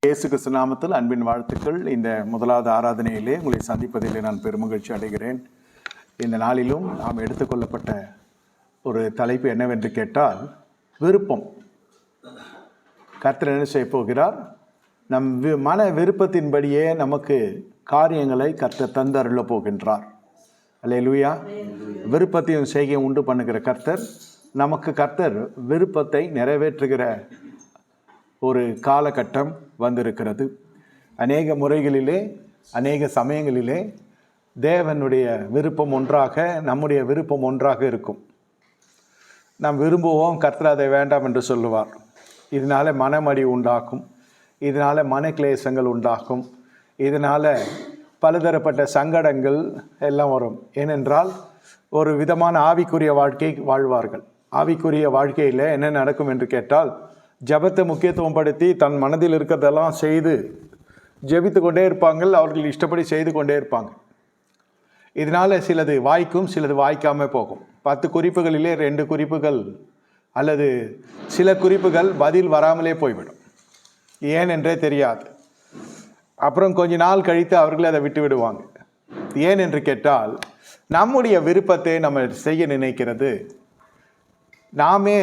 இயேசு கிறிஸ்து நாமத்தில் அன்பின் வாழ்த்துக்கள். இந்த முதலாவது ஆராதனையிலே உங்களை சந்திப்பதிலே நான் பெருமகிழ்ச்சி அடைகிறேன். இந்த நாளிலும் நாம் எடுத்துக்கொள்ளப்பட்ட ஒரு தலைப்பு என்னவென்று கேட்டால், விருப்பம். கர்த்தர் என்ன செய்ய போகிறார்? நம் மன விருப்பத்தின்படியே நமக்கு காரியங்களை கர்த்தர் தந்தருள போகின்றார். அல்லேலூயா. விருப்பத்தையும் செய்கையும் உண்டு பண்ணுகிற கர்த்தர், நமக்கு கர்த்தர் விருப்பத்தை நிறைவேற்றுகிற ஒரு காலகட்டம் வந்திருக்கிறது. அநேக முறைகளிலே, அநேக சமயங்களிலே தேவனுடைய விருப்பம் ஒன்றாக, நம்முடைய விருப்பம் ஒன்றாக இருக்கும். நாம் விரும்புவோம், கர்த்தர் அதை வேண்டாம் என்று சொல்லுவார். இதனால் மனமடி உண்டாகும், இதனால் மனக்லேசங்கள் உண்டாகும், இதனால் பலதரப்பட்ட சங்கடங்கள் எல்லாம் வரும். ஏனென்றால் ஒரு விதமான ஆவிக்குரிய வாழ்க்கை வாழ்வார்கள். ஆவிக்குரிய வாழ்க்கையில் என்ன நடக்கும் என்று கேட்டால், ஜபத்தை முக்கியத்துவம் படுத்தி தன் மனதில் இருக்கிறதெல்லாம் செய்து ஜெபித்து கொண்டே இருப்பாங்க. அவர்கள் இஷ்டப்படி செய்து கொண்டே இருப்பாங்க. இதனால் சிலது வாய்க்கும், சிலது வாய்க்காமல் போகும். 10 குறிப்புகளிலே 2 குறிப்புகள் அல்லது சில குறிப்புகள் பதில் வராமலே போய்விடும். ஏன் என்றே தெரியாது. அப்புறம் கொஞ்ச நாள் கழித்து அவர்களே அதை விட்டு விடுவாங்க. ஏன் என்று கேட்டால், நம்முடைய விருப்பத்தை நம்ம செய்ய நினைக்கிறது, நாமே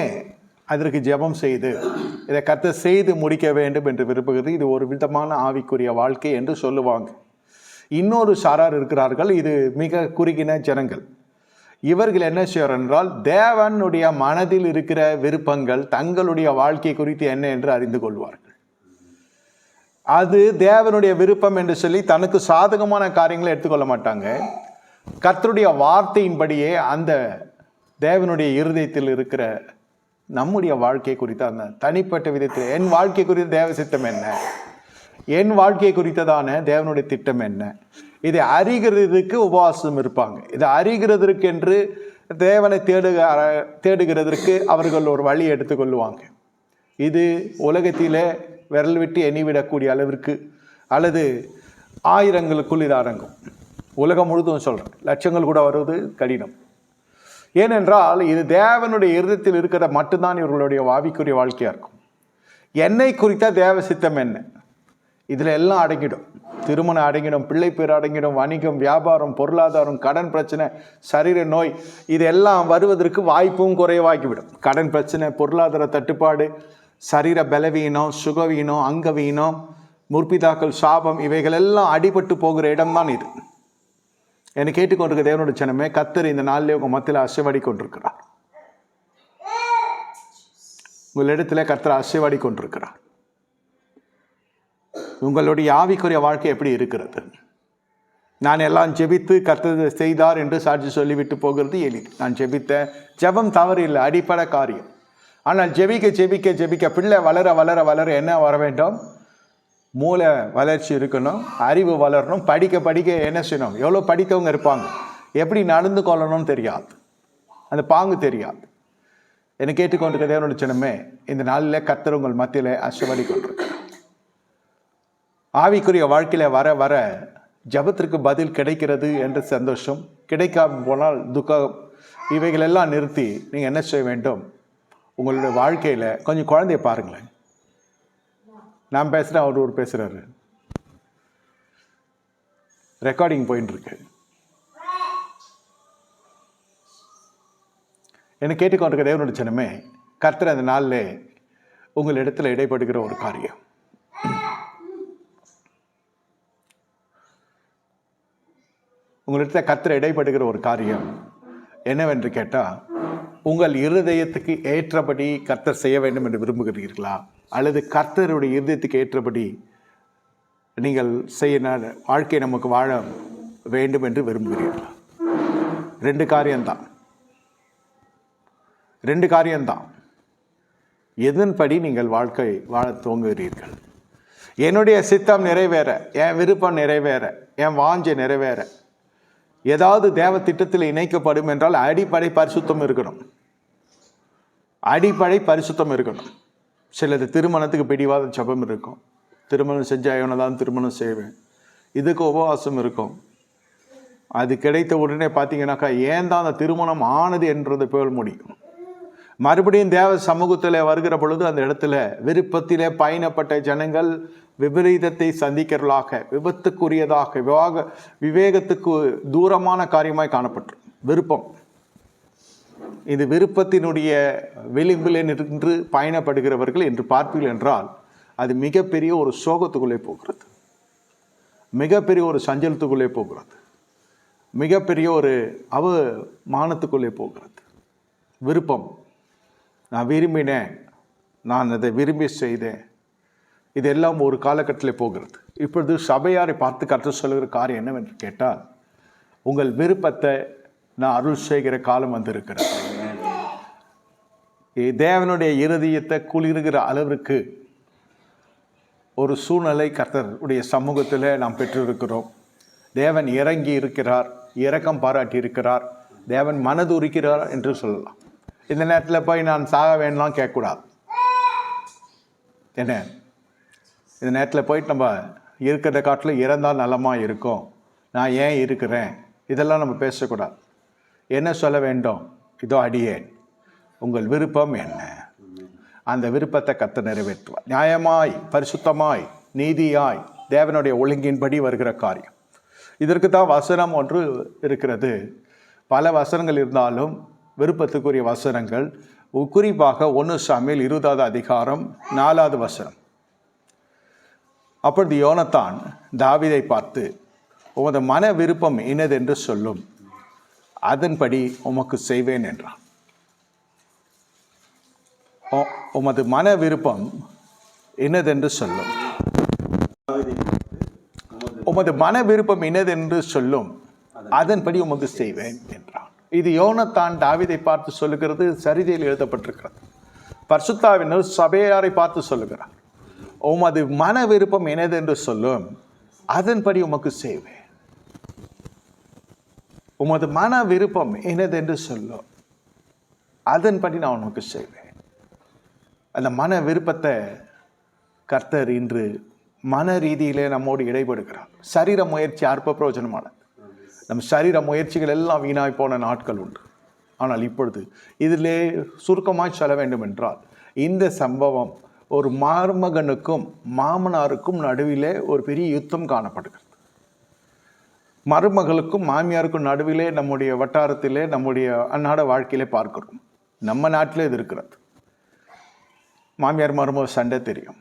அதற்கு ஜெபம் செய்து இதை கர்த்தர் செய்து முடிக்க வேண்டும் என்று விரும்புகிறது. இது ஒரு விதமான ஆவிக்குரிய வாழ்க்கை என்று சொல்லுவாங்க. இன்னொரு சாரார் இருக்கிறார்கள், இது மிக குறுகின ஜனங்கள். இவர்கள் என்ன செய்வார் என்றால், தேவனுடைய மனதில் இருக்கிற விருப்பங்கள் தங்களுடைய வாழ்க்கை குறித்து என்ன என்று அறிந்து கொள்வார்கள். அது தேவனுடைய விருப்பம் என்று சொல்லி தனக்கு சாதகமான காரியங்களை எடுத்துக்கொள்ள மாட்டாங்க. கர்த்தருடைய வார்த்தையின்படியே அந்த தேவனுடைய இருதயத்தில் இருக்கிற நம்முடைய வாழ்க்கை குறித்த அந்த தனிப்பட்ட விதத்தில், என் வாழ்க்கை குறித்த தேவ சித்தம் என்ன, என் வாழ்க்கை குறித்ததான தேவனுடைய திட்டம் என்ன, இதை அறிகிறதுக்கு உபவாசம் இருப்பாங்க. இதை அறிகிறதற்கு என்று தேவனை தேடுகிறதற்கு அவர்கள் ஒரு வழி எடுத்துக்கொள்ளுவாங்க. இது உலகத்திலே விரல் விட்டு எண்ணிவிடக்கூடிய அளவிற்கு, அல்லது ஆயிரங்களுக்குள் இது அடங்கும். உலகம் முழுதும் சொல்கிறேன், லட்சங்கள் கூட வருவது கடினம். ஏனென்றால் இது தேவனுடைய இருதயத்தில் இருக்கிற மட்டும்தான் இவர்களுடைய ஆவிக்குரிய வாழ்க்கையாக இருக்கும். என்னை குறித்த தேவ சித்தம் என்ன, இதில் எல்லாம் அடங்கிடும். திருமணம் அடங்கிடும், பிள்ளை பேர் அடங்கிடும், வணிகம், வியாபாரம், பொருளாதாரம், கடன் பிரச்சனை, சரீர நோய், இதெல்லாம் வருவதற்கு வாய்ப்பும் குறைவாகிவிடும். கடன் பிரச்சனை, பொருளாதார தட்டுப்பாடு, சரீர பலவீனம், சுகவீனம், அங்கவீனம், முற்பிதாக்கள் சாபம், இவைகள் எல்லாம் அடிபட்டு போகிற இடம்தான் இது. என்னை கேட்டுக்கொண்டிருக்க தேவனுடைய ஜனமே, கர்த்தர் இந்த நாளிலே உங்கள் மத்தியில் அசைவாடி கொண்டிருக்கிறார். உங்களிடத்தில் கர்த்தர் அசைவாடி கொண்டிருக்கிறார். உங்களுடைய ஆவிக்குரிய வாழ்க்கை எப்படி இருக்கிறது? நான் எல்லாம் ஜெபித்து கர்த்தர் செய்தார் என்று சாட்சி சொல்லிவிட்டு போகிறது எளிது. நான் ஜெபித்தேன், ஜெபம் தவறு இல்லை, அடிப்படை காரியம். ஆனால் ஜெபிக்க ஜெபிக்க ஜெபிக்க பிள்ளை வளர வளர வளர என்ன வர வேண்டும்? மூளை வளர்ச்சி இருக்கணும், அறிவு வளரணும். படிக்க படிக்க என்ன செய்யணும்? எவ்வளோ படித்தவங்க இருப்பாங்க, எப்படி நடந்து கொள்ளணும்னு தெரியாது, அந்த பாங்கு தெரியாது. என்னை கேட்டுக்கொண்டிருக்க தேவனுடைய ஜனமே, இந்த நாளில் கர்த்தர் உங்கள் மத்தியில் அசைவாடி கொண்டிருக்கிறார். ஆவிக்குரிய வாழ்க்கையில் வர வர ஜபத்திற்கு பதில் கிடைக்கிறது என்ற சந்தோஷம், கிடைக்காம போனால் துக்கம், இவைகளெல்லாம் நிறுத்தி நீங்கள் என்ன செய்ய வேண்டும்? உங்களுடைய வாழ்க்கையில் கொஞ்சம் குழந்தைய பாருங்களேன். நான் பேசுகிறேன், அவர் பேசுகிறாரு, ரெக்கார்டிங் போயின்னு இருக்கு. என்னை கேட்டுக்கொண்டிருக்க தேவனுடைய ஜனமே, கர்த்தர் அந்த நாளில் உங்கள் இடத்துல இடைப்படுகிற ஒரு காரியம், உங்களிடத்தில் கர்த்தர் இடைப்படுகிற ஒரு காரியம் என்னவென்று கேட்டால், உங்கள் இருதயத்துக்கு ஏற்றபடி கர்த்தர் செய்ய வேண்டும் என்று விரும்புகிறீர்களா, அல்லது கர்த்தருடைய இருதயத்துக்கு ஏற்றபடி நீங்கள் செய்ய வாழ்க்கை நமக்கு வாழ வேண்டும் என்று விரும்புகிறீர்களா? 2 காரியம்தான். எதன்படி நீங்கள் வாழ்க்கை வாழ துவங்குகிறீர்கள்? என்னுடைய சித்தம் நிறைவேற, என் விருப்பம் நிறைவேற, என் வாஞ்சை நிறைவேற ஏதாவது தேவ திட்டத்தில் இணைக்கப்படும் என்றால் அடிப்படை பரிசுத்தம் இருக்கணும். அடிப்படை பரிசுத்தம் இருக்கணும். சிலது திருமணத்துக்கு பிடிவாத ஜபம் இருக்கும். திருமணம் செஞ்சால் இவனை தான் திருமணம் செய்வேன், இதுக்கு உபவாசம் இருக்கும். அது கிடைத்த உடனே பார்த்தீங்கன்னாக்கா, ஏன் தான் அந்த திருமணம் ஆனது என்றது போல் முடியும். மறுபடியும் தேவ சமூகத்தில் வருகிற பொழுது அந்த இடத்துல விருப்பத்திலே பயணப்பட்ட ஜனங்கள் விபரீதத்தை சந்திக்கிறவர்களாக, விபத்துக்குரியதாக, விவேகத்துக்கு தூரமான காரியமாய் காணப்பட்டு விருப்பம். இது விருப்பத்தினுடைய விளிம்பில் நின்று பயணப்படுகிறவர்கள் என்று பார்ப்பீர்கள் என்றால் அது மிகப்பெரிய ஒரு சோகத்துக்குள்ளே போகிறது, மிகப்பெரிய ஒரு சஞ்சலத்துக்குள்ளே போகிறது, மிகப்பெரிய ஒரு அவமானத்துக்குள்ளே போகிறது. விருப்பம், நான் விரும்பினேன், நான் அதை விரும்பி செய்தேன், இதெல்லாம் ஒரு காலகட்டத்தில் போகிறது. இப்பொழுது சபையாரை பார்த்து கற்றுச் சொல்கிற காரியம் என்னவென்று கேட்டால், உங்கள் விருப்பத்தை நான் அருள் செய்கிற காலம் வந்திருக்கிறது. தேவனுடைய இருதயத்தை குளிர்கிற அளவிற்கு ஒரு சூழ்நிலை கர்த்தருடைய சமூகத்தில் நாம் பெற்றிருக்கிறோம். தேவன் இறங்கி இருக்கிறார், இரக்கம் பாராட்டி இருக்கிறார், தேவன் மனது உரிக்கிறார் என்று சொல்லலாம். இந்த நேரத்தில் போய் நான் சாக வேணாம் கேட்கக்கூடாது. என்ன, இந்த நேரத்தில் போயிட்டு நம்ம இருக்கிறத காட்டில் இறந்தால் நலமாக இருக்கும், நான் ஏன் இருக்கிறேன், இதெல்லாம் நம்ம பேசக்கூடாது. என்ன சொல்ல வேண்டும்? இதோ அடியேன், உங்கள் விருப்பம் என்ன? அந்த விருப்பத்தை கர்த்தர் நிறைவேற்றுவார். நியாயமாய், பரிசுத்தமாய், நீதியாய், தேவனுடைய ஒழுங்கின்படி வருகிற காரியம். இதற்கு தான் வசனம் ஒன்று இருக்கிறது. பல வசனங்கள் இருந்தாலும் விருப்பத்துக்குரிய வசனங்கள், குறிப்பாக 1 சாமுவேல் 20வது அதிகாரம் 4வது வசனம். அப்பொழுது யோனத்தான் தாவீதை பார்த்து, உமது மன விருப்பம் இன்னதென்று சொல்லும், அதன்படி உமக்கு செய்வேன் என்றான். உமது மன விருப்பம் இன்னதென்று சொல்லும், உமது மன விருப்பம் இன்னதென்று சொல்லும், அதன்படி உமக்கு செய்வேன் என்றான். இது யோனத்தான் தாவீதை பார்த்து சொல்லுகிறது, சரிதையில் எழுதப்பட்டிருக்கிறது. பரிசுத்தாவினர் சபையாரை பார்த்து சொல்லுகிறார், உமது மன விருப்பம் என்னதென்று சொல்லும், அதன்படி உமக்கு செய்வேன். உமது மன விருப்பம் என்னதென்று சொல்லும், அதன்படி நான் உனக்கு செய்வேன். அந்த மன விருப்பத்தை கர்த்தர் இன்று மன ரீதியிலே நம்மோடு இடைபடுகிறார். சரீர முயற்சி அற்ப பிரயோஜனமானது. நம் சரீர முயற்சிகள் எல்லாம் வீணாய் போன நாட்கள் உண்டு. ஆனால் இப்பொழுது இதிலே சுருக்கமாய் சொல்ல வேண்டும் என்றால், இந்த சம்பவம் ஒரு மருமகனுக்கும் மாமனாருக்கும் நடுவிலே ஒரு பெரிய யுத்தம் காணப்படுகிறது. மருமகளுக்கும் மாமியாருக்கும் நடுவிலே நம்முடைய வட்டாரத்திலே, நம்முடைய அன்றாட வாழ்க்கையிலே பார்க்கிறோம். நம்ம நாட்டிலே இது இருக்கிறது. மாமியார் மருமக சண்டை தெரியும்,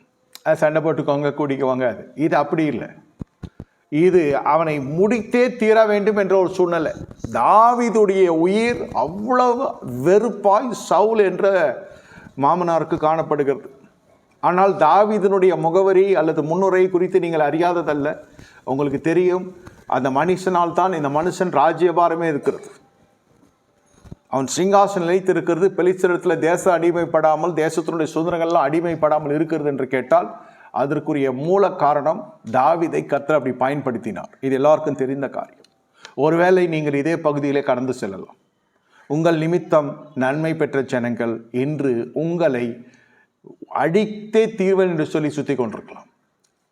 அது சண்டை போட்டுக்கோங்க, கூடிக்குவாங்க. இது அப்படி இல்லை. இது அவனை முடித்தே தீர வேண்டும் என்ற ஒரு சூழ்நிலை. தாவீதுடைய உயிர் அவ்வளவு வெறுப்பாய் சவுல் என்ற மாமனாருக்கு காணப்படுகிறது. ஆனால் தாவீதினுடைய முகவரி அல்லது முன்னுரை குறித்து நீங்கள் அறியாததல்ல. உங்களுக்கு தெரியும், அந்த மனுஷனால் தான் இந்த மனுஷன் ராஜ்யபாரமே இருக்கிறது. அவன் சிங்காசனம் நிலைத்திருக்கிறது. பெலிஸ்தரிடத்தில் தேசம் அடிமைப்படாமல், தேசத்தினுடைய சுதந்திரங்கள்லாம் அடிமைப்படாமல் இருக்கிறது என்று கேட்டால், அதற்குரிய மூல காரணம் தாவீதை கர்த்தர் அப்படி பயன்படுத்தினார். இது எல்லாருக்கும் தெரிந்த காரியம். ஒருவேளை நீங்கள் இதே பகுதியிலே கடந்து செல்லலாம். உங்கள் நிமித்தம் நன்மை பெற்ற ஜனங்கள் இன்று உங்களை அடித்தே தீர்வன் என்று சொல்லி சுற்றி கொண்டிருக்கலாம்.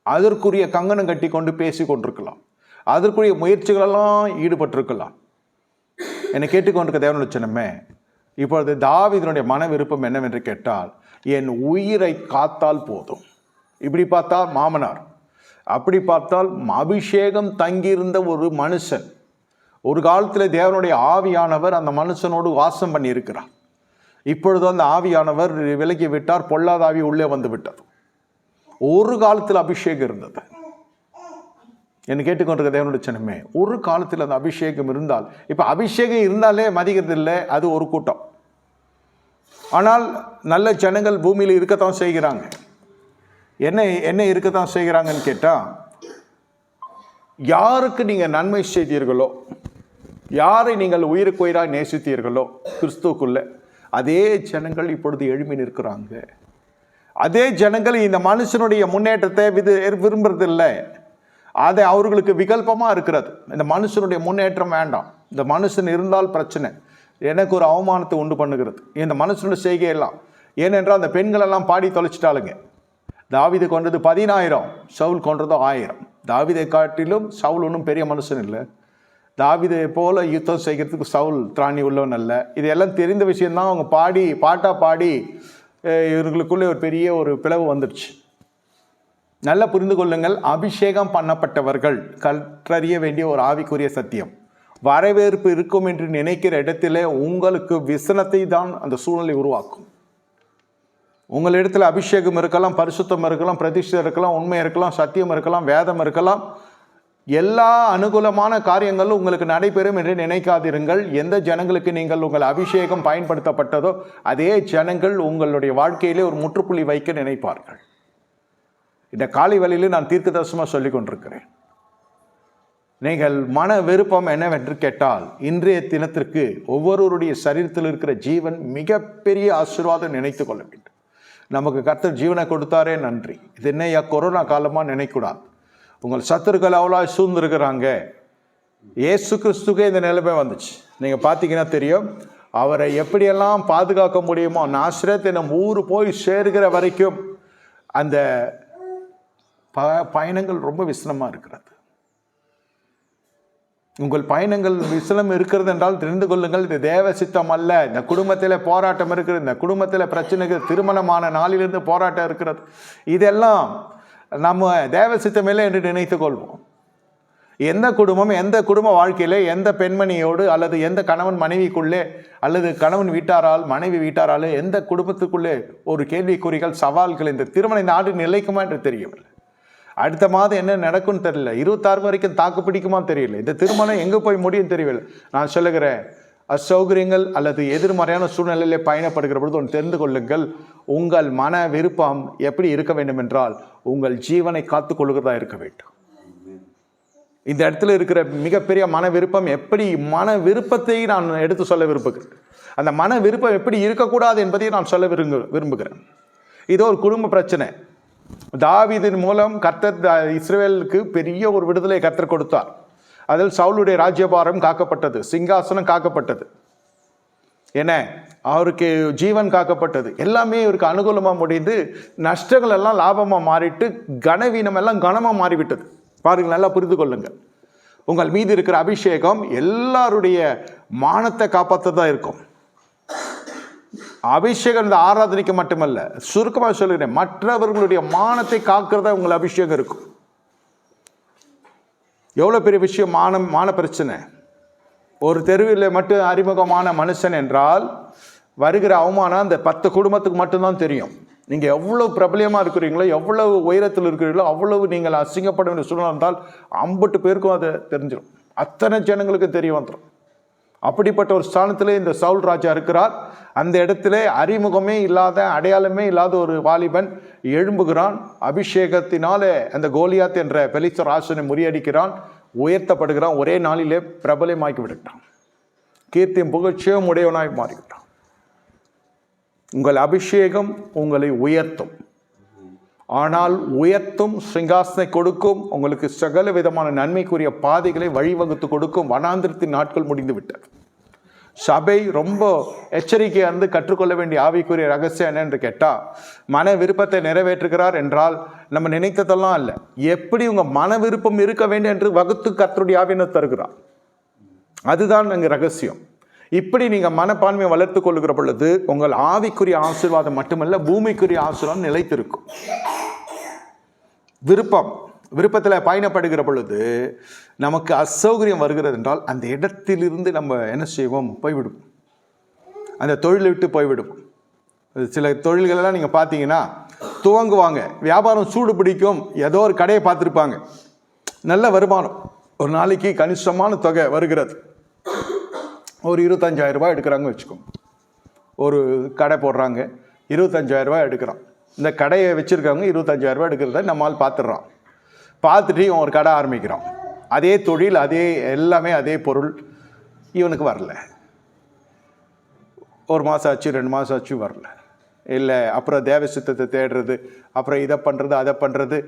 அதற்குரிய கங்கணம் கட்டி கொண்டு பேசி கொண்டிருக்கலாம். அதற்குரிய முயற்சிகளெல்லாம் ஈடுபட்டிருக்கலாம். என்னை கேட்டுக்கொண்டிருக்க தேவனுடைய ஜனமே, இப்பொழுது தாவீதினுடைய மன விருப்பம் என்னவென்று கேட்டால், என் உயிரை காத்தால் போதும். இப்படி பார்த்தால் மாமனார், அப்படி பார்த்தால் அபிஷேகம் தங்கியிருந்த ஒரு மனுஷன். ஒரு காலத்தில் தேவனுடைய ஆவியானவர் அந்த மனுஷனோடு வாசம் பண்ணி இருக்கிறார். இப்பொழுது அந்த ஆவியானவர் விலகி விட்டார், பொல்லாத ஆவி உள்ளே வந்து விட்டது. ஒரு காலத்தில் அபிஷேகம் இருந்தது. என்னை கேட்டுக்கொண்டிருக்க தேவனுடைய ஜனமே, ஒரு காலத்தில் அந்த அபிஷேகம் இருந்தால், இப்போ அபிஷேகம் இருந்தாலே மதிக்கிறது இல்லை, அது ஒரு கூட்டம். ஆனால் நல்ல ஜனங்கள் பூமியில் இருக்கத்தான் செய்கிறாங்க. என்ன இருக்கத்தான் செய்கிறாங்கன்னு கேட்டால், யாருக்கு நீங்கள் நன்மை செய்தீர்களோ, யாரை நீங்கள் உயிருக்கு உயிராக நேசித்தீர்களோ கிறிஸ்துவுக்குள்ள, அதே ஜனங்கள் இப்பொழுது எழுப்பி நிற்கிறாங்க. அதே ஜனங்கள் இந்த மனுஷனுடைய முன்னேற்றத்தை விரும்புறதில்லை. அது அவர்களுக்கு விகல்பமாக இருக்கிறது. இந்த மனுஷனுடைய முன்னேற்றம் வேண்டாம், இந்த மனுஷன் இருந்தால் பிரச்சனை, எனக்கு ஒரு அவமானத்தை உண்டு பண்ணுகிறது இந்த மனுஷனுடைய செய்கையெல்லாம். ஏனென்றால் அந்த பெண்களெல்லாம் பாடி தொலைச்சிட்டாளுங்க. தாவீதை கொன்றது 10,000, சவுல் கொன்றது 1000. தாவீதை காட்டிலும் சவுல் ஒன்றும் பெரிய மனுஷன் இல்லை. தாவீதை போல யுத்தம் செய்கிறதுக்கு சவுல் திராணி உள்ளவன் அல்ல. இதெல்லாம் தெரிந்த விஷயந்தான். அவங்க பாட்டாக பாடி இவர்களுக்குள்ளே ஒரு பெரிய ஒரு பிளவு வந்துடுச்சு. நல்ல புரிந்து கொள்ளுங்கள், அபிஷேகம் பண்ணப்பட்டவர்கள் கற்றறிய வேண்டிய ஒரு ஆவிக்குரிய சத்தியம். வரவேற்பு இருக்கும் என்று நினைக்கிற இடத்திலே உங்களுக்கு விசனத்தை தான் அந்த சூழ்நிலை உருவாக்கும். உங்கள் இடத்துல அபிஷேகம் இருக்கலாம், பரிசுத்தம் இருக்கலாம், பிரதிஷ்டை இருக்கலாம், உண்மை இருக்கலாம், சத்தியம் இருக்கலாம், வேதம் இருக்கலாம். எல்லா அனுகூலமான காரியங்களும் உங்களுக்கு நடைபெறும் என்று நினைக்காதிருங்கள். எந்த ஜனங்களுக்கு நீங்கள் உங்கள் அபிஷேகம் பயன்படுத்தப்பட்டதோ அதே ஜனங்கள் உங்களுடைய வாழ்க்கையிலே ஒரு முற்றுப்புள்ளி வைக்க நினைப்பார்கள். இந்த காலை வேளையிலே நான் தீர்க்கதரிசனமாக சொல்லிக் கொண்டிருக்கிறேன். நீங்கள் மன விருப்பம் என்னவென்று கேட்டால், இன்றைய தினத்திற்கு ஒவ்வொருவருடைய சரீரத்தில் இருக்கிற ஜீவன் மிகப்பெரிய ஆசீர்வாதம் நினைத்து கொள்ள வேண்டும். நமக்கு கர்த்தர் ஜீவனை கொடுத்தாரே நன்றி. இது என்னையா கொரோனா காலமாக நினைக்கூடாது. உங்கள் சத்துருக்கள் அவ்வளோ சூழ்ந்திருக்கிறாங்க. இயேசு கிறிஸ்துக்கே இந்த நிலைமை வந்துச்சு. நீங்கள் பார்த்தீங்கன்னா தெரியும், அவரை எப்படியெல்லாம் பாதுகாக்க முடியுமோ. நாசரேத் நம் ஊர் போய் சேர்கிற வரைக்கும் அந்த பயணங்கள் ரொம்ப விசனமாக இருக்கிறது. உங்கள் பயணங்கள் விசலம் இருக்கிறது என்றால் தெரிந்து கொள்ளுங்கள், இது தேவ சித்தம் அல்ல. இந்த குடும்பத்தில் போராட்டம் இருக்கிறது, இந்த குடும்பத்தில் பிரச்சனைகள், திருமணமான நாளிலிருந்து போராட்டம் இருக்கிறது. இதெல்லாம் நம்ம தேவ சித்தம் இல்லை என்று நினைத்துக் கொள்வோம். எந்த குடும்பம், எந்த குடும்ப வாழ்க்கையிலே எந்த பெண்மணியோடு அல்லது எந்த கணவன் மனைவிக்குள்ளே அல்லது கணவன் வீட்டாரால் மனைவி வீட்டாரால் எந்த குடும்பத்துக்குள்ளே ஒரு கேள்விக்குறிகள், சவால்கள், இந்த திருமணம் இந்த ஆண்டு நிலைக்குமா என்று தெரியவில்லை. அடுத்த மாதம் என்ன நடக்கும்னு தெரியல. 26 வரைக்கும் தாக்கு பிடிக்குமா தெரியல. இந்த திருமணம் எங்கே போய் முடியும் தெரியவில்லை. நான் சொல்லுகிறேன், அசௌகரியங்கள் அல்லது எதிர்மறையான சூழ்நிலையிலே பயணப்படுகிற பொழுது ஒன்று தெரிந்து கொள்ளுங்கள், உங்கள் மன விருப்பம் எப்படி இருக்க வேண்டும் என்றால் உங்கள் ஜீவனை காத்து கொள்ளுகிறதா இருக்க வேண்டும். இந்த இடத்துல இருக்கிற மிகப்பெரிய மன விருப்பம், எப்படி மன விருப்பத்தை நான் எடுத்து சொல்ல விரும்புகிறேன். அந்த மன விருப்பம் எப்படி இருக்கக்கூடாது என்பதையும் நான் சொல்ல விரும்புகிறேன். இது ஒரு குடும்ப பிரச்சனை. தாவீதின் மூலம் கர்த்தர் இஸ்ரவேலுக்கு பெரிய ஒரு விடுதலை கர்த்தர் கொடுத்தார். அதில் சவுலுடைய ராஜ்யபாரம் காக்கப்பட்டது, சிங்காசனம் காக்கப்பட்டது, என்ன அவருக்கு ஜீவன் காக்கப்பட்டது. எல்லாமே இவருக்கு அனுகூலமாக முடிந்து நஷ்டங்கள் எல்லாம் லாபமாக மாறிட்டு கனவீனம் எல்லாம் கனமாக மாறிவிட்டது. பாருங்கள், நல்லா புரிந்து கொள்ளுங்கள். உங்கள் மீது இருக்கிற அபிஷேகம் எல்லாருடைய மானத்தை காப்பாற்றதான் இருக்கும். அபிஷேகம் இந்த ஆராதனைக்கு மட்டுமல்ல, சுருக்கமாக சொல்லுகிறேன், மற்றவர்களுடைய மானத்தை காக்கிறதா உங்கள் அபிஷேகம் இருக்கும். எவ்வளோ பெரிய விஷயம் மான பிரச்சனை. ஒரு தெருவில் மட்டும் அறிமுகமான மனுஷன் என்றால் வருகிற அவமானம் அந்த 10 குடும்பத்துக்கு மட்டும்தான் தெரியும். நீங்கள் எவ்வளோ பிரபலியமாக இருக்கிறீங்களோ, எவ்வளவு உயரத்தில் இருக்கிறீங்களோ, அவ்வளவு நீங்கள் அசிங்கப்பட வேண்டிய சூழ்நிலை இருந்தால் 50 பேருக்கும் அதை தெரிஞ்சிடும். அத்தனை ஜனங்களுக்கு தெரிய வந்துடும். அப்படிப்பட்ட ஒரு ஸ்தானத்திலே இந்த சவுல் ராஜா இருக்கிறார். அந்த இடத்துல அறிமுகமே இல்லாத, அடையாளமே இல்லாத ஒரு வாலிபன் எழும்புகிறான். அபிஷேகத்தினாலே அந்த கோலியாத் என்ற பெலிஸ்தர் ராஜனை முறியடிக்கிறான், உயர்த்தப்படுகிறான். ஒரே நாளிலே பிரபலமாக்கி விடுகிறான், கீர்த்தியும் புகழ்ச்சியும் உடையவனாய் மாறுகிறான். உங்கள் அபிஷேகம் உங்களை உயர்த்தும். ஆனால் உயர்த்தும், சிங்காசனை கொடுக்கும், உங்களுக்கு சகல விதமான நன்மைக்குரிய பாதைகளை வழிவகுத்து கொடுக்கும். வனாந்திரத்தின் நாட்கள் முடிந்து விட்டது. சபை ரொம்ப எச்சரிக்கையாக இருந்து கற்றுக்கொள்ள வேண்டிய ஆவிக்குரிய ரகசியம் என்னென்று கேட்டால், மன விருப்பத்தை நிறைவேற்றுகிறார் என்றால் நம்ம நினைத்ததெல்லாம் இல்லை, எப்படி உங்கள் மன விருப்பம் இருக்க வேண்டும் என்று வகுத்து கர்த்தருடைய ஆவியினை தருகிறார். அதுதான் அங்கே ரகசியம். இப்படி நீங்கள் மனப்பான்மையை வளர்த்து கொள்ளுகிற பொழுது உங்கள் ஆவிக்குரிய ஆசீர்வாதம் மட்டுமல்ல, பூமிக்குரிய ஆசீர்வாதம் நிலைத்திருக்கும். விருப்பத்தில் பயணப்படுகிற பொழுது நமக்கு அசௌகரியம் வருகிறது என்றால் அந்த இடத்திலிருந்து நம்ம என்ன செய்வோம், போய்விடுவோம். அந்த தொழிலை விட்டு போய்விடுவோம். சில தொழில்களெல்லாம் நீங்கள் பார்த்தீங்கன்னா துவங்குவாங்க, வியாபாரம் சூடு பிடிக்கும், ஏதோ ஒரு கடையை பார்த்துருப்பாங்க, நல்ல வருமானம், ஒரு நாளைக்கு கணிசமான தொகை வருகிறது. ஒரு 25,000 ரூபாய் எடுக்கிறாங்க வச்சுக்கோங்க. ஒரு கடை போடுறாங்க, 25,000 ரூபாய் எடுக்கிறான். இந்த கடையை வச்சுருக்காங்க, 25,000 ரூபாய் எடுக்கிறத நம்மால் பார்த்துடுறான். பார்த்துட்டு இவன் ஒரு கடை ஆரம்பிக்கிறான். அதே தொழில், அதே எல்லாமே, அதே பொருள் இவனுக்கு வரல. ஒரு மாதம் ஆச்சு, 2 மாதம் ஆச்சு, வரல. இல்லை, அப்புறம் தேவ சித்தத்தை தேடுறது, அப்புறம் இதை பண்ணுறது, அதை பண்ணுறது,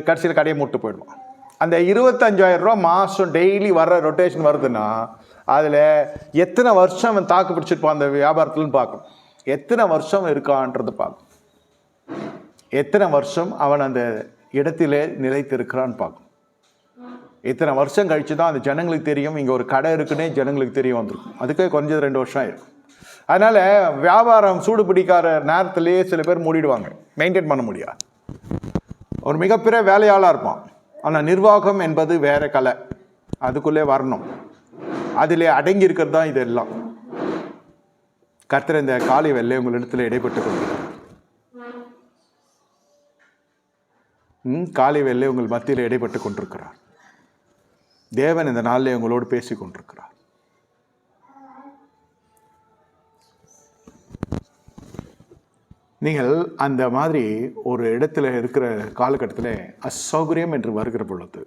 கடைசியில் கடையை மூட்டு போயிடுவான். அந்த 25,000 ரூபா மாதம் டெய்லி வர்ற ரொட்டேஷன் வருதுன்னா அதில் எத்தனை வருஷம் அவன் தாக்கு பிடிச்சிருப்பான் அந்த வியாபாரத்துலன்னு பார்க்கணும். எத்தனை வருஷம் இருக்கான்றது பார்க்கணும். எத்தனை வருஷம் அவன் அந்த இடத்திலே நிலைத்திருக்கிறான்னு பார்க்கணும். இத்தனை வருஷம் கழித்து தான் அந்த ஜனங்களுக்கு தெரியும், இங்கே ஒரு கடை இருக்குன்னே ஜனங்களுக்கு தெரிய வந்திருக்கும். அதுக்கே குறைஞ்சது 2 வருஷம் ஆயிருக்கும். அதனால் வியாபாரம் சூடு பிடிக்காத நேரத்திலேயே சில பேர் மூடிடுவாங்க, மெயின்டைன் பண்ண முடியாது. ஒரு மிகப்பெரிய வேலையாளாக இருப்பான். ஆனால் நிர்வாகம் என்பது வேற கலை, அதுக்குள்ளே வரணும். அதில் அடங்கி இருக்கிறது தான் இதெல்லாம். கர்த்தர் இந்த காலை வேளையிலே உங்களிடத்தில் இடைப்பட்டு கொண்டிருக்கிறார். காலை வேளையிலே உங்கள் மத்தியில் இடைப்பட்டு கொண்டிருக்கிறார். தேவன் இந்த நாளிலே உங்களோடு பேசி கொண்டிருக்கிறார். நீங்கள் அந்த மாதிரி ஒரு இடத்துல இருக்கிற காலகட்டத்தில் அசௌகரியம் என்று வருகிற பொழுது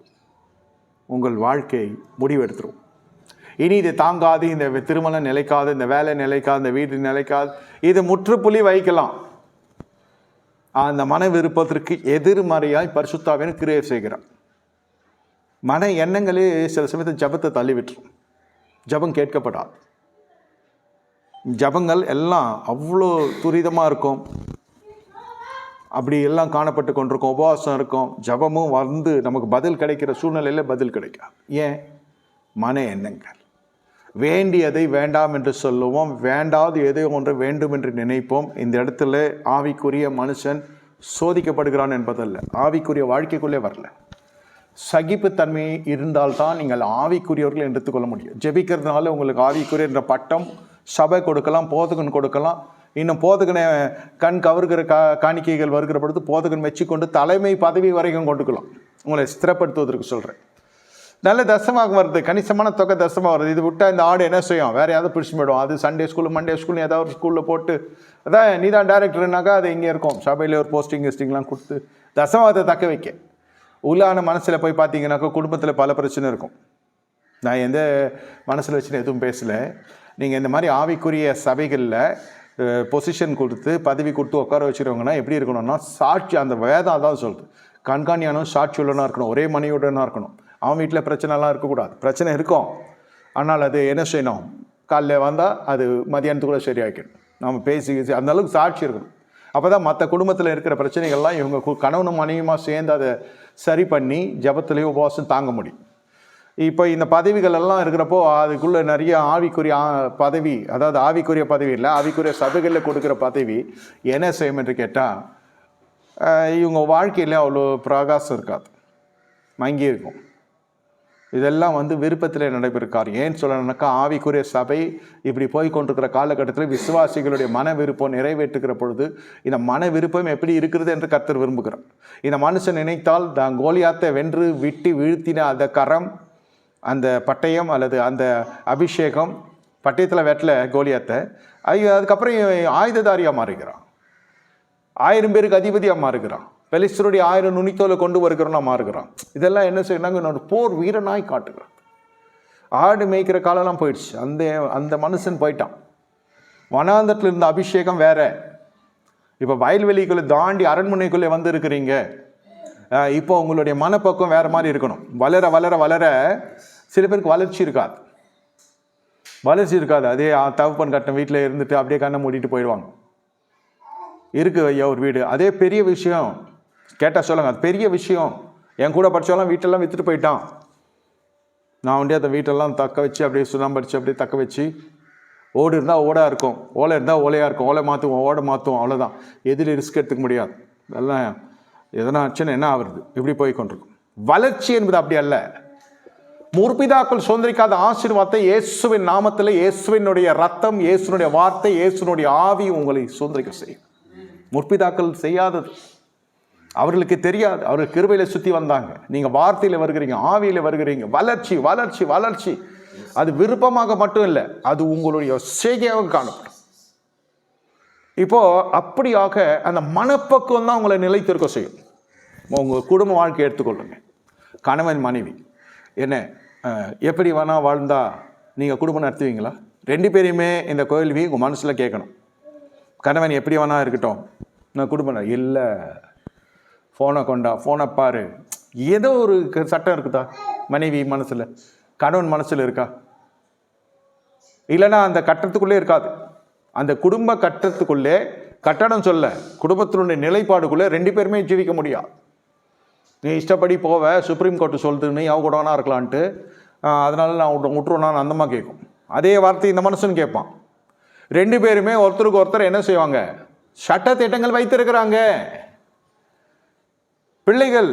உங்கள் வாழ்க்கை முடிவெடுத்துரும். இனி இது தாங்காது, இந்த திருமணம் நிலைக்காது, இந்த வேலை நிலைக்காது, இந்த வீடு நிலைக்காது, இது முற்றுப்புள்ளி வைக்கலாம். அந்த மன விருப்பத்திற்கு எதிர்மறையாய் பரிசுத்த ஆவியானவர் கிரியை செய்கிறார். மன எண்ணங்களே சில சமயத்தில் ஜபத்தை தள்ளிவிட்டுரும். ஜபம் கேட்கப்படாது. ஜபங்கள் எல்லாம் அவ்வளோ துரிதமாக இருக்கும். அப்படி எல்லாம் காணப்பட்டு கொண்டிருக்கும். உபவாசம் இருக்கும். ஜபமும் வந்து நமக்கு பதில் கிடைக்கிற சூழ்நிலையில் பதில் கிடைக்காது. ஏன்? மன எண்ணங்கள். வேண்டியதை வேண்டாம் என்று சொல்லுவோம், வேண்டாது எதை ஒன்று வேண்டும் என்று நினைப்போம். இந்த இடத்துல ஆவிக்குரிய மனுஷன் சோதிக்கப்படுகிறான் என்பதல்ல, ஆவிக்குரிய வாழ்க்கைக்குள்ளே வரல. சகிப்புத்தன்மை இருந்தால்தான் நீங்கள் ஆவிக்குரியவர்கள் எடுத்துக்கொள்ள முடியும். ஜெபிக்கிறதுனால உங்களுக்கு ஆவிக்குரிய என்ற பட்டம் சபை கொடுக்கலாம், போதகன் கொடுக்கலாம். இன்னும் போதகனை கண் கவர்கிற காணிக்கைகள் வருகிற பொழுது போதகன் வச்சுக்கொண்டு தலைமை பதவி வரைக்கும் கொண்டுக்கலாம். உங்களை ஸ்திரப்படுத்துவதற்கு சொல்கிறேன். நல்ல தசமாக வருது, கணிசமான தொகை தசமாக வருது. இது விட்டால் இந்த ஆடு என்ன செய்யும்? வேறு ஏதாவது பிடிச்சி போயிடும். அது சண்டே ஸ்கூலு மண்டே ஸ்கூல்னு ஏதாவது ஒரு ஸ்கூலில் போட்டு, அதான் நீ தான் டைரக்டர்னாக்கா அது இங்கே இருக்கும். சபையில் ஒரு போஸ்டிங்லாம் கொடுத்து தசமாகத்தை தக்க வைக்க உள்ளான மனசில் போய் பார்த்தீங்கன்னாக்கா குடும்பத்தில் பல பிரச்சனை இருக்கும். நான் எந்த மனசில் வச்சுன்னு எதுவும் பேசலை. நீங்கள் இந்த மாதிரி ஆவிக்குரிய சபைகளில் பொசிஷன் கொடுத்து பதவி கொடுத்து உட்கார வச்சுருவாங்கன்னா எப்படி இருக்கணும்னா, சாட்சி, அந்த வேதம் தான் சொல்லுது, கண்காணியானும் சாட்சி உள்ளனா இருக்கணும், ஒரே மனைவியுடனா இருக்கணும். அவன் வீட்டில் பிரச்சனைலாம் இருக்கக்கூடாது. பிரச்சனை இருக்கும், ஆனால் அது என்ன செய்யணும்? காலையில் வந்தால் அது மதியானத்துக்குள்ளே சரியாக்கிடும். நம்ம பேசி அந்த அளவுக்கு சாட்சி இருக்கணும். அப்போ தான் மற்ற குடும்பத்தில் இருக்கிற பிரச்சனைகள்லாம் இவங்க கணவனும் மனைவியுமா சேர்ந்து அதை சரி பண்ணி ஜபத்திலேயே உபவாசம் தாங்க முடியும். இப்போ இந்த பதவிகள் எல்லாம் இருக்கிறப்போ அதுக்குள்ளே நிறைய ஆவிக்குரிய பதவி, அதாவது ஆவிக்குரிய பதவி இல்லை, ஆவிக்குரிய சபைகளில் கொடுக்குற பதவி என்ன செய்யும் என்று கேட்டால், இவங்க வாழ்க்கையில் அவ்வளோ பிரகாசம் இருக்காது, மங்கி இருக்கும். இதெல்லாம் விருப்பத்தில் நடைபெறுக்கார். ஏன்னு சொல்லணும்னாக்கா, ஆவிக்குரிய சபை இப்படி போய் கொண்டிருக்கிற காலகட்டத்தில் விசுவாசிகளுடைய மன விருப்பம் நிறைவேற்றுகிற பொழுது இந்த மன விருப்பம் எப்படி இருக்கிறது என்று கர்த்தர் விரும்புகிறார். இந்த மனுஷன் நினைத்தால் தான் கோலியாத்தை வென்று விட்டு வீழ்த்தின அந்த கரம், அந்த பட்டயம் அல்லது அந்த அபிஷேகம், பட்டயத்தில் வெட்டல கோலியாத்தை, அதுக்கப்புறம் ஆயுததாரியாக மாறுகிறான், 1000 பேருக்கு அதிபதியாக மாறுகிறான், பெலிஸ்தருடைய 1000 நுனித்தோலை கொண்டு வருகிறோன்னா மாறுகிறான். இதெல்லாம் என்ன செய்யறாங்க? என்னோட போர் வீரனாய் காட்டுகிறான். ஆடு மேய்க்கிற காலெல்லாம் போயிடுச்சு. அந்த மனுஷன் போயிட்டான். வனாந்தரத்தில் இருந்த அபிஷேகம் வேற. இப்போ வயல்வெளிக்குள்ளே தாண்டி அரண்மனைக்குள்ளே இருக்கிறீங்க. இப்போ உங்களுடைய மனப்பக்கம் வேறு மாதிரி இருக்கணும். வளர வளர வளர சில பேருக்கு வளர்ச்சி இருக்காது. அதே தகப்பன் கட்டம் வீட்டில் இருந்துட்டு அப்படியே கண்ணை மூடிட்டு போயிடுவாங்க. இருக்கு ஐயா ஒரு வீடு, அதே பெரிய விஷயம் கேட்டால் சொல்லுங்க, அது பெரிய விஷயம். என் கூட படித்தவெல்லாம் வீட்டெல்லாம் விற்றுட்டு போயிட்டான். நான் அந்த வீட்டெல்லாம் தக்க வச்சு அப்படியே சுண்ணாம்படிச்சு அப்படியே தக்க வச்சு, ஓடு இருந்தால் ஓடாக இருக்கும், ஓலை இருந்தால் ஓலையாக இருக்கும், ஓலை மாற்றுவோம், ஓடை மாற்றுவோம், அவ்வளோதான். எதில் ரிஸ்க் எடுத்துக்க முடியாது. அதெல்லாம் எதனா ஆச்சுன்னு என்ன ஆகுறது? இப்படி போய் கொண்டிருக்கும். வளர்ச்சி என்பது அப்படி அல்ல. முற்பிதாக்கள் சுதந்திரிக்காத ஆசீர்வாதத்தை இயேசுவின் நாமத்தில், இயேசுவினுடைய ரத்தம், இயேசுனுடைய வார்த்தை, இயேசுனுடைய ஆவி உங்களை சுதந்திரிக்க செய்யும். முற்பிதாக்கள் செய்யாதது அவர்களுக்கு தெரியாது. அவர்கள் கிருபையில சுற்றி வந்தாங்க. நீங்கள் வார்த்தையில் வருகிறீங்க, ஆவியில் வருகிறீங்க. வளர்ச்சி வளர்ச்சி வளர்ச்சி. அது விருப்பமாக மட்டும் இல்லை, அது உங்களுடைய செய்கையாக காணப்படும். இப்போ அப்படியாக அந்த மனப்பக்குவம் தான் உங்களை நிலைத்திருக்க செய்யும். உங்கள் குடும்ப வாழ்க்கை எடுத்துக்கொள்ளுங்க. கணவன் மனைவி என்ன எப்படி வேணா வாழ்ந்தா நீங்கள் குடும்பம் நடத்துவீங்களா? 2 பேரையுமே இந்த கேள்வி உங்கள் மனசில் கேட்கணும். கணவன் எப்படி வேணா இருக்கட்டும், நான் குடும்பம் இல்லை, ஃபோனை கொண்டா, ஃபோனை பாரு, ஏதோ ஒரு சட்டம் இருக்குதா மனைவி மனசில்? கணவன் மனசில் இருக்கா? இல்லைன்னா அந்த கட்டத்துக்குள்ளே இருக்காது. அந்த குடும்ப கட்டத்துக்குள்ளே, கட்டடம் சொல்ல, குடும்பத்தினுடைய நிலைப்பாடுக்குள்ளே 2 பேருமே ஜீவிக்க முடியாது. நீ இஷ்டப்படி போவ, சுப்ரீம் கோர்ட்டு சொல்லுதுன்னு அவ கூடனா இருக்கலான்ட்டு, அதனால நான் விட்டுருவேன் அந்தமாக கேட்கும். அதே வார்த்தை இந்த மனுஷன் கேட்பான். 2 பேருமே ஒருத்தருக்கு ஒருத்தர் என்ன செய்வாங்க? சட்ட திட்டங்கள் வைத்திருக்கிறாங்க. பிள்ளைகள்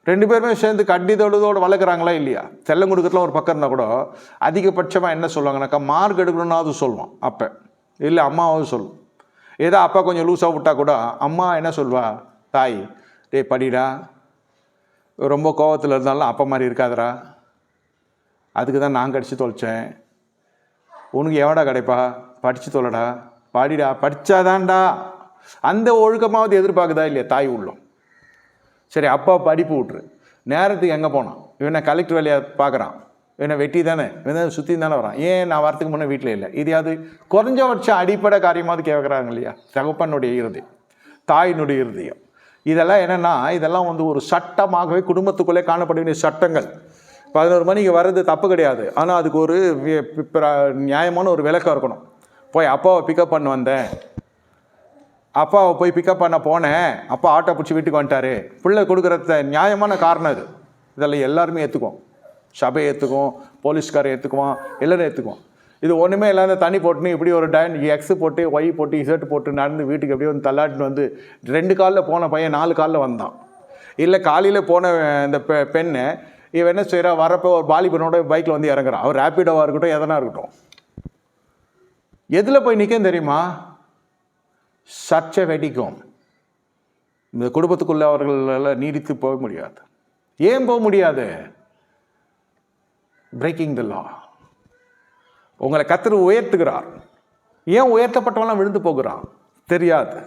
2 பேருமே சேர்ந்து கட்டி தொழுதோடு வளர்க்குறாங்களா இல்லையா? செல்லம் கொடுக்கறதுல ஒரு பக்கம் இருந்தால் கூட அதிகபட்சமாக என்ன சொல்லுவாங்கனாக்கா, மார்க் எடுக்கணுன்னாவது சொல்லுவான் அப்போ, இல்லை அம்மாவது சொல்லும். ஏதோ அப்பா கொஞ்சம் லூஸாக விட்டா கூட அம்மா என்ன சொல்வா, தாய் டே படிடா, ரொம்ப கோவத்தில் இருந்தாலும் அப்பா மாதிரி இருக்காதரா, அதுக்கு தான் நான் கடிச்சு தொலைச்சேன், உனக்கு எவடா கிடைப்பா, படித்து தொலைடா, பாடிடா, படித்தாதான்டா. அந்த ஒழுக்கமாவது எதிர்பார்க்குதா இல்லையா தாய் உள்ளம்? சரி, அப்பா படிப்பு விட்ரு, நேரத்துக்கு எங்கே போனான், இவனை கலெக்டர் வேலையை பார்க்குறான், இவனை வெட்டி தானே, இவன் சுற்றி தானே வரான், ஏன் நான் வரத்துக்கு முன்னே வீட்டில் இல்லை, இதையாவது குறைஞ்சபட்சம் அடிப்படை காரியமாவது கேட்குறாங்க இல்லையா? தகப்பனுடைய இறுதி, தாயினுடைய இறுதியம். இதெல்லாம் என்னென்னா, இதெல்லாம் வந்து ஒரு சட்டமாகவே குடும்பத்துக்குள்ளே காணப்பட சட்டங்கள். 11 மணிக்கு வர்றது தப்பு கிடையாது, ஆனால் அதுக்கு ஒரு நியாயமான ஒரு விளக்கம் இருக்கணும். போய் அப்பாவை பிக்கப் பண்ண வந்தேன், அப்பாவை போய் பிக்கப் பண்ண போனேன், அப்பா ஆட்டோ பிடிச்சி வீட்டுக்கு வந்துட்டாரு, பிள்ளை கொடுக்குறத நியாயமான காரணம் இது. இதெல்லாம் எல்லாருமே ஏற்றுக்குவோம், சபை ஏற்றுக்குவோம், போலீஸ்காரை ஏற்றுக்குவோம், எல்லோரும் ஏற்றுக்குவோம். இது ஒன்றுமே இல்லாத தண்ணி போட்டுன்னு இப்படி ஒரு எக்ஸு போட்டு ஒய் போட்டு இசட்டு போட்டு நடந்து வீட்டுக்கு எப்படியோ வந்து தள்ளாட்டின்னு வந்து 2 காலில் போன பையன் 4 காலில் வந்தான். இல்லை காலையில் போன இந்த பெண்ணை இவன் என்ன செய்கிறா, வரப்போ ஒரு வாலிபனோட பைக்கில் வந்து இறங்குறான். அவர் ரேப்பிடோவாக இருக்கட்டும், எதனா இருக்கட்டும், எதில் போய் நிற்கும் தெரியுமா? சர்ச்சை வெடிக்கும். இந்த குடும்பத்துக்குள்ளே அவர்களால் நீடித்து போக முடியாது. ஏன் போக முடியாது? பிரேக்கிங் த லா. உங்களை கர்த்தர் உயர்த்துகிறார். ஏன் உயர்த்தப்பட்டவெல்லாம் விழுந்து போகிறான் தெரியாது.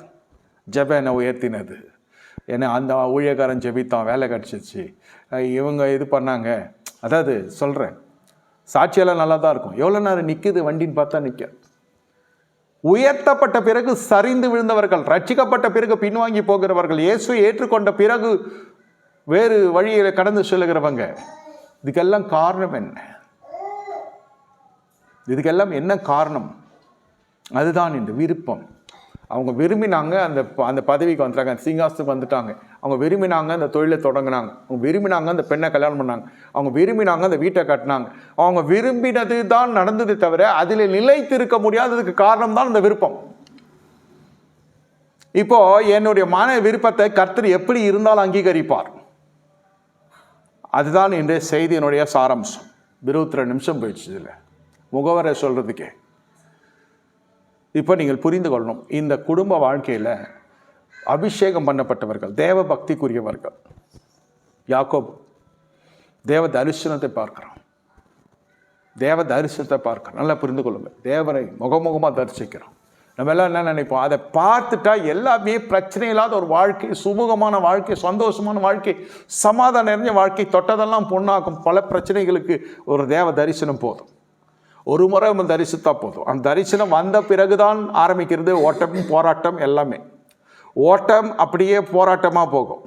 ஜெபம் என்னை உயர்த்தினது, ஏன்னா அந்த ஊழியக்காரன் ஜெபித்தான், வேலை கிடச்சிச்சு, இவங்க இது பண்ணாங்க. அதாவது சொல்கிறேன், சாட்சியெல்லாம் நல்லா தான் இருக்கும், எவ்வளோ நேரம் நிற்குது வண்டின்னு பார்த்தா நிற்க. உயர்த்தப்பட்ட பிறகு சரிந்து விழுந்தவர்கள், ரட்சிக்கப்பட்ட பிறகு பின்வாங்கி போகிறவர்கள், இயேசுவை ஏற்றுக்கொண்ட பிறகு வேறு வழியில் கடந்து செல்லுகிறவங்க, இதுக்கெல்லாம் காரணம் என்ன? இதுக்கெல்லாம் என்ன காரணம்? அதுதான் இந்த விருப்பம். அவங்க விரும்பினாங்க, அந்த பதவிக்கு வந்துட்டாங்க, சிங்காசத்துக்கு வந்துட்டாங்க. அவங்க விரும்பினாங்க, அந்த தொழிலை தொடங்கினாங்க. அவங்க விரும்பினாங்க, அந்த பெண்ணை கல்யாணம் பண்ணாங்க. அவங்க விரும்பினாங்க, அந்த வீட்டை கட்டினாங்க. அவங்க விரும்பினது தான் நடந்தது தவிர அதில் நிலைத்திருக்க முடியாததுக்கு காரணம் தான் அந்த விருப்பம். இப்போ என்னுடைய மன விருப்பத்தை கர்த்தர் எப்படி இருந்தாலும் அங்கீகரிப்பார். அதுதான் இன்றைய செய்தியினுடைய சாராம்சம். 22 நிமிஷம் போயிடுச்சு இதில் முகவரை சொல்கிறதுக்கே. இப்போ நீங்கள் புரிந்து கொள்ளணும், இந்த குடும்ப வாழ்க்கையில் அபிஷேகம் பண்ணப்பட்டவர்கள், தேவ பக்திக்குரியவர்கள். யாக்கோபு தேவ தரிசனத்தை பார்க்குறான், தேவ தரிசனத்தை பார்க்குறோம். நல்லா புரிந்து கொள்ளுங்கள், தேவனை முகமுகமாக தரிசிக்கிறோம். நம்ம எல்லாம் என்ன நினைப்போம், அதை பார்த்துட்டா எல்லாமே பிரச்சனை இல்லாத ஒரு வாழ்க்கை, சுமூகமான வாழ்க்கை, சந்தோஷமான வாழ்க்கை, சமாதானம் நிறைஞ்ச வாழ்க்கை, தொட்டதெல்லாம் பொண்ணாக்கும். பல பிரச்சனைகளுக்கு ஒரு தேவ தரிசனம் போதும். ஒரு முறை நம்ம தரிசித்தா போதும். அந்த தரிசனம் வந்த பிறகுதான் ஆரம்பிக்கிறது ஓட்டம், போராட்டம். எல்லாமே ஓட்டம் அப்படியே போராட்டமாக போகும்.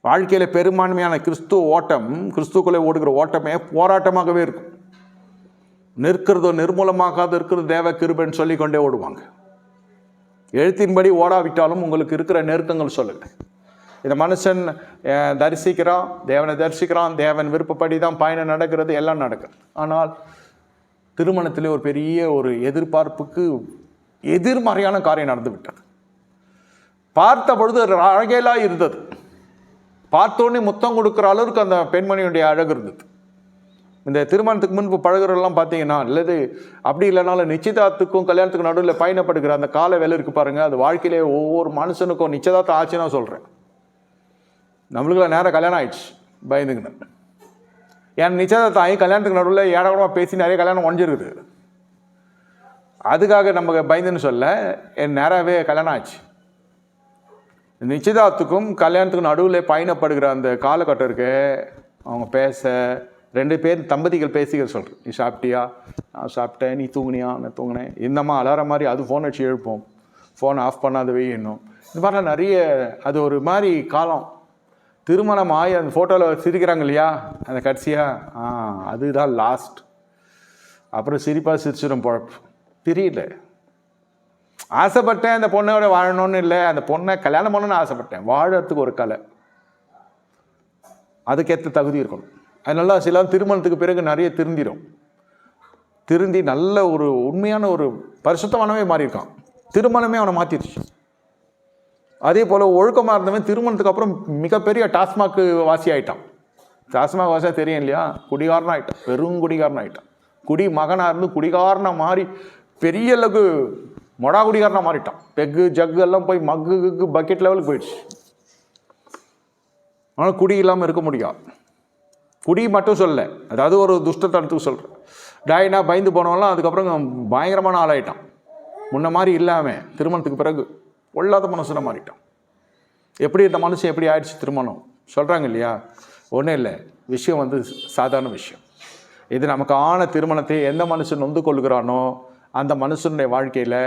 வாழ்க்கையில் பெரும்பான்மையான கிறிஸ்துவ ஓட்டம், கிறிஸ்துக்குள்ளே ஓடுகிற ஓட்டமே போராட்டமாகவே இருக்கும். நிற்கிறதோ நிர்மூலமாகாது இருக்கிறது தேவ கிருபைன்னு சொல்லிக்கொண்டே ஓடுவாங்க. எழுத்தின்படி ஓடாவிட்டாலும் உங்களுக்கு இருக்கிற நெருக்கங்கள் சொல்லுங்க. இந்த மனுஷன் தரிசிக்கிறான், தேவனை தரிசிக்கிறான், தேவன் விருப்பப்படி தான் பயணம் நடக்கிறது, எல்லாம் நடக்குது. ஆனால் திருமணத்திலே ஒரு பெரிய ஒரு எதிர்பார்ப்புக்கு எதிர்மறையான காரியம் நடந்து விட்டது. பார்த்த பொழுது அழகேலாக இருந்தது, பார்த்தோன்னே முத்தம் கொடுக்குற அளவுக்கு அந்த பெண்மணியுடைய அழகு இருந்தது. இந்த திருமணத்துக்கு முன்பு பழகுறதெல்லாம் பார்த்தீங்கன்னா, அல்லது அப்படி இல்லைனாலும் நிச்சயதார்த்தத்துக்கும் கல்யாணத்துக்கும் நடுவில் பயணப்படுகிற அந்த கால வேலை இருக்குது பாருங்கள், அது வாழ்க்கையிலே ஒவ்வொரு மனுஷனுக்கும் நிச்சயதார்த்தம் ஆச்சுன்னா சொல்கிறேன். நம்மளுக்குலாம் நேரம் கல்யாணம் ஆயிடுச்சு பயந்துக்கினேன். என் நிச்சயதார்த்தம் ஆகி கல்யாணத்துக்கு நடுவில் ஏடாகமாக பேசி நிறைய கல்யாணம் உடஞ்சிருக்குது. அதுக்காக நம்ம பயந்துன்னு சொல்ல, என் நேராகவே கல்யாணம் ஆச்சு. நிச்சயதார்த்தத்துக்கும் கல்யாணத்துக்கும் நடுவில் பயணப்படுகிற அந்த காலகட்டம் இருக்கு, அவங்க பேச 2 பேர் தம்பதிகள் பேசிக்கிற சொல்கிறேன். நீ சாப்பிட்டியா? நான் சாப்பிட்டேன். நீ தூங்குனியா? நான் தூங்கினேன். இந்தம்மா அலார மாதிரி அது ஃபோன் அடிச்சு எழுப்போம், ஃபோனை ஆஃப் பண்ணாத வெய்யணும். இந்த மாதிரிலாம் நிறைய, அது ஒரு மாதிரி காலம். திருமணம் ஆகி அந்த ஃபோட்டோவில் சிரிக்கிறாங்க இல்லையா, அந்த கடைசியாக அதுதான் லாஸ்ட். அப்புறம் சிரிப்பாக சிரிச்சிடும் பழப்பு. தெரியல, ஆசைப்பட்டேன் அந்த பொண்ணோட வாழணும்னு இல்லை, அந்த பொண்ணை கல்யாணம் பண்ணணும்னு ஆசைப்பட்டேன். வாழறதுக்கு ஒரு கலை, அதுக்கேற்ற தகுதி இருக்கணும். அதனால சில திருமணத்துக்கு பிறகு நிறைய திருந்தி நல்ல ஒரு உண்மையான ஒரு பரிசுத்தமானவே மாறியிருக்கான். திருமணமே அவனை மாற்றிடுச்சு. அதே போல் ஒழுக்கமாக இருந்தவன் திருமணத்துக்கு அப்புறம் மிகப்பெரிய டாஸ்மாக் வாசி ஆகிட்டான். டாஸ்மாக் வாசியாக தெரியும் இல்லையா? குடிகாரனாக ஆகிட்டான், பெரும் குடிகாரனாக ஆகிட்டான். குடி மகனாக இருந்து குடிகாரனாக மாறி பெரிய அளவுக்கு மொடா குடிகாரனாக மாறிட்டான். பெக்கு ஜக்கு எல்லாம் போய் மக்கு பக்கெட் லெவலுக்கு போயிடுச்சு. ஆனால் குடி இல்லாமல் இருக்க முடியாது. குடி மட்டும் சொல்ல, அதாவது ஒரு துஷ்டத்தனத்துக்கு சொல்கிறேன். டாயினா பயந்து போனவங்களாம் அதுக்கப்புறம் பயங்கரமான ஆளாயிட்டான். முன்ன மாதிரி இல்லாமல் திருமணத்துக்கு பிறகு பொல்லாத மனுஷனை மாறிட்டான். எப்படி இந்த மனுஷன் எப்படி ஆயிடுச்சு திருமணம் சொல்கிறாங்க இல்லையா? ஒன்றும் இல்லை, விஷயம் வந்து சாதாரண விஷயம். இது நமக்கு ஆன திருமணத்தை எந்த மனுஷன் நொந்து கொள்கிறானோ அந்த மனுஷனுடைய வாழ்க்கையில்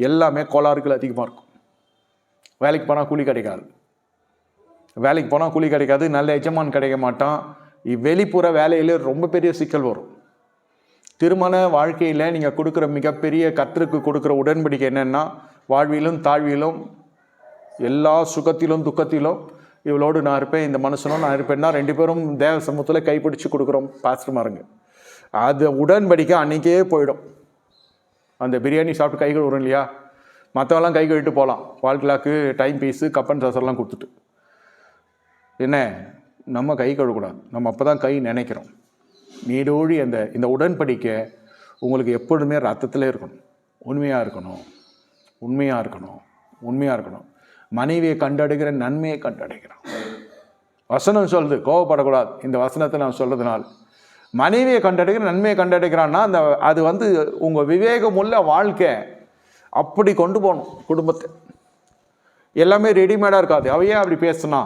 எல்லாமே கோளாறுகள் அதிகமாக இருக்கும். வேலைக்கு போனால் கூலி கிடைக்காது, வேலைக்கு போனால் கூலி கிடைக்காது, நல்ல எஜமான் கிடைக்க மாட்டான். வெளிப்புற வேலையில் ரொம்ப பெரிய சிக்கல் வரும். திருமண வாழ்க்கையில் நீங்கள் கொடுக்குற மிகப்பெரிய கர்த்தருக்கு கொடுக்குற உடன்படிக்கை என்னென்னா, வாழ்விலும் தாழ்விலும் எல்லா சுகத்திலும் துக்கத்திலும் இவளோடு நான் இருப்பேன், இந்த மனுஷனும் நான் இருப்பேன்னா 2 பேரும் தேவ சமூகத்தில் கைப்பிடிச்சு கொடுக்குறோம் பாஸ்டர் மாருங்க. அது உடன்படிக்கை அன்றைக்கே போயிடும். அந்த பிரியாணி சாப்பிட்டு கை கழுவுறோம் இல்லையா? மற்றவெல்லாம் கை கழுவிட்டு போகலாம், வாழ்க்கைக்கு டைம் பீஸு கப்பன் சாசர்லாம் கொடுத்துட்டு. என்ன, நம்ம கை கழுவக்கூடாது, நம்ம அப்போ தான் கை நினைக்கிறோம். நீடோழி இந்த உடன்படிக்கை உங்களுக்கு எப்பொழுதுமே ரத்தத்திலே இருக்கணும். உண்மையாக இருக்கணும், உண்மையாக இருக்கணும், உண்மையாக இருக்கணும். மனைவியை கண்டடைகிற நன்மையை கண்டடைகிறான். வசனம் சொல்லுது, கோவப்படக்கூடாது. இந்த வசனத்தை நான் சொல்றதுனால மனைவியை கண்டடைகிற நன்மையை கண்டடைகிறான்னா அது வந்து உங்கள் விவேகமுள்ள வாழ்க்கை அப்படி கொண்டு போகணும். குடும்பத்தை எல்லாமே ரெடிமேடாக இருக்காது. அவையே அப்படி பேசுனா,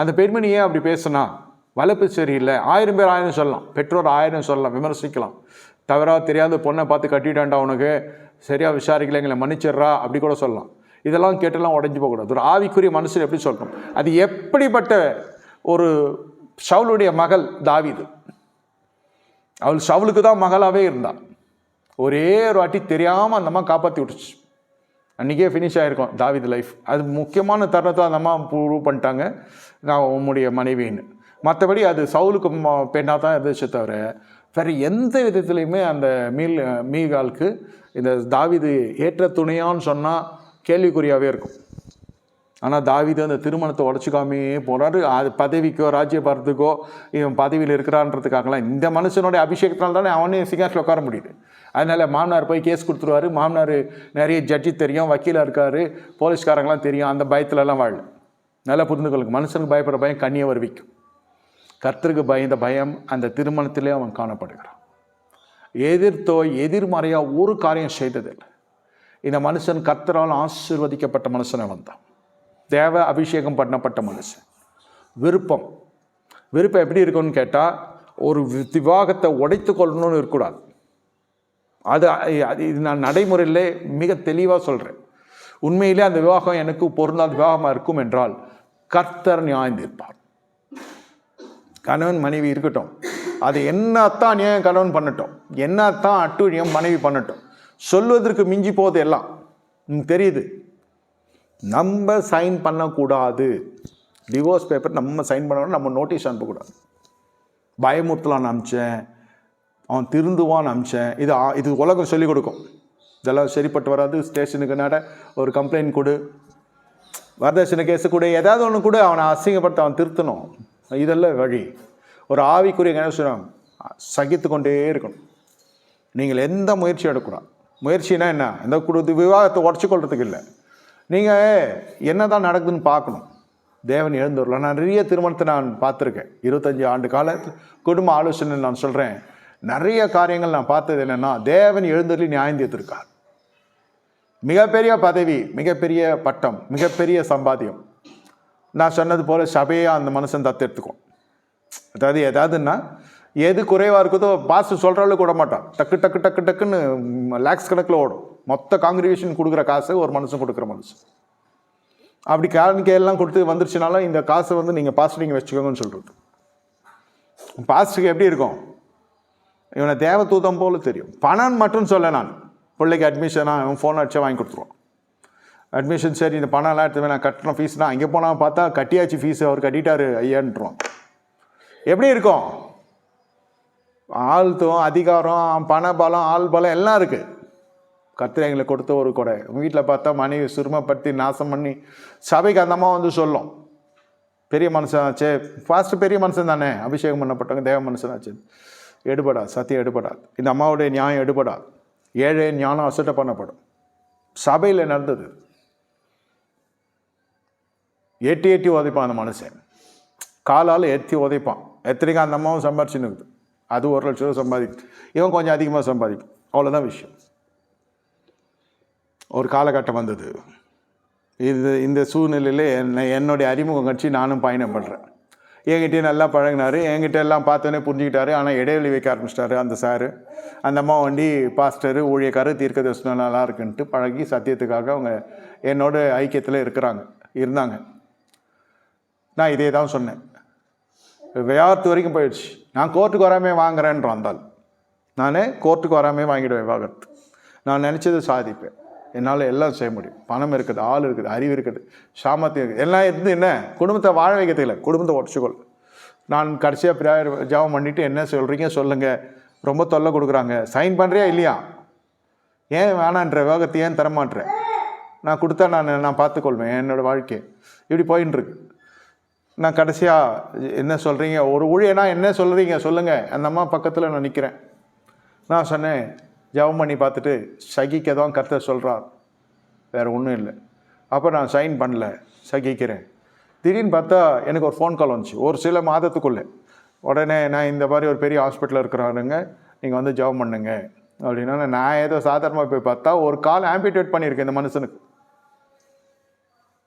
அந்த பெண்மணியே அப்படி பேசுனா, வளர்ப்பு சரியில்லை, 1000 பேர் 1000 சொல்லலாம், பெற்றோர் 1000 சொல்லலாம், விமர்சிக்கலாம். தவறாக தெரியாத பொண்ணை பார்த்து கட்டிட்டான்டா, உனக்கு சரியாக விசாரிக்கல, எங்களை மன்னிச்சிட்றா அப்படி கூட சொல்லலாம். இதெல்லாம் கேட்டெல்லாம் உடஞ்சி போகக்கூடாது. ஒரு ஆவிக்குரிய மனுஷன் எப்படி சொல்லணும்? அது எப்படிப்பட்ட ஒரு சவுலுடைய மகள் தாவீது, அவள் சவுலுக்கு தான் மகளாகவே இருந்தாள். ஒரே ஒரு வாட்டி தெரியாமல் அந்த அம்மா காப்பாற்றி விட்டுச்சு. அன்றைக்கே ஃபினிஷ் ஆகிருக்கும் தாவீது லைஃப். அது முக்கியமான தருணத்தை அந்த அம்மா ப்ரூவ் பண்ணிட்டாங்க, நான் உன்னுடைய மனைவின்னு. மற்றபடி அது சவுலுக்கு பெண்ணாக தான் இருந்துச்சு தவிர வேறு எந்த விதத்துலையுமே அந்த மீகாலுக்கு இந்த தாவீது ஏற்ற துணையான்னு சொன்னால் கேள்விக்குறியாகவே இருக்கும். ஆனால் தாவீது அந்த திருமணத்தை உடச்சிக்காமே போகிறாரு. அது பதவிக்கோ ராஜ்யபாரத்துக்கோ இவன் பதவியில் இருக்கிறான்றதுக்காகலாம். இந்த மனுஷனுடைய அபிஷேகத்தினால தானே அவனே சிங்காசில் உட்கார முடியுது. அதனால் மாமனார் போய் கேஸ் கொடுத்துருவாரு. மாமனார் நிறைய ஜட்ஜி தெரியும், வக்கீலாக இருக்கார், போலீஸ்காரங்களாம் தெரியும். அந்த பயத்துலலாம் வாழ நல்லா புரிந்து கொள்ளுங்க. மனுஷனுக்கு பயப்படுற பயம் கண்ணியை வருவிக்கும். கர்த்தருக்கு பயந்த பயம் அந்த திருமணத்திலே அவன் காணப்படுகிறான். எதிர்மறையாக ஒரு காரியம் செய்ததில்லை. இந்த மனுஷன் கர்த்தரால் ஆசீர்வதிக்கப்பட்ட மனுஷனை வந்தான். தேவ அபிஷேகம் பண்ணப்பட்ட மனுஷன். விருப்பம் எப்படி இருக்குன்னு கேட்டால், ஒரு விவாகத்தை உடைத்து கொள்ளணும்னு இருக்கக்கூடாது. இது நான் நடைமுறையிலே மிக தெளிவாக சொல்கிறேன். உண்மையிலே அந்த விவாகம் எனக்கு பொருந்தாத விவாகமாக இருக்கும் என்றால் கர்த்தர் நியாயம் தீர்ப்பார். கணவன் மனைவி இருக்கட்டும், அது என்னத்தான் நியாயம் கணவன் பண்ணட்டும், என்னத்தான் அட்டுழியம் மனைவி பண்ணட்டும், சொல்வதற்கு மிஞ்சி போகுது எல்லாம் தெரியுது. நம்ம சைன் பண்ணக்கூடாது. டிவோர்ஸ் பேப்பர் நம்ம சைன் பண்ணணும், நம்ம நோட்டீஸ் அனுப்பக்கூடாது. பயமுறுத்தலான்னு அனுப்பிச்சேன், அவன் திருந்துவான்னு அனுப்பிச்சேன், இது உலகம் சொல்லிக் கொடுக்கும். இதெல்லாம் சரிப்பட்டு வராது. ஸ்டேஷனுக்கு நட ஒரு கம்ப்ளைண்ட் கொடு, வரதட்சணை கேஸு கூட, ஏதாவது ஒன்று கூட அவனை அசிங்கப்படுத்த அவன் திருத்தணும். இதெல்லாம் வழி. ஒரு ஆவிக்குரிய கணேசனம் சகித்து கொண்டே இருக்கணும். நீங்கள் எந்த முயற்சியும் எடுக்கக்கூடாது. முயற்சினா என்ன? இந்த விவாகத்தை உடச்சி கொள்றதுக்கு இல்லை. நீங்கள் என்ன தான் நடக்குதுன்னு பார்க்கணும். தேவன் எழுந்துடலாம். நான் நிறைய திருமணத்தை நான் பார்த்துருக்கேன். 25 ஆண்டு காலத்தில் குடும்ப ஆலோசனை நான் சொல்கிறேன். நிறைய காரியங்கள் நான் பார்த்தது என்னென்னா, தேவன் எழுந்தருளி நியாயம் தீர்த்திருக்கார். மிகப்பெரிய பதவி, மிகப்பெரிய பட்டம், மிகப்பெரிய சம்பாத்தியம். நான் சொன்னது போல் சபையை அந்த மனுஷன் தத்தெடுத்துக்கும். அதாவது எதாவதுன்னா எது குறைவாக இருக்குதோ பாஸ்டர் சொல்கிற அளவுக்கு விட மாட்டான். டக்குன்னு லேக்ஸ் கணக்கில் ஓடும். மொத்த காங்கிரிகேஷன் கொடுக்குற காசு ஒரு மனுஷன் கொடுக்குற மனுஷன். அப்படி காணிக்கையெல்லாம் கொடுத்து வந்துருச்சுனாலும் இந்த காசை வந்து நீங்கள் பாஸ்டர் நீங்கள் வச்சுக்கோங்கன்னு சொல்கிறது. பாஸ்டருக்கு எப்படி இருக்கும்? இவனை தேவதூதம் போல தெரியும். பணம் மட்டும் சொல்ல, நான் பிள்ளைக்கு அட்மிஷனாக அவன் ஃபோன் அடிச்சா வாங்கி கொடுத்துருவான். அட்மிஷன் சரி, இந்த பணம்லாம் எடுத்து நான் கட்டணும் ஃபீஸ்னால், அங்கே போனால் பார்த்தா கட்டியாச்சு ஃபீஸு, அவர் கட்டிட்டாரு ஐயான்ட்டுருவான். எப்படி இருக்கும்? ஆழ்த்துவம், அதிகாரம், பண பலம், ஆள் பலம் எல்லாம் இருக்குது. கர்த்தர் எங்களுக்கு கொடுத்த ஒரு கொடை. வீட்டில் பார்த்தா மனைவி சிறுமப்படுத்தி நாசம் பண்ணி சபைக்கு அந்த அம்மா வந்து சொல்லும், பெரிய மனுஷனாச்சே, ஃபாஸ்ட்டு பெரிய மனுஷன் தானே, அபிஷேகம் பண்ணப்பட்டவங்க தேவ மனுஷனாச்சு, எடுபடாது, சத்தியம் எடுபடாது, இந்த அம்மாவுடைய நியாயம் எடுபடாது, ஏழை ஞானம் அசட்டை பண்ணப்படும். சபையில் நடந்தது. எட்டி எட்டி உதைப்பான் அந்த மனுஷன், காலால் எத்தி உதைப்பான். எத்தனைக்கும் அந்த அம்மாவும் சம்பாரிச்சுன்னு இருக்குது. அது 1 லட்ச ரூபா சம்பாதிக்கும், இவன் கொஞ்சம் அதிகமாக சம்பாதிக்கும், அவ்வளோதான் விஷயம். ஒரு காலகட்டம் வந்தது. இந்த சூழ்நிலையில் என்னுடைய அறிமுகம் கட்சி நானும் பயணம் பண்ணுறேன். என்கிட்டயே நல்லா பழகினார், என்கிட்ட எல்லாம் பார்த்தோன்னே புரிஞ்சுக்கிட்டாரு. ஆனால் இடைவெளி வைக்க ஆரம்பிச்சிட்டாரு அந்த சாரு. அந்த அம்மா வண்டி பாஸ்டரு, ஊழியக்காரு, தீர்க்க தரிசனம் நல்லா இருக்குன்ட்டு பழகி சத்தியத்துக்காக அவங்க என்னோட ஐக்கியத்தில் இருந்தாங்க. நான் இதே தான் சொன்னேன். விவாகரத்து வரைக்கும் போயிடுச்சு. நான் கோர்ட்டுக்கு வராமே வாங்குறேன்றான் இருந்தால், நானே கோர்ட்டுக்கு வராமே வாங்கிடுவேன் விவாகரத்து. நான் நினச்சதை சாதிப்பேன், என்னால் எல்லாம் செய்ய முடியும். பணம் இருக்குது, ஆள் இருக்குது, அறிவு இருக்குது, சாமர்த்தியம் இருக்குது, எல்லாம் இருந்து என்ன குடும்பத்தை வாழ வைக்கிறது இல்லை, குடும்பத்தை உடச்சிக்கொள். நான் கடைசியாக ப்ரேயர் ஜெபம் பண்ணிவிட்டு, என்ன சொல்கிறீங்க சொல்லுங்கள், ரொம்ப தொல்லை கொடுக்குறாங்க, சைன் பண்ணுறியா இல்லையா, ஏன் வேணான்ற, விவாகரத்து ஏன் தரமாட்டேன், நான் கொடுத்தா நான் பார்த்துக்கொள்வேன் என்னோடய வாழ்க்கையை, இப்படி போயின்னு இருக்கு. நான் கடைசியாக என்ன சொல்கிறீங்க, ஒரு ஊழியனா என்ன சொல்கிறீங்க சொல்லுங்கள். அந்த அம்மா பக்கத்தில் நான் நிற்கிறேன். நான் சொன்னேன், ஜெபம் பண்ணி பார்த்துட்டு சகிக்க தான் கர்த்தர் சொல்கிறார், வேறு ஒன்றும் இல்லை. அப்போ நான் சைன் பண்ணல, சகிக்கிறேன். திடீர்னு பார்த்தா எனக்கு ஒரு ஃபோன் கால் வந்துச்சு, ஒரு சில மாதத்துக்குள்ளே. உடனே நான் இந்த மாதிரி ஒரு பெரிய ஹாஸ்பிட்டலில் இருக்கிறாருங்க, நீங்கள் வந்து ஜெபம் பண்ணுங்க அப்படின்னா, நான் ஏதோ சாதாரணமாக போய் பார்த்தா ஒரு கால் ஆம்பிடேட் பண்ணியிருக்கேன் இந்த மனுஷனுக்கு.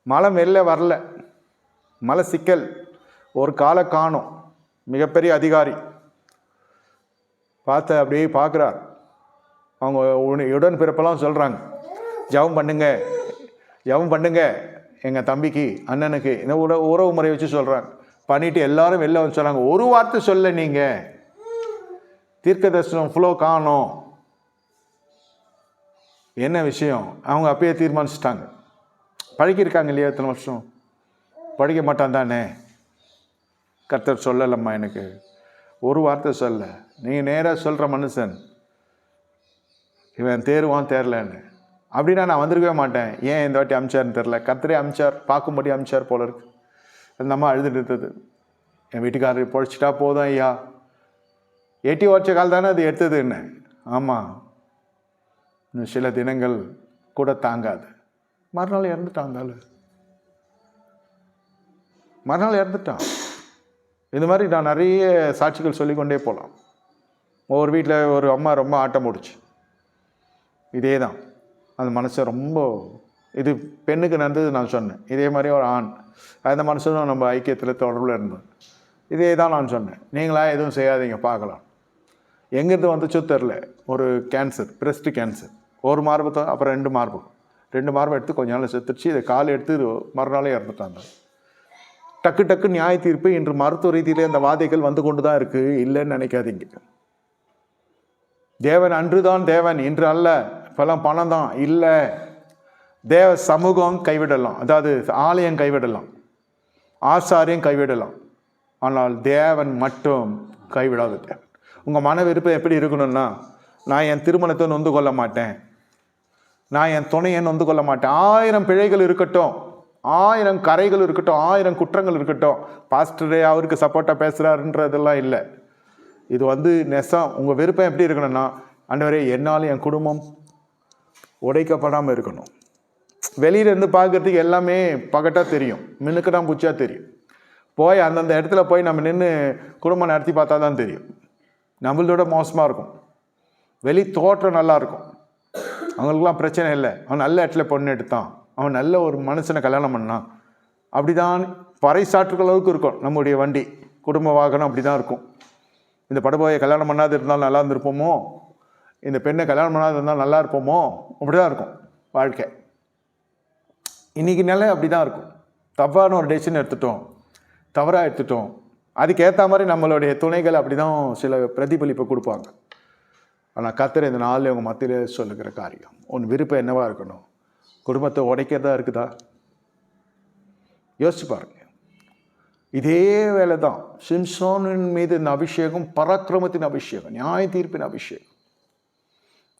மழை வெளில வரல, மழை சிக்கல், ஒரு காலை காணும், மிகப்பெரிய அதிகாரி பார்த்து அப்படியே பார்க்குறார். அவங்க உடன் பிறப்பெல்லாம் சொல்கிறாங்க, ஜெபம் பண்ணுங்க எங்கள் தம்பிக்கு, அண்ணனுக்கு, இந்த உறவு முறை வச்சு சொல்கிறாங்க. பண்ணிவிட்டு எல்லாரும் வெளில வந்து சொல்கிறாங்க, ஒரு வார்த்தை சொல்ல, நீங்கள் தீர்க்க தரிசனம் ஃப்ளோ காணும். என்ன விஷயம், அவங்க அப்பயே தீர்மானிச்சிட்டாங்க. பழகியிருக்காங்க இல்லையா, எத்தனை வருஷம், படிக்க மாட்டான் தானே. கர்த்தர் சொல்லலம்மா, எனக்கு ஒரு வார்த்தை சொல்ல, நீங்கள் நேராக சொல்கிற மனுஷன், இவன் தேருவான் தேரலன்னு அப்படின்னா நான் வந்திருக்கவே மாட்டேன். ஏன் இந்த வாட்டி அமிச்சார்னு தெரில, கர்த்தரே அமிச்சார், பார்க்கும்படி அமிச்சார் போல இருக்கு. அந்த அம்மா அழுதுட்டு இருந்தது. என் வீட்டுக்காரர் பொழைச்சிட்டா போதும் ஐயா, எட்டி உடச்ச கால் தானே அது எடுத்ததுன்னு. ஆமாம், இன்னும் சில தினங்கள் கூட தாங்காது. மறுநாள் இறந்துட்டான். இந்த மாதிரி நான் நிறைய சாட்சிகள் சொல்லிக்கொண்டே போகலாம். ஒவ்வொரு வீட்டில் ஒரு அம்மா ரொம்ப ஆட்டம் போடுச்சு, இதே தான். அந்த மனுஷன் ரொம்ப, இது பெண்ணுக்கு நடந்தது நான் சொன்னேன். இதே மாதிரி ஒரு ஆண், அந்த மனுஷனும் நம்ம ஐக்கியத்தில் தொடர்பில் இருந்தோம். இதே தான் நான் சொன்னேன், நீங்களாக எதுவும் செய்யாதீங்க பார்க்கலாம். எங்கேருந்து வந்துச்சோ தெரில, ஒரு கேன்சர், பிரஸ்ட் கேன்சர், ஒரு மார்பு, அப்புறம் 2 மார்பு எடுத்து கொஞ்ச நாள் செத்துடுச்சு. இதை கால் எடுத்து மறுநாளே இறந்துட்டாங்க. டக்கு நியாய தீர்ப்பு இன்று மருத்துவ ரீதியிலே அந்த வாதைகள் வந்து கொண்டு தான் இருக்குது, இல்லைன்னு நினைக்காதீங்க. தேவன் அன்றுதான் தேவன், இன்று அல்ல. இப்போல்லாம் பணம் தான் இல்லை. தேவ சமூகம் கைவிடலாம், அதாவது ஆலயம் கைவிடலாம், ஆசாரியம் கைவிடலாம், ஆனால் தேவன் மட்டும் கைவிடாத தேவன். உங்கள் மன விருப்பம் எப்படி இருக்கணும்னா, நான் என் திருமணத்தை நொந்து கொள்ள மாட்டேன், நான் என் துணையை நொந்து கொள்ள மாட்டேன். 1000 பிழைகள் இருக்கட்டும், 1000 கரைகள் இருக்கட்டும், 1000 குற்றங்கள் இருக்கட்டும், பாஸ்டரே அவருக்கு சப்போர்ட்டாக பேசுகிறாருன்றதெல்லாம் இல்லை. இது நெசம். உங்கள் விருப்பம் எப்படி இருக்கணும்னா, ஆண்டவரே என்னால் என் குடும்பம் உடைக்கப்படாமல் இருக்கணும். வெளியிலேருந்து பார்க்குறதுக்கு எல்லாமே பகட்டாக தெரியும், மின்னுக்குதான் பூச்சியாக தெரியும். போய் அந்தந்த இடத்துல போய் நம்ம நின்று குடும்பம் நடத்தி பார்த்தா தான் தெரியும், நம்மளோட மோசமாக இருக்கும். வெளி தோற்றம் நல்லாயிருக்கும், அவங்களுக்குலாம் பிரச்சனை இல்லை, அவன் நல்ல இடத்துல பொண்ணு எடுத்தான், அவன் நல்ல ஒரு மனுஷனை கல்யாணம் பண்ணான், அப்படி தான் பறைசாற்றுக்கிற அளவுக்கு இருக்கும் நம்முடைய வண்டி, குடும்ப வாகனம் அப்படி தான் இருக்கும். இந்த படுபாயை கல்யாணம் பண்ணாது இருந்தால் நல்லா இருந்திருப்போமோ, இந்த பெண்ணை கல்யாணம் பண்ணாது இருந்தால் நல்லா இருப்போமோ, அப்படி தான் இருக்கும் வாழ்க்கை. இன்றைக்கி நிலை அப்படி தான் இருக்கும். தப்பான ஒரு டெசிஷன் எடுத்துட்டோம், தவறாக எடுத்துட்டோம், அதுக்கேற்ற மாதிரி நம்மளுடைய துணைகள் அப்படி தான் சில பிரதிபலிப்பை கொடுப்பாங்க. ஆனால் கர்த்தர் இந்த நாளில் உங்கள் மத்தியில் சொல்லுகிற காரியம், உன் விருப்பம் என்னவாக இருக்கணும்? குடும்பத்தை உடைக்கிறதா இருக்குதா? யோசிச்சு பாருங்க. இதே வேலை தான் சிம்சோனின் மீது இந்த அபிஷேகம், பராக்கிரமத்தின் அபிஷேகம், நியாய தீர்ப்பின் அபிஷேகம்.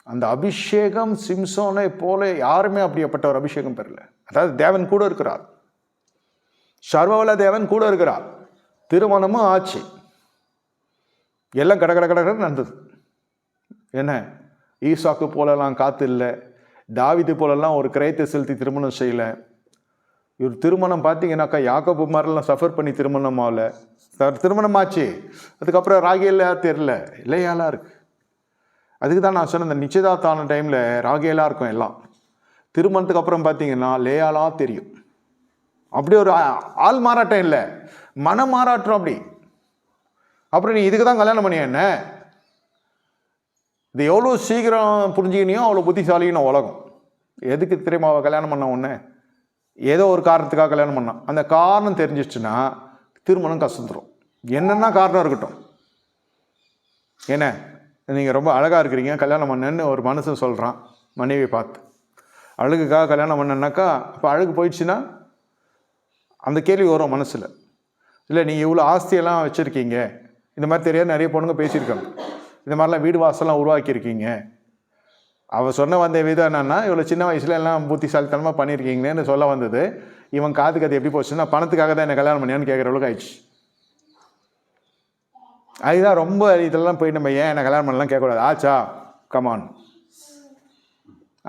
அந்த அபிஷேகம் சிம்சோனை போல யாருமே அப்படிப்பட்ட ஒரு அபிஷேகம் பெறல. அதாவது தேவன் கூட இருக்கிறார், சர்வவல்ல தேவன் கூட இருக்கிறார். திருமணமும் ஆச்சு, எல்லாம் கடகடன்னு நடந்தது. என்ன, ஈசாக்கு போலலாம் காத்து இல்லை, தாவீது போலலாம் ஒரு கிரயத்தை செலுத்தி திருமணம் செய்யலை. இவர் திருமணம் பார்த்தீங்கன்னாக்கா யாக்கோபு மாதிரிலாம் சஃபர் பண்ணி திருமணம் ஆகல. திருமணம் ஆச்சு, அதுக்கப்புறம் ராகேலா தெரில, இல்லையாலாம் இருக்கு. அதுக்கு தான் நான் சொன்னேன், இந்த நிச்சயதார்த்தான டைமில் ராகேலாக இருக்கும் எல்லாம். திருமணத்துக்கு அப்புறம் பார்த்தீங்கன்னா லேயாலாக தெரியும். அப்படி ஒரு ஆள் மாறாட்டம் இல்லை, மனம் மாறாட்டம். அப்புறம் நீ இதுக்கு தான் கல்யாணம் பண்ணிய என்ன? இது எவ்வளோ சீக்கிரம் புரிஞ்சுக்கினியோ அவ்வளோ புத்திசாலின்னு உலகம். எதுக்கு தெரியுமா அவள் கல்யாணம் பண்ண ஒன்று? ஏதோ ஒரு காரணத்துக்காக கல்யாணம் பண்ணான். அந்த காரணம் தெரிஞ்சிச்சுன்னா திருமணம் கசந்துரும். என்னென்ன காரணம் இருக்கட்டும். என்ன, நீங்கள் ரொம்ப அழகாக இருக்கிறீங்க, கல்யாணம் பண்ணேன்னு ஒரு மனுஷன் சொல்கிறான் மனைவியை பார்த்து. அழகுக்காக கல்யாணம் பண்ணனாக்கா இப்போ அழகு போயிடுச்சுன்னா அந்த கேள்வி வரும் மனசில். இல்லை, நீங்கள் இவ்வளோ ஆஸ்தியெல்லாம் வச்சுருக்கீங்க, இந்த மாதிரி தெரியாது நிறைய பொண்ணுங்க பேசியிருக்காங்க, இந்த மாதிரிலாம் வீடு வாசலாம் உருவாக்கியிருக்கீங்க. அவள் சொன்ன வந்த விதம் என்னன்னா, இவ்வளோ சின்ன வயசுல எல்லாம் புத்திசாலித்தனமாக பண்ணியிருக்கீங்கன்னு சொல்ல வந்தது. இவன் காதுக்கு அது எப்படி போச்சுன்னா, பணத்துக்காக தான் என்ன கல்யாணம் பண்ணியான்னு கேட்குற அளவுக்கு ஆயிடுச்சு. அதுதான் ரொம்ப இதெல்லாம் போய் நம்ம ஏன் என்ன கல்யாணம் பண்ணலாம் கேட்கக்கூடாது. ஆச்சா கமான்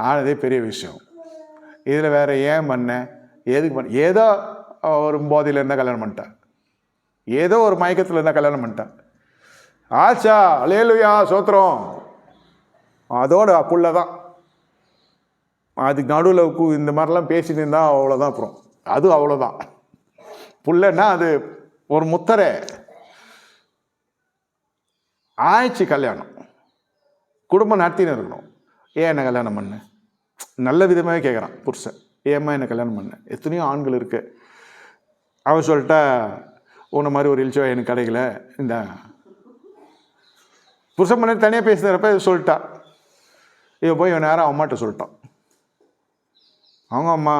ஆனதே பெரிய விஷயம். இதில் வேற ஏன் பண்ண, எதுக்கு பண்ண? ஏதோ ஒரு போதையில் இருந்தால் கல்யாணம் பண்ணிட்டான், ஏதோ ஒரு மயக்கத்தில் இருந்தால் கல்யாணம் பண்ணிட்டான். ஆச்சா அல்லேலூயா சோத்திரம், அதோட புள்ள தான். அதுக்கு நடுவில் இந்த மாதிரிலாம் பேசிட்டு இருந்தால் அவ்வளோதான். அப்புறம் அது அவ்வளோதான். புள்ளன்னா அது ஒரு முத்தரை ஆயிடுச்சு. கல்யாணம் குடும்பம் நடத்தின்னு இருக்கணும். ஏன் என்ன கல்யாணம் பண்ண? நல்ல விதமாகவே கேட்குறான் புருஷன், ஏம்மா என்ன கல்யாணம் பண்ண? எத்தனையோ ஆண்கள் இருக்கு. அவன் சொல்லிட்டா, உன்ன மாதிரி ஒரு இழிச்சோ எனக்கு கிடைக்கல. இந்த புருஷன் பண்ணி தனியாக பேசுகிறப்ப சொல்லிட்டா. இவன் போய் இவன் நேரம் அம்மாட்ட சொல்லிட்டான். அவங்க அம்மா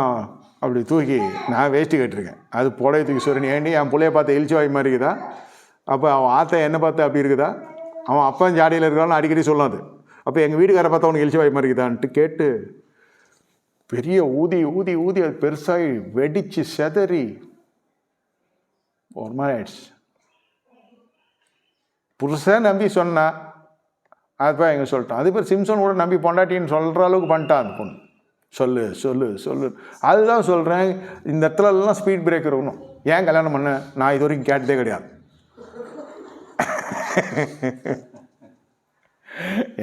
அப்படி தூக்கி, நான் வேஷ்டி கட்டிருக்கேன், அது புடவை தூக்கி சொல்றேன், ஏண்டி என் பிள்ளைய பார்த்த எழுச்சிவாய் மாதிரி இருக்குதா? அப்போ அவன் ஆத்த என்ன பார்த்து அப்படி இருக்குதா? அவன் அப்பன் ஜாடியில் இருக்கிறான்னு அடிக்கடி சொல்லாது. அப்போ எங்கள் வீட்டுக்காரை பார்த்தா அவனுக்கு எழுச்சிவாய் மாதிரி இருக்குதான்ட்டு கேட்டு பெரிய ஊதி ஊதி ஊதி அது பெருசாகி வெடிச்சு செதறி ஒரு மாதிரி ஆயிடுச்சு. புருஷன் நம்பி சொன்னா, அதுப்பா எங்க சொல்லிட்டான். அது பேர் சிம்சன் கூட நம்பி பொண்டாட்டின்னு சொல்கிற அளவுக்கு பண்ணிட்டான் அந்த பொண்ணு. சொல்லு சொல்லு சொல்லு. அதுதான் சொல்கிறேன், இந்த இடத்துலலாம் ஸ்பீட் பிரேக்கர் இருக்கணும். ஏன் கல்யாணம் பண்ண நான் இது வரைக்கும் கேட்டதே கிடையாது.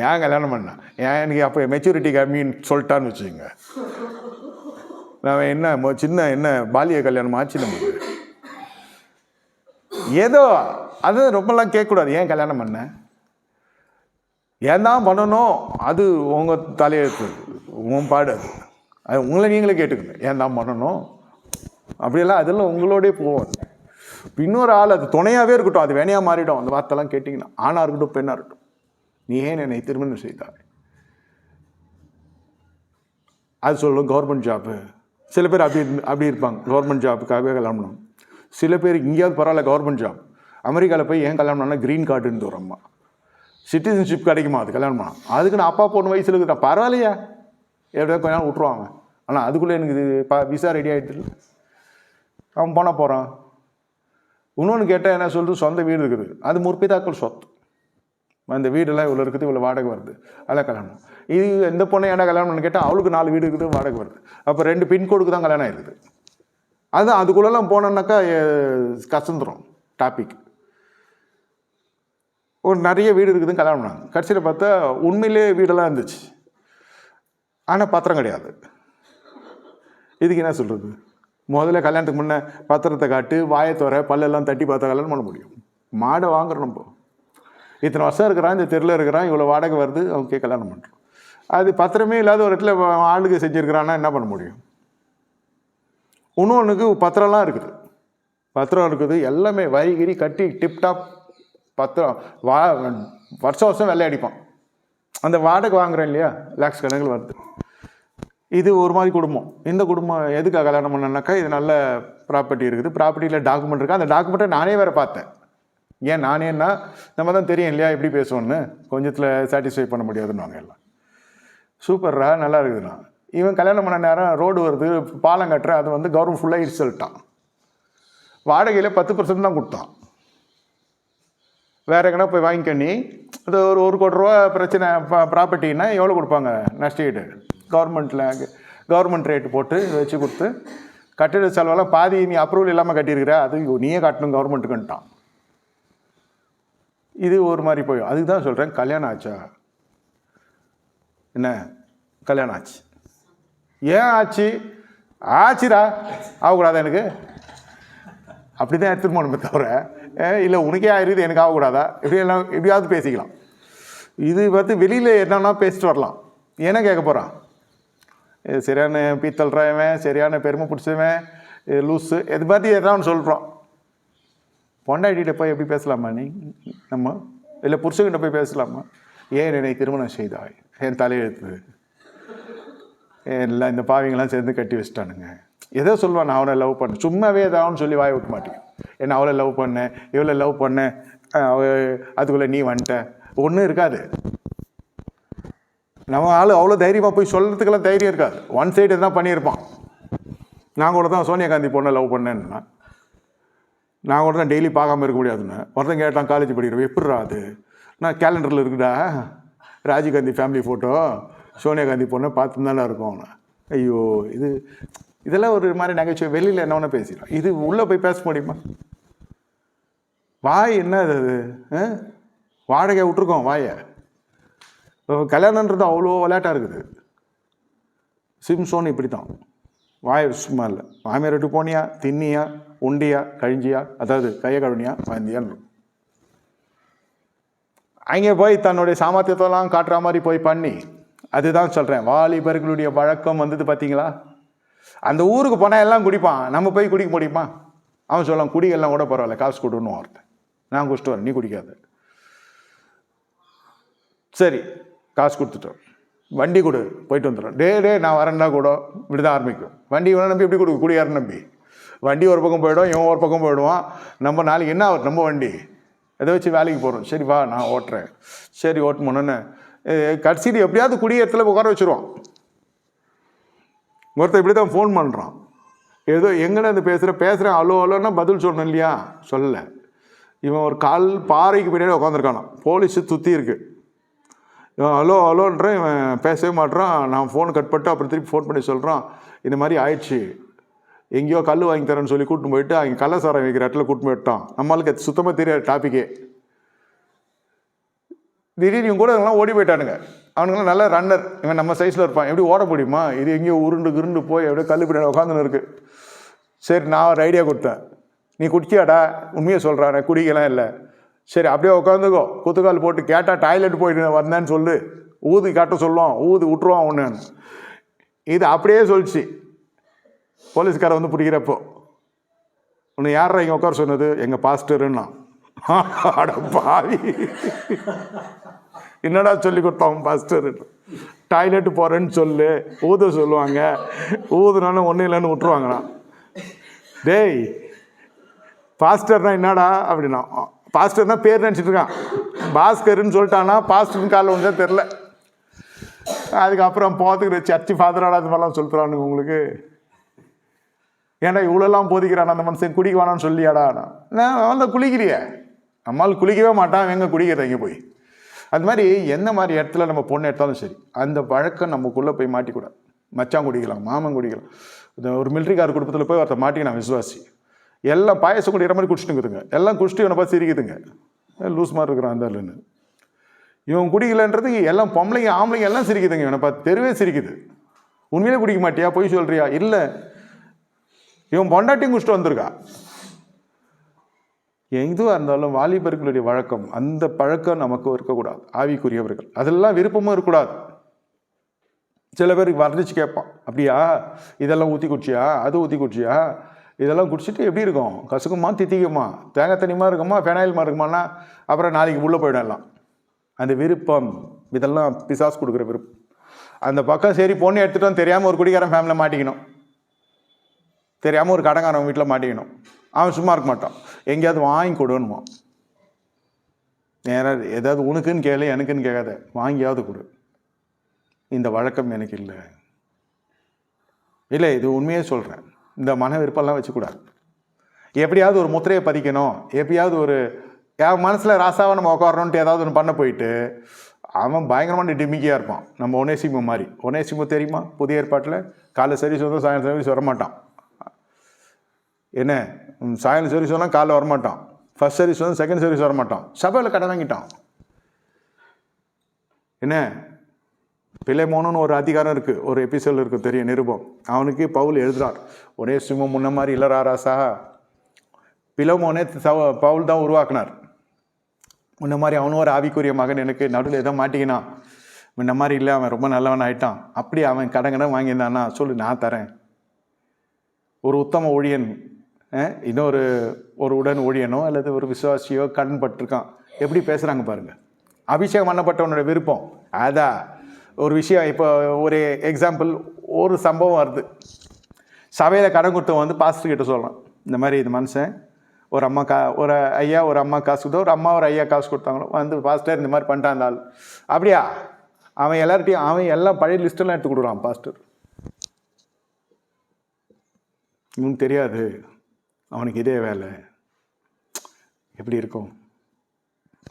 ஏன் கல்யாணம் பண்ண, ஏன் எனக்கு அப்போ மெச்சூரிட்டி கம்மின்னு சொல்லிட்டான்னு வச்சுக்கோங்க. நான் என்ன சின்ன என்ன பாலிய கல்யாணம் ஆச்சு நமக்கு. ஏதோ அது ரொம்பலாம் கேட்கக்கூடாது. ஏன் கல்யாணம் பண்ண, ஏன் தான் பண்ணணும், அது உங்கள் தலையெழுத்து, உன் பாடு. அது உங்களை நீங்களே கேட்டுக்கணும், ஏன் தான் பண்ணணும் அப்படியெல்லாம். அதெல்லாம் உங்களோடே போவோம். இன்னொரு ஆள் அது துணையாகவே இருக்கட்டும், அது வேணையாக மாறிடும். அந்த வார்த்தைலாம் கேட்டிங்கன்னா, ஆணாக இருக்கட்டும் பெண்ணாக இருக்கட்டும், நீ ஏன் என்னை திருமணம் செய்தாய், அது சொல்லும். கவர்மெண்ட் ஜாப்பு சில பேர் அப்படி இருப்பாங்க, கவர்மெண்ட் ஜாப்புக்காகவே கல்யாணம் பண்ணணும். சில பேர் இங்கேயாவது பரவாயில்ல கவர்மெண்ட் ஜாப், அமெரிக்காவில் போய் ஏன் கல்யாணம் பண்ணால் க்ரீன் கார்டுன்னு ஒரு அம்மா, சிட்டிசன்ஷிப் கிடைக்குமா அது கல்யாணம் பண்ணால். அதுக்கு நான் அப்பா பொண்ணு வயசில் இருக்கிறேன், பரவாயில்லையா எப்படியா கொஞ்ச நாள் விட்ருவாங்க. ஆனால் அதுக்குள்ளே எனக்கு இது விசா ரெடி ஆகிடுது, அவன் பண்ண போகிறான். இன்னொன்று கேட்டால் என்ன சொல்கிறது, சொந்த வீடு இருக்குது, அது முற்பிதாக்கள் சொத்து, அந்த வீடெல்லாம் இவ்வளோ இருக்குது, இவ்வளோ வாடகை வருது, அதெல்லாம் கல்யாணம். இது எந்த பொண்ணை ஏன்னா கல்யாணம் பண்ணு கேட்டால் அவளுக்கு 4 வீடு இருக்குது, வாடகை வருது. அப்போ 2 பின்கோடுக்கு தான் கல்யாணம் ஆயிருக்குது. அதுதான் அதுக்குள்ளெல்லாம் போனோன்னாக்கா கசந்துரும் டாபிக். ஒரு நிறைய வீடு இருக்குதுன்னு கல்யாணம் பண்ணாங்க. கடைசியில் பார்த்தா உண்மையிலே வீடெல்லாம் இருந்துச்சு, ஆனால் பத்திரம் கிடையாது. இதுக்கு என்ன சொல்கிறது, முதல்ல கல்யாணத்துக்கு முன்னே பத்திரத்தை காட்டு, வாயத்தோற பல்லெல்லாம் தட்டி பார்த்தா கல்யாணம் பண்ண முடியும். மாடை வாங்குறோம், நம்ம இத்தனை வருஷம் இருக்கிறான், இந்த தெருவில் இருக்கிறான், இவ்வளோ வாடகை வருது, ஓகே கல்யாணம் பண்ணுறோம். அது பத்திரமே இல்லாத ஒரு இடத்துல ஆளுக்கு செஞ்சுருக்கிறான்னா என்ன பண்ண முடியும். இன்னொன்றுக்கு பத்திரம்லாம் இருக்குது, பத்திரம் இருக்குது, எல்லாமே வரிகிரி கட்டி டிப்டாப் பத்திரம். வருஷம் வருஷம் வெள்ளை அடிப்பான். அந்த வாடகை வாங்குறேன் இல்லையா, லேக்ஸ் கணக்கில் வருது. இது ஒரு மாதிரி குடும்பம். இந்த குடும்பம் எதுக்காக கல்யாணம் பண்ணனாக்கா, இது நல்ல ப்ராப்பர்ட்டி இருக்குது, ப்ராப்பர்ட்டியில் டாக்குமெண்ட் இருக்குது. அந்த டாக்குமெண்ட்டை நானே வேறு பார்த்தேன். ஏன் நானேன்னா, நம்ம தான் தெரியும் இல்லையா எப்படி பேசுவோன்னு, கொஞ்சத்தில் சாட்டிஸ்ஃபை பண்ண முடியாதுன்னு வாங்க எல்லாம். சூப்பர்ரா, நல்லா இருக்குதுண்ணா. இவன் கல்யாணம் பண்ண நேரம் ரோடு வருது, பாலம் கட்டுறேன், அது வந்து கவர்மெண்ட் ஃபுல்லாக இடிச்சு சொல்லிட்டான். வாடகையில் 10% தான் கொடுத்தான். வேறு எங்கன்னா போய் வாங்கிக்க நீ, அது ஒரு 1 கோடி ரூபா பிரச்சனை, ப்ராப்பர்ட்டின்னா எவ்வளோ கொடுப்பாங்க நஷ்டஈடு? கவர்மெண்ட் ரேட்டு போட்டு வச்சு கொடுத்து கட்டிட செலவெல்லாம் பாதி நீ அப்ரூவல் இல்லாமல் கட்டியிருக்கிற, அது நீயே காட்டணும் கவர்மெண்ட்டுக்குன்ட்டான். இது ஒரு மாதிரி போய் அதுக்கு தான் சொல்கிறேன், கல்யாணம் ஆச்சா? என்ன கல்யாணம் ஆச்சு? ஏன் ஆச்சு? ஆச்சுடா, ஆகக்கூடாதா எனக்கு? அப்படி தான் எடுத்துகிட்டு போகணுமே தவிர, இல்லை உனக்கே ஆயிருக்குது எனக்கு ஆகக்கூடாதா? எப்படியாவது பேசிக்கலாம். இது வந்து வெளியில் என்னன்னா பேசிட்டு வரலாம். ஏன்னா கேட்க போகிறான், சரியான பீத்தல்றாயவன், சரியான பெருமை பிடிச்சவன், லூஸு, இது மாதிரி எதாவது சொல்கிறோம். பொண்டாட்டிகிட்ட போய் எப்படி பேசலாமா நீ? நம்ம இல்லை புருஷங்கிட்ட போய் பேசலாமா? ஏன் என்னை திருமணம் செய்தாய்? என் தலையெழுத்து எல்லாம் இந்த பாவிங்கெல்லாம் சேர்ந்து கட்டி வச்சுட்டானுங்க. எதோ சொல்லுவான், நான் அவனை லவ் பண்ணேன், சும்மாவே ஏதாவன்னு சொல்லி வாய விட்டு மாட்டேன். என்ன அவளை லவ் பண்ணேன், இவளை லவ் பண்ணேன், அதுக்குள்ளே நீ வந்துட்ட, ஒன்றும் இருக்காது. நம்ம ஆள் அவ்வளோ தைரியமாக போய் சொல்கிறதுக்கெல்லாம் தைரியம் இருக்காது. ஒன் சைடு தான் பண்ணியிருப்பான். நான் கூட தான் சோனியா காந்தி பொண்ணை லவ் பண்ணேன்னா, நான் கூட தான் டெய்லி பார்க்காம இருக்க முடியாதுன்னு ஒருத்தன் கேட்டான், காலேஜ் படிக்கிறவன், எப்படிரா அது? நான் கேலண்டரில் இருக்குடா, ராஜீவ்காந்தி ஃபேமிலி ஃபோட்டோ, சோனியா காந்தி பொண்ணை பார்த்து தானே இருக்கும். ஐயோ, இதெல்லாம் ஒரு மாதிரி நகைச்சுவை. வெளியில் என்ன வேணால் பேசிடலாம், இது உள்ளே போய் பேச முடியுமா? வாய் என்ன அது? வாடகை விட்ருக்கோம் வாயை. கல்யாணன்றது அவ்வளோ விளையாட்டாக இருக்குது. சிம்சோன் இப்படி தான், வாய் சும்மா இல்லை. மாமியார் விட்டு போனியா, தின்னியா, உண்டியா, கழிஞ்சியா, அதாவது கையை கழுனியா, வாந்தியான்னு அங்கே போய் தன்னுடைய சாமர்த்தியத்தெல்லாம் காட்டுற மாதிரி போய் பண்ணி, அதுதான் சொல்கிறேன், வாலிபர்களுடைய வழக்கம் வந்தது பார்த்தீங்களா? அந்த ஊருக்கு போனால் எல்லாம் குடிப்பான், நம்ம போய் குடிக்க முடியுமா? அவன் சொல்லலாம், குடிக்கலாம் கூட பரவாயில்ல, காசு கொடுன்னு ஒருத்தன், நான் குடிச்சிட்டு வரேன், நீ குடிக்காத. சரி, காசு கொடுத்துட்டோம், வண்டி கொடு, போயிட்டு வந்துடும். டே நான் வரேன்னா கூட இப்படிதான் ஆரம்பிக்கும். வண்டி இவனை நம்பி எப்படி கொடு, குடியாரன்னு நம்பி. வண்டி ஒரு பக்கம் போயிடும், இவன் ஒரு பக்கம் போயிடுவான். நம்ம நாளைக்கு என்ன ஆகும்? நம்ம வண்டி எதை வச்சு வேலைக்கு போகிறோம். சரி வா, நான் ஓட்டுறேன். சரி ஓட்டு போனோன்னு கடைசியில் எப்படியாவது குடி இடத்துல உட்கார வச்சுருவான். ஒருத்தர் இப்படி தான் ஃபோன் பண்ணுறான், ஏதோ எங்கன்னு அது பேசுகிறேன், அலோன்னா பதில் சொல்லணும் இல்லையா, சொல்லலை. இவன் ஒரு கால் பாறைக்கு பின்னாடி உட்காந்துருக்கானா, போலீஸு சுற்றி இருக்கு. இவன் அலோன்ற இவன் பேசவே மாட்றான். நான் ஃபோன் கட் பண்ணிட்டு அப்புறம் திருப்பி ஃபோன் பண்ணி சொல்கிறான், இந்த மாதிரி ஆயிடுச்சு, எங்கேயோ கல் வாங்கி தரேன்னு சொல்லி கூட்டின்னு போயிட்டு அங்கே கள்ளசாரம் வைக்கிற இடத்துல கூட்டின்னு போயிட்டான். நம்மளுக்கு அது சுத்தமாக தெரியாது டாப்பிக்கே. திடீர்னு இவங்க கூட எல்லாம் ஓடி போயிட்டானுங்க. அவனுங்களாம் நல்ல ரன்னர், இவன் நம்ம சைஸில் இருப்பான், எப்படி ஓட முடியுமா? இது எங்கேயோ உருண்டு போய் எப்படியோ கல் பின்னாடி உட்காந்துன்னு இருக்கு. சரி, நான் ஒரு ஐடியா கொடுத்தேன், நீ குடிச்சியாடா? உண்மையை சொல்கிறான், குடிக்கலாம் இல்லை. சரி அப்படியே உட்காந்துக்கோ, குத்துக்கால் போட்டு கேட்டால் டாய்லெட் போயிட்டு வந்தேன்னு சொல்லு, ஊதி காட்ட சொல்லுவான், ஊதி விட்டுருவான் ஒன்று. இது அப்படியே சொல்லிச்சு. போலீஸ்காரை வந்து பிடிக்கிறப்போ, உன்னை யாரா இங்கே உட்கார சொன்னது? எங்கள் பாஸ்டருன்னா. அட பாவி, என்னடா சொல்லி கொடுத்தான் பாஸ்டர்? டாய்லெட்டு போகிறேன்னு சொல்லு, ஊத சொல்லுவாங்க, ஊதுனாலும் ஒன்றும் இல்லைன்னு விட்டுருவாங்கண்ணா. டேய், பாஸ்டர்னா என்னடா அப்படின்னா, பாஸ்டர் தான் பேர் நினச்சிட்டு இருக்கான், பாஸ்கர்ன்னு சொல்லிட்டான்னா பாஸ்டர்னு காலில் ஒன்றே தெரில. அதுக்கப்புறம் போகிறதுக்கு சர்ச்சு ஃபாதராடா அது மாதிரிலாம் சொல்லிட்டுறானுங்க உங்களுக்கு. ஏன்டா இவ்வளோலாம் போதிக்கிறான் அந்த மனுஷன், குடிக்க வேணான்னு சொல்லியாடா? நான் வந்து குளிக்கிறியே, நம்மளால் குளிக்கவே மாட்டான், எங்கே குடிக்கிறது எங்கே போய்? அது மாதிரி எந்த மாதிரி இடத்துல நம்ம பொண்ணு எடுத்தாலும் சரி, அந்த வழக்கம் நமக்குள்ளே போய் மாட்டிக்கூடாது. மச்சான் குடிக்கலாம், மாமன் குடிக்கலாம். ஒரு மிலிட்ரிக்கார் குடும்பத்தில் போய் ஒருத்தர் மாட்டிக்கினான் விசுவாசி, எல்லாம் பாயசம் குடிக்கிற மாதிரி குடிச்சுட்டுங்குதுங்க, எல்லாம் குடிச்சிட்டு இவனை பார்த்து சிரிக்குதுங்க, லூஸ் மாதிரி இருக்கிறான் அந்த இல்லைன்னு. இவன் குடிக்கலன்றது எல்லாம் பொம்பளைங்க ஆம்பளைங்க எல்லாம் சிரிக்குதுங்க, இவனை பார்த்து தெருவே சிரிக்குது. உண்மையிலே குடிக்க மாட்டியா, பொய் சொல்கிறியா? இல்லை, இவன் பொண்டாட்டியும் குடிச்சிட்டு வந்திருக்கா. எதுவாக இருந்தாலும் வாலிபர்களுடைய வழக்கம், அந்த பழக்கம் நமக்கு இருக்கக்கூடாது. ஆவிக்குரியவர்கள் அதெல்லாம் விருப்பமும் இருக்கக்கூடாது. சில பேருக்கு வர்ணிச்சு கேட்பான், அப்படியா இதெல்லாம் ஊற்றி குடிச்சியா, அது ஊற்றி குடிச்சியா, இதெல்லாம் குடிச்சிட்டு எப்படி இருக்கும்? கசுக்குமா, தித்திக்குமா, தேங்காய் தண்ணிமா இருக்குமா, ஃபெனாயில்மா இருக்குமானா, அப்புறம் நாளைக்கு உள்ளே போயிடலாம். அந்த விருப்பம், இதெல்லாம் பிசாசு கொடுக்குற விருப்பம். அந்த பக்கம் சரி பொண்ணு எடுத்துட்டோம், தெரியாமல் ஒரு குடிகாரன் ஃபேமிலியில் மாட்டிக்கணும், தெரியாமல் ஒரு கடங்காரன் வீட்டில் மாட்டிக்கணும். அவன் சும்மா இருக்க மாட்டான், எங்கேயாவது வாங்கி கொடுணுமா. நேராக ஏதாவது உனக்குன்னு கேளு, எனக்குன்னு கேட்காத, வாங்கியாவது கொடு. இந்த வழக்கம் எனக்கு இல்லை. இல்லை, இது உண்மையே சொல்கிறேன். இந்த மன விருப்பம்லாம் வச்சுக்கூடாது. எப்படியாவது ஒரு முத்திரையை பதிக்கணும், எப்படியாவது ஒரு என் மனசில் ராசாவை நம்ம உட்காரணுன்ட்டு ஏதாவது ஒன்று பண்ண போயிட்டு அவன் பயங்கரமான டிமிக்கியாக இருப்பான். நம்ம ஒனேசிமோ மாதிரி. ஒனேசிமோ தெரியுமா? புதிய ஏற்பாட்டில் காலைல சர்வீஸ் வந்து சாயங்காலம் சர்வீஸ் வரமாட்டான். என்ன, சாயங்காலம் சர்வீஸ் வரலாம், காலைல வரமாட்டான். ஃபர்ஸ்ட் சர்வீஸ் வந்து செகண்ட் சர்வீஸ் வரமாட்டான். சபையில் கடன் வாங்கிட்டான். என்ன, பிலேமோனுன்னு ஒரு அதிகாரம் இருக்குது, ஒரு எபிசோட் இருக்குது, தெரியும், நிருபம். அவனுக்கு பவுல் எழுதுறார், ஒனேசிமோ முன்ன மாதிரி இல்லைரா ராசா. பிலேமோனே பவுல் தான் உருவாக்குனார். முன்ன மாதிரி அவனும் ஒரு ஆவிக்குரிய மகன், எனக்கு நடுவில் எதோ மாட்டிக்கினான், முன்ன மாதிரி இல்லை, அவன் ரொம்ப நல்லவன் ஆகிட்டான். அப்படி அவன் கடன் வாங்கியிருந்தான்னா சொல்லு, நான் தரேன். ஒரு உத்தம ஊழியன் இன்னொரு உடன் ஊழியனோ அல்லது ஒரு விசுவாசியோ கடன் பட்டிருக்கான், எப்படி பேசுகிறாங்க பாருங்கள். அபிஷேகம் பண்ணப்பட்டவனோட விருப்பம் அதான் ஒரு விஷயம். இப்போ ஒரு எக்ஸாம்பிள், ஒரு சம்பவம் வருது. சபையில் கடன் கொடுத்தவன் வந்து பாஸ்டர் கிட்ட சொல்கிறான், இந்த மாதிரி இது மனுஷன் ஒரு ஐயா ஒரு அம்மா காசு கொடுத்தா, ஒரு அம்மா ஒரு ஐயா காசு கொடுத்தாங்களோ, வந்து பாஸ்டர் இந்த மாதிரி பண்ணிட்டான் அந்த ஆள். அப்படியா? அவன் எல்லார்ட்டையும் அவன் எல்லாம் பழைய லிஸ்ட்டெல்லாம் எடுத்து கொடுக்குறான் பாஸ்டர். இன்னும் தெரியாது அவனுக்கு இதே வேலை. எப்படி இருக்கும்?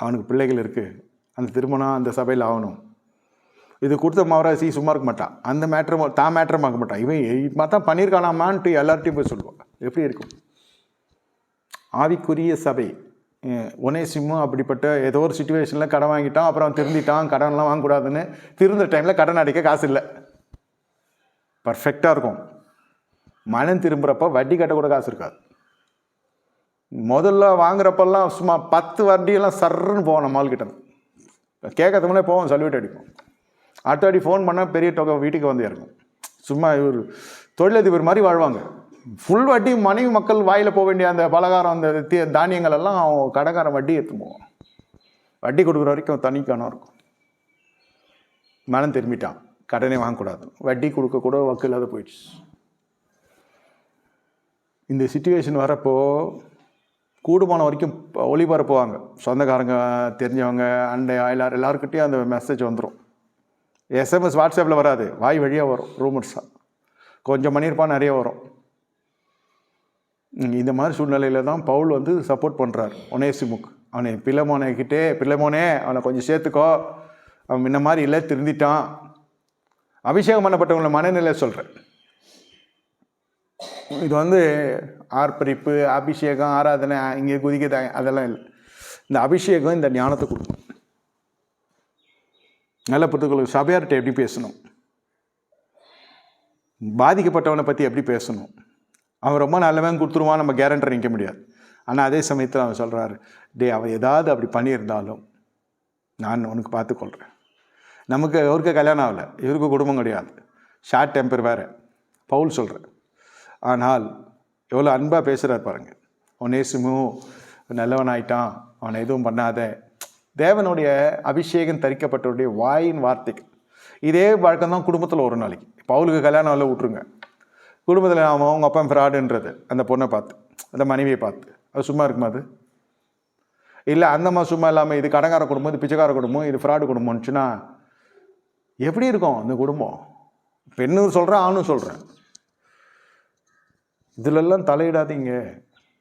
அவனுக்கு பிள்ளைகள் இருக்குது, அந்த திருமணம் அந்த சபையில் ஆகணும். இது கொடுத்த மவராசி சும்மா இருக்க மாட்டான், அந்த மேட்ரு தான் மேட்ரை பார்க்க மாட்டான். இவன் தான் பண்ணியிருக்கானாமான்ட்டு எல்லார்ட்டையும் போய் சொல்லுவான். எப்படி இருக்கும்? ஆவிக்குரிய சபை ஒனேசிமோ அப்படிப்பட்ட ஏதோ ஒரு சுச்சுவேஷனில் கடன் வாங்கிட்டான், அப்புறம் திருந்திட்டான். கடன்லாம் வாங்கக்கூடாதுன்னு திருந்த டைமில் கடன் அடைக்க காசு இல்லை. பர்ஃபெக்டாக இருக்கும். மனம் திரும்புகிறப்ப வட்டி கட்டக்கூட காசு இருக்காது. முதல்ல வாங்குறப்பெல்லாம் சும்மா 10 வட்டியெல்லாம் சர்ன்னு போவோம். நம்ம ஆள்கிட்ட கேட்கறதுக்கு முன்னே போவோம், சல்யூட் அடிப்போம். அடுத்த வாட்டி ஃபோன் பண்ணால் பெரிய தொகை வீட்டுக்கு வந்து இறங்கும். சும்மா இவர் தொழிலதிபர் மாதிரி வாழ்வாங்க. ஃபுல் வட்டி மனைவி மக்கள் வாயில் போக வேண்டிய அந்த பலகாரம், அந்த தானியங்கள் எல்லாம் அவன் கடைக்காரன் வட்டி எடுத்து போவான். வட்டி கொடுக்குற வரைக்கும் தனிக்கான இருக்கும். மனம் திரும்பிட்டான், கடனே வாங்கக்கூடாது, வட்டி கொடுக்கக்கூட வக்கு இல்லாத போயிடுச்சு. இந்த சிச்சுவேஷன் வரப்போ கூடுமான வரைக்கும் ஒளிபரப்புவாங்க. சொந்தக்காரங்க, தெரிஞ்சவங்க, அண்டை ஆயிலார் எல்லாருக்கிட்டையும் அந்த மெசேஜ் வந்துடும். எஸ்எம்எஸ் வாட்ஸ்அப்பில் வராது, வாய் வழியாக வரும். ரூமர்ஸாக கொஞ்சம் பண்ணியிருப்பான், நிறைய வரும். இந்த மாதிரி சூழ்நிலையில் தான் பவுல் வந்து சப்போர்ட் பண்ணுறார் ஒனேசிமுக்கு. அவனை பிலேமோனே அவனை கொஞ்சம் சேர்த்துக்கோ, அவன் முன்ன மாதிரி இல்லை, திருந்திட்டான். அபிஷேகம் பண்ணப்பட்டவங்கள மனநிலை சொல்கிறேன். இது வந்து ஆர்ப்பரிப்பு, அபிஷேகம், ஆராதனை, இங்கே குதிக்க அதெல்லாம் இல்லை. இந்த அபிஷேகம் இந்த ஞானத்தை கொடுக்கும். நல்ல புத்தகங்களுக்கு சபையார்கிட்ட எப்படி பேசணும், பாதிக்கப்பட்டவனை பற்றி எப்படி பேசணும். அவன் ரொம்ப நல்லவன் கொடுத்துருவான், நம்ம கேரண்டர் நிற்க முடியாது. ஆனால் அதே சமயத்தில் அவன் சொல்கிறாரு, அவன் ஏதாவது அப்படி பண்ணியிருந்தாலும் நான் உனக்கு பார்த்துக்கொள்கிறேன். நமக்கு அவருக்கு கல்யாணம் ஆகலை, இவருக்கு குடும்பம் கிடையாது, ஷார்ட் டெம்பர் வேறு. பவுல் சொல்கிறேன். ஆனால் எவ்வளோ அன்பாக பேசுகிறார் பாருங்கள். ஒனேசிமோ நல்லவன் ஆயிட்டான், அவனை எதுவும் பண்ணாத. தேவனுடைய அபிஷேகம் தரிக்கப்பட்டவருடைய வாயின் வார்த்தைகள். இதே வழக்கம் தான் குடும்பத்தில் ஒரு நாளைக்கு. பவுலுக்கு கல்யாணம் இல்லை விட்டுருங்க, குடும்பத்தில் அவன் அவங்க அப்பா ஃப்ராடுன்றது அந்த பொண்ணை பார்த்து, அந்த மனைவியை பார்த்து, அது சும்மா இருக்குமா? அது இல்லை அந்த மாதிரி சும்மா இல்லாமல் இது கடங்கார குடும்பம், இது பிச்சைக்கார குடும்பம், இது ஃப்ராடு குடும்பம்னுச்சுன்னா எப்படி இருக்கும் அந்த குடும்பம்? பெண்ணும் சொல்கிறேன், ஆணும் சொல்கிறேன், இதிலெல்லாம் தலையிடாதீங்க.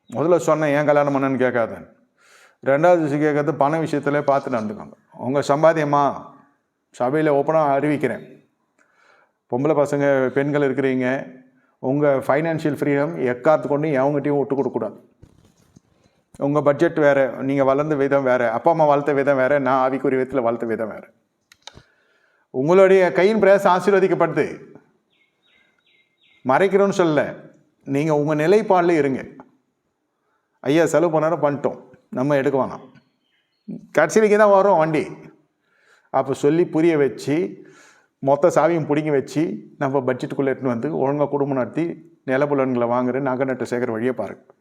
முதல்ல சொன்னேன் ஏன் கல்யாணம் பண்ணன்னு கேட்காத. ரெண்டாவது கேட்கறது பண விஷயத்துல பார்த்து நடந்துக்காங்க. உங்கள் சம்பாத்தியமா சபையில் ஓப்பனாக அறிவிக்கிறேன். பொம்பளை பசங்க பெண்கள் இருக்கிறீங்க, உங்கள் ஃபைனான்ஷியல் ஃப்ரீடம் எக்காரத்து கொண்டு எவங்ககிட்டையும் விட்டு கொடுக்கக்கூடாது. உங்கள் பட்ஜெட் வேறு, நீங்கள் வளர்ந்த விதம் வேறு, அப்பா அம்மா வளர்த்த விதம் வேறு, நான் ஆவிக்குரிய விதத்தில் வளர்த்த விதம் வேறு. உங்களுடைய கையின் பிரயாசம் ஆசீர்வதிக்கப்படுது, மறைக்கிறோன்னு சொல்லலை. நீங்கள் உங்கள் நிலைப்பாடில் இருங்க. ஐயா செலவு பண்ணாலும் பண்ணிட்டோம், நம்ம எடுக்க வேணாம், கடைசிக்கு தான் வரும் வண்டி. அப்போ சொல்லி புரிய வச்சு மொத்த சாவியும் பிடிங்கி வச்சு நம்ம பட்ஜெட்டுக்குள்ளே எடுத்துன்னு வந்து ஒழுங்காக குடும்பம் நடத்தி நிலப்புலன்களை வாங்குற நகை நட்டு சேர்க்குற வழியை பாருங்கள்.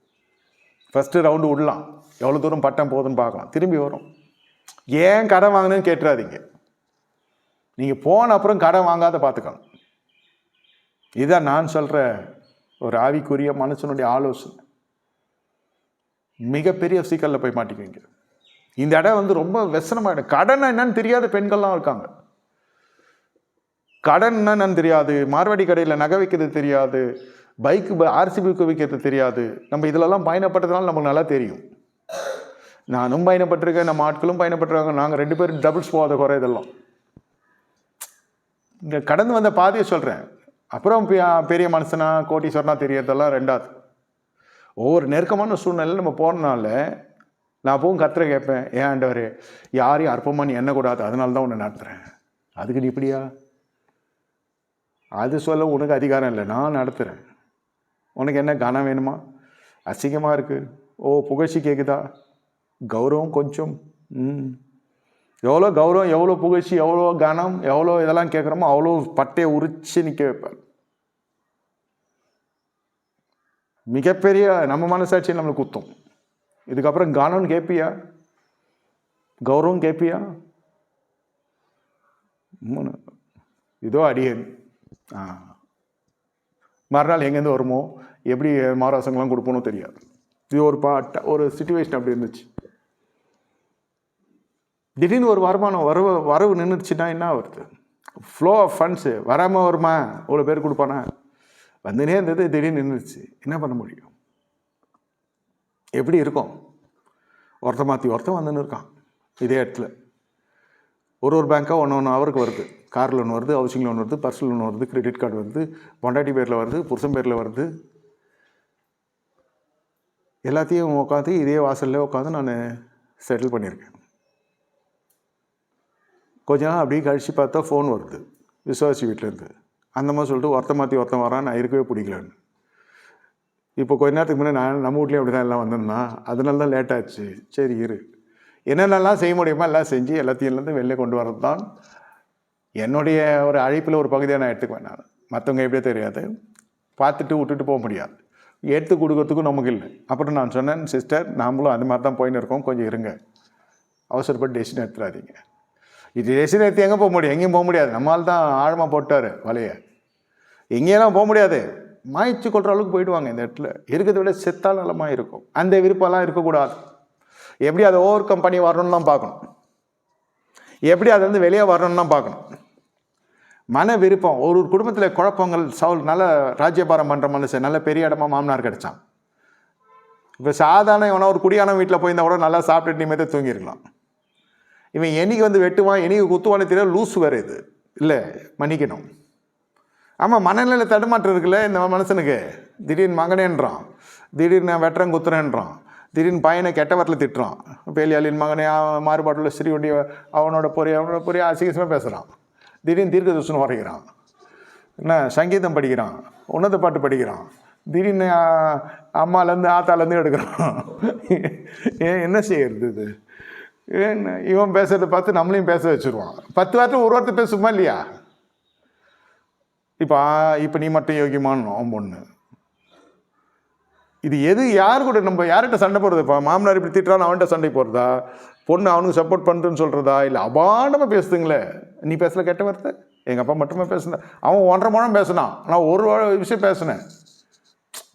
ஃபஸ்ட்டு ரவுண்டு விடலாம், எவ்வளோ தூரம் பட்டம் போகுதுன்னு பார்க்கலாம், திரும்பி வரும். ஏன் கடன் வாங்கினேன்னு கேட்டுறாதீங்க. நீங்கள் போன அப்புறம் கடன் வாங்காத பார்த்துக்கணும். இதுதான் நான் சொல்கிற ஒரு ஆவிக்குரிய மனுஷனுடைய ஆலோசனை. மிகப்பெரிய சிக்கலில் போய் மாட்டிக்குவீங்க. இந்த இடம் வந்து ரொம்ப வெசனமாயிடும். கடன் என்னன்னு தெரியாத பெண்கள்லாம் இருக்காங்க. கடன்னா என்னன்னு தெரியாது, மார்வாடி கடையில் நகை வைக்கிறது தெரியாது, பைக்கு ஆர்சிபிக்கு வைக்கிறது தெரியாது. நம்ம இதிலெல்லாம் பயணப்பட்டதுனால நமக்கு நல்லா தெரியும். நானும் பயணப்பட்டிருக்கேன், நம்ம ஆட்களும் பயணப்பட்டிருக்காங்க. நாங்கள் 2 பேரும் டபுள்ஸ் போகாத குறை இதெல்லாம். இந்த கடந்து வந்த பாதையை சொல்கிறேன். அப்புறம் பெரிய மனுஷனா கோட்டீஸ்வரனா தெரியறதெல்லாம் ரெண்டாவது. ஒவ்வொரு நெருக்கமான சூழ்நிலையில் நம்ம போகிறனால நான் அப்பவும் கர்த்தரை கேட்பேன், ஏன் ஆண்டவரே யாரையும் அற்பமாக நீ எண்ணக்கூடாது, அதனால தான் உன்னை நடத்துகிறேன். அதுக்கு நீ இப்படியா? அது சொல்ல உனக்கு அதிகாரம் இல்லை, நான் நடத்துகிறேன். உனக்கு என்ன கனம் வேணுமா? அசிங்கமாக இருக்குது, ஓ புகழ்ச்சி கேட்குதா, கௌரவம் கொஞ்சம், எவ்வளோ கௌரவம், எவ்வளோ புகழ்ச்சி, எவ்வளோ கனம், எவ்வளோ இதெல்லாம் கேட்குறோமோ அவ்வளோ பட்டையை உரிச்சு நிற்க வைப்பார். மிகப்பெரிய நம்ம மனசாட்சி நம்மளுக்கு குத்தும். இதுக்கப்புறம் கனம் கேட்பியா, கௌரவம் கேட்பியா? இதோ அடியேன். மறுநாள் எங்கேருந்து வருமோ, எப்படி மாராசங்கள்லாம் கொடுப்போன்னு தெரியாது. இது ஒரு சிச்சுவேஷன் அப்படி இருந்துச்சு. திடீர்னு ஒரு வருமானம் வரவு நின்றுச்சுன்னா என்ன வருது? ஃப்ளோ ஆஃப் ஃபண்ட்ஸு வராமல் வருமா? இவ்வளோ பேர் கொடுப்பானா? வந்துனே இருந்தது, திடீர்னு நின்றுச்சு. என்ன பண்ண முடியும்? எப்படி இருக்கும்? ஒருத்தன் மாற்றி ஒருத்தன் வந்துன்னு இருக்கான் இதே இடத்துல. ஒரு பேங்க்காக ஒன்று அவருக்கு வருது. கார் லோன் வருது, ஹவுசிங் லோன் வருது, பர்சனல் லோன் வருது, கிரெடிட் கார்டு வருது, பொண்டாட்டி பேரில் வருது, புருஷன் பேரில் வருது. எல்லாத்தையும் உட்காந்து இதே வாசல்லே உட்காந்து நான் செட்டில் பண்ணியிருக்கேன். கொஞ்ச நாள் அப்படியே கழித்து பார்த்தா ஃபோன் வருது விசுவாசி வீட்டிலேருந்து. அந்த மாதிரி சொல்லிட்டு ஒருத்தன் மாற்றி ஒருத்தன் வரான், நான் இருக்கவே பிடிக்கலன்னு. இப்போ கொஞ்ச நேரத்துக்கு முன்னாடி நம்ம வீட்லேயும் அப்படி தான் எல்லாம் வந்திருந்தான், அதனால தான் லேட் ஆச்சு. சரி இரு, என்னென்னலாம் செய்ய முடியுமோ எல்லாம் செஞ்சு எல்லாத்தையும் வெளியே கொண்டு வரது தான் என்னுடைய ஒரு அழைப்பில் ஒரு பகுதியாக நான் எடுத்துக்குவேன். நான் மற்றவங்க எப்படியே தெரியாது, பார்த்துட்டு விட்டுட்டு போக முடியாது, எடுத்து கொடுக்கறதுக்கும் நமக்கு இல்லை. அப்புறம் நான் சொன்னேன், சிஸ்டர் நாமளும் அந்த மாதிரி தான் போயின்னு இருக்கோம், கொஞ்சம் இருங்க, அவசரப்பட்டு டெசிஷன் எடுத்துடாதீங்க. இது டெசிஷன் எடுத்து எங்கே போக முடியும்? எங்கேயும் போக முடியாது. நம்மளால் தான் ஆழமாக போட்டார் வலையை, எங்கேயெல்லாம் போக முடியாது. மாய்ச்சி கொள்கிற அளவுக்கு போயிடுவாங்க. இந்த இடத்துல இருக்கிறத விட செத்தால் நலமாக இருக்கும். அந்த விருப்பம்லாம் இருக்கக்கூடாது. எப்படி அதை ஓவர் கம் பண்ணி வரணும்னு தான் பார்க்கணும், எப்படி அதுலேருந்து வெளியே வரணும்னு தான் பார்க்கணும். மன விருப்பம். ஒரு குடும்பத்தில் குழப்பங்கள். சவுல் நல்ல ராஜ்யபாரம் பண்ணுற மனுஷன், நல்ல பெரிய இடமா மாமனார் கிடைச்சான். இப்போ சாதாரண இவனா ஒரு குடியான வீட்டில் போயிருந்தா கூட நல்லா சாப்பிட்டுட்டு நிமிடம் தூங்கிருக்கலாம். இவன் என்னைக்கு வெட்டுவான், என்னைக்கு குத்துவான்னு தெரியாது, லூஸ் வேறு இது இல்லை, மன்னிக்கணும். ஆமாம், மனநிலை தடுமாற்றம் இருக்குல்ல இந்த மனுஷனுக்கு. திடீர்னு மகனேன்றான், திடீர்னு நான் வெட்டுறேன் குத்துறேன்றான், திடீர்னு பையனை கெட்ட வரத்தில் திட்டுறான், பேலியாளின் மகனே மாறுபாட்டில் ஸ்ரீ ஒண்டிய அவனோட பொரிய அசிங்கமாக பேசுகிறான், திடீர்னு தீர்க்க தரிசனம் வரைகிறான், என்ன சங்கீதம் படிக்கிறான், உன்னத பாட்டு படிக்கிறான், திடீர்னு அம்மாலேருந்து ஆத்தாலேருந்து எடுக்கிறான். என்ன செய்யறது இது? இவன் பேசுறதை பார்த்து நம்மளையும் பேச வச்சுருவான். 10 வாரத்தில் ஒரு வார்த்தை பேசுமா இல்லையா? இப்போ நீ மட்டும் யோகியமான பொண்ணு. இது எது யார் கூட நம்ம யார்கிட்ட சண்டை போடுறதுப்பா? மாமனார் இப்படி திட்டுறான்னு அவன்கிட்ட சண்டை போடுறதா? பொண்ணு அவனுக்கு சப்போர்ட் பண்ணுறேன்னு சொல்கிறதா? இல்லை அபாண்டமாக பேசுதுங்களே. நீ பேசல கெட்ட வார்த்தை? எங்கள் அப்பா மட்டுமே பேசுனேன், அவன் 1.5 மணி பேசினான், நான் ஒரு விஷயம் பேசினேன்,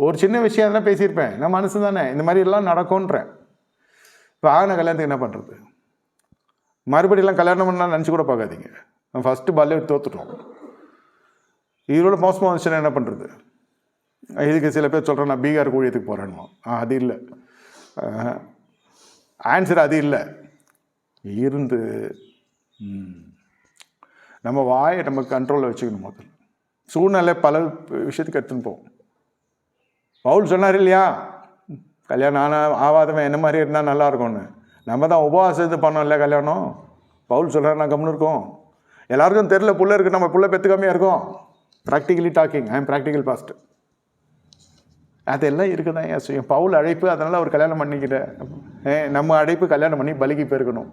ஒரு சின்ன விஷயம் தான் பேசியிருப்பேன். நான் மனசு தானே, இந்த மாதிரி எல்லாம் நடக்கும்ன்றேன். இப்போ ஆகின கல்யாணத்துக்கு என்ன பண்ணுறது? மறுபடியெல்லாம் கல்யாணம் பண்ணால் நினச்சி கூட பார்க்காதீங்க. நம்ம ஃபஸ்ட்டு பால்லே தோற்றுட்டோம். இதோட மோசமாக வந்துச்சுன்னா என்ன பண்ணுறது? இதுக்கு சில பேர் சொல்கிறேன், நான் பீகார் ஊழியத்துக்கு போகிறேன்னு. அது இல்லை, ஆன்சர் அது இல்லை. இருந்து நம்ம வாயை நம்ம கண்ட்ரோலில் வச்சுக்கணும். முதல்ல சூழ்நிலை பல விஷயத்துக்கு எடுத்துன்னு போவோம். பவுல் சொன்னார் இல்லையா, கல்யாணம் ஆகாதவன் என்ன மாதிரி இருந்தால் நல்லா இருக்கும்னு. நம்ம தான் உபவாசத்து பண்ணோம் இல்லை கல்யாணம். பவுல் சொல்கிறார், நான் கம்முன்னு இருக்கோம். எல்லாருக்கும் தெரியல புள்ள இருக்குது, நம்ம புள்ள பெற்றுக்காமையாக இருக்கோம். Practically talking, I am practical past. அதெல்லாம் இருக்குதான் ஏன் செய்யும். பவுல் அழைப்பு, அதனால் அவர் கல்யாணம் பண்ணிக்கிட்டேன். நம்ம அழைப்பு கல்யாணம் பண்ணி பலிக்கு போயிருக்கணும்.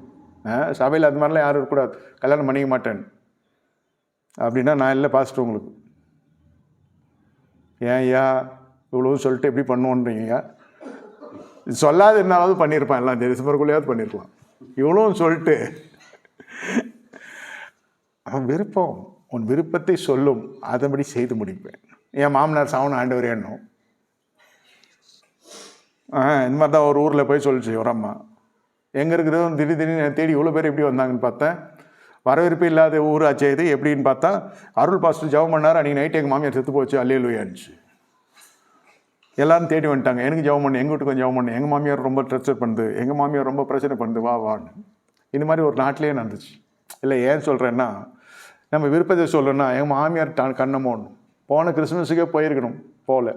சபையில் அது மாதிரிலாம் யாரும் இருக்கக்கூடாது, கல்யாணம் பண்ணிக்க மாட்டேன் அப்படின்னா நான் இல்லை பாஸ்ட் உங்களுக்கு. ஏன் ஐயா இவ்வளோ சொல்லிட்டு எப்படி பண்ணுவோன்றீங்க? சொல்லாது இருந்தாலாவது பண்ணியிருப்பான், எல்லாம் டிசம்பருக்குள்ளேயாவது பண்ணியிருக்கலாம். இவ்வளோ சொல்லிட்டு அவன் விருப்பம், உன் விருப்பத்தை சொல்லும், அதன்படி செய்து முடிப்பேன். என் மாமனார் சாவன ஆண்டவர் எண்ணும். இந்த மாதிரி தான் ஒரு ஊரில் போய் சொல்லிச்சு ஒரு அம்மா, எங்கே இருக்கிறதும் திடீர்னு தேடி இவ்வளோ பேர் எப்படி வந்தாங்கன்னு பார்த்தேன். வரவேற்பு இல்லாத ஊராச்சே இது. எப்படின்னு பார்த்தா அருள் பாஸ்டர் ஜெபம் பண்ணார், அன்றைக்கி நைட்டு எங்கள் மாமியார் செத்து போச்சு, அல்லேலூயான்னுச்சு. எல்லாரும் தேடி வந்துட்டாங்க, எனக்கு ஜெபம் பண்ணு, எங்கள் வீட்டுக்கு ஜெபம் பண்ணு, எங்கள் மாமியார் ரொம்ப ட்ரெஸ்டர் பண்ணுது, எங்கள் மாமியார் ரொம்ப பிரச்சனை பண்ணுது, வா வான்னு. இந்த மாதிரி ஒரு நாட்டிலே நடந்துச்சு. இல்லை ஏன் சொல்கிறேன்னா, நம்ம விருப்பத்தை சொல்லணும்னா எங்கள் மாமியார் கண்ணமோன்னு போன கிறிஸ்மஸுக்கே போயிருக்கணும், போகல.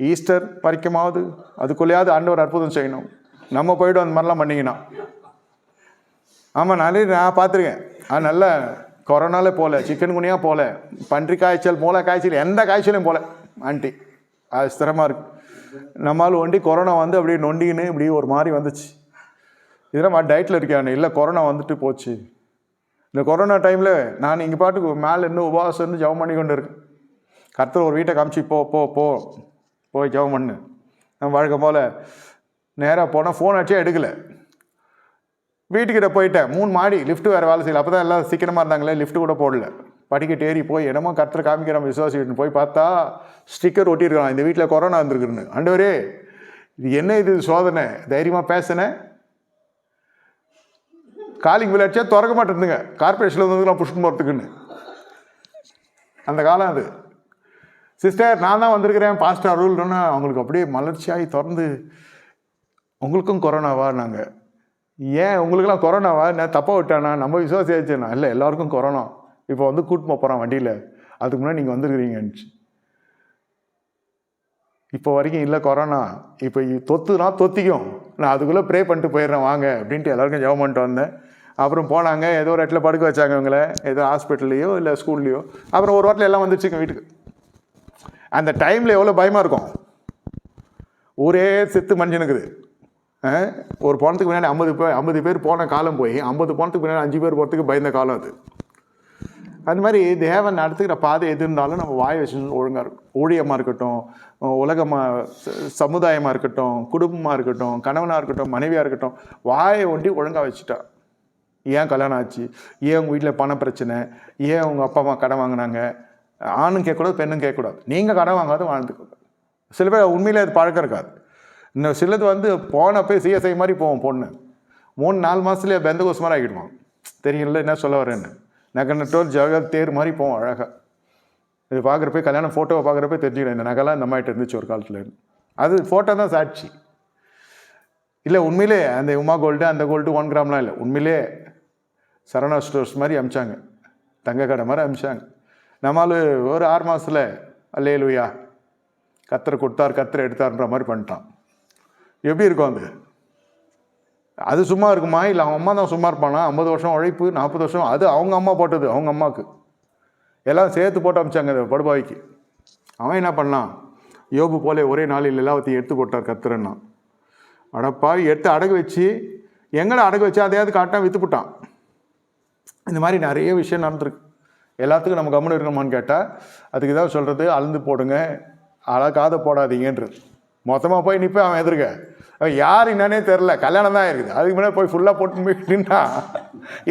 ஈஸ்டர் வரைக்குமாவது அதுக்குள்ளேயாவது ஆண்டவர் அற்புதம் செய்யணும். நம்ம போய்ட்டு அந்த மாதிரிலாம் பண்ணிங்கன்னா ஆமாம், நான் பார்த்துருக்கேன். நல்ல கொரோனாலே போகல, சிக்கன் குனியாக போகல, பன்றி காய்ச்சல், மூளை காய்ச்சல், எந்த காய்ச்சலையும் போகல ஆண்டி. அது ஸ்திரமாக இருக்குது. நம்மளால் ஒண்டி கொரோனா வந்து அப்படியே நொண்டின்னு இப்படி ஒரு மாதிரி வந்துச்சு. இதெல்லாம் டயட்டில் இருக்கானு இல்லை, கொரோனா வந்துட்டு போச்சு. இந்த கொரோனா டைமில் நான் இங்கே பாட்டுக்கு மேலே இருந்து உபவாசம் இருந்து ஜெபம் பண்ணி கொண்டு இருக்கேன். கர்த்தர் ஒரு வீட்டை காமிச்சு போய் ஜெபம் பண்ணு. நான் வழக்கம் போல் நேராக போனால் ஃபோன் அடிச்சே எடுக்கலை. வீட்டுக்கிட்ட போயிட்டேன், 3 மாடி, லிஃப்ட்டு வேறு வேலை செய்யலை. அப்போ தான் எல்லாம் சீக்கிரமாக இருந்தாங்களே, லிஃப்ட்டு கூட போடல. படிக்கட்டு ஏறி போய் என்னமோ கர்த்தர் காமிக்கிறோம் விசுவாசிட்டு போய் பார்த்தா ஸ்டிக்கர் ஒட்டியிருக்கான், இந்த வீட்டில் கொரோனா வந்துருக்குன்னு. ஆண்டவரே இது என்ன, இது சோதனை. தைரியமாக பேசினேன். காலிங் பில் அடிச்சா திறக்க மாட்டேங்குதுங்க, கார்பரேஷனில் வந்துலாம் புஷ்ணு போகிறதுக்குன்னு. அந்த காலம் அது. சிஸ்டர் நான் தான் வந்திருக்கிறேன் பாஸ்டர் அருள்னா அவங்களுக்கு அப்படியே மலர்ச்சியாகி திறந்து, உங்களுக்கும் கொரோனாவா? நாங்கள் ஏன் உங்களுக்கெல்லாம் கொரோனாவா? நான் தப்பாக விட்டானா? நம்ம விசுவாசி ஆயிடுச்சேண்ணா. இல்லை, எல்லாருக்கும் கொரோனா. இப்போ வந்து கூட்டின்னு போகிறான் வண்டியில், அதுக்கு முன்னாடி நீங்கள் வந்துருக்கிறீங்கன்னுச்சு. இப்போ வரைக்கும் இல்லை கொரோனா, இப்போ தொத்துனா தொத்திக்கும், நான் அதுக்குள்ளே ப்ரே பண்ணிட்டு போயிடுறேன் வாங்க அப்படின்ட்டு எல்லாருக்கும் ஜெபம் பண்ணிட்டு வந்தேன். அப்புறம் போனாங்க, ஏதோ ஒரு இடத்துல படுக்க வச்சாங்க இவங்கள, ஏதோ ஹாஸ்பிட்டல்லையோ இல்லை ஸ்கூல்லையோ. அப்புறம் ஒரு வாரத்தில் எல்லாம் வந்துருச்சுங்க வீட்டுக்கு. அந்த டைமில் எவ்வளோ பயமாக இருக்கும். ஊரே செத்து மனுஷனுக்குது. ஒரு போனதுக்கு முன்னாடி 50 பேர் போன காலம் போய் 50 போனதுக்கு முன்னாடி 5 பேர் போகிறதுக்கு பயந்த காலம் அது. அது மாதிரி தேவன் நடத்துக்கிற பாதை எது இருந்தாலும் நம்ம வாய் வச்சு ஒழுங்காக இருக்கும். ஊழியமாக இருக்கட்டும், உலகமாக, சமுதாயமாக இருக்கட்டும், குடும்பமாக இருக்கட்டும், கணவனாக இருக்கட்டும், மனைவியாக இருக்கட்டும், வாயை ஒண்டி ஒழுங்காக வச்சுட்டா. ஏன் கல்யாணம் ஆச்சு, ஏன் உங்கள் வீட்டில் பண பிரச்சனை, ஏன் உங்கள் அப்பா அம்மா கடன் வாங்கினாங்க, ஆணும் கேட்கக்கூடாது பெண்ணும் கேட்கக்கூடாது. நீங்கள் கடன் வாங்காத வாழ்ந்துக்கூடாது. சில பேர் உண்மையிலே அது பழக்கம் இருக்காது. இன்னும் சிலது வந்து போனப்போ சிஎஸ்ஐ மாதிரி போவோம். பொண்ணு 3-4 மாதத்துலேயே பெந்தகோஸ் மாதிரி ஆகிடுவான். தெரியல என்ன சொல்ல வரேன்னு. நகை ஜகத் தேர் மாதிரி போவோம் அழகாக. இது பார்க்குறப்ப கல்யாணம் ஃபோட்டோவை பார்க்குறப்ப தெரிஞ்சுக்கணும், இந்த நகைலாம் இந்த மாதிரி இருந்துச்சு ஒரு காலத்தில். அது ஃபோட்டோ தான் சாட்சி. இல்லை உண்மையிலே அந்த உமா கோல்டு அந்த கோல்டு 1 கிராம்லாம் இல்லை, உண்மையிலே சரவணா ஸ்டோர்ஸ் மாதிரி அமிச்சாங்க, தங்க கடை மாதிரி அமிச்சாங்க. நம்மளால் ஒரு 6 மாதத்தில் அல்லேலூயா கத்தரை கொடுத்தார் கத்தரை எடுத்தார்ன்ற மாதிரி பண்ணிட்டான். எப்படி இருக்கும் அது சும்மா இருக்குமா? இல்லை அவன் அம்மா தான் சும்மா இருப்பானா? 50 வருஷம் உழைப்பு, 40 வருஷம், அது அவங்க அம்மா போட்டது, அவங்க அம்மாவுக்கு எல்லாம் சேர்த்து போட்டு அமிச்சாங்க அந்த படுபாய்க்கு. அவன் என்ன பண்ணான், யோபு போல ஒரே நாளில் எல்லாத்தையும் எடுத்து போட்டார் கர்த்தர்னா. அடப்பாவி, எடுத்து அடகு வச்சு எங்கடா அடகு வச்சு அதையாவது காட்டான் விற்றுப்புட்டான். இந்த மாதிரி நிறைய விஷயம் நடந்திருக்கு. எல்லாத்துக்கும் நம்ம கம்முன்னு இருக்கணுமான்னு கேட்டால் அதுக்கு தான் சொல்கிறது, அளந்து போடுங்க, அழகாத போடாதீங்கன்றது. மொத்தமாக போய் நிற்ப அவன் எதிர்க்க, யார் என்னன்னே தெரில, கல்யாணம் தான் இருக்குது, அதுக்கு முன்னாடி போய் ஃபுல்லாக போட்டு போய் நின்னா.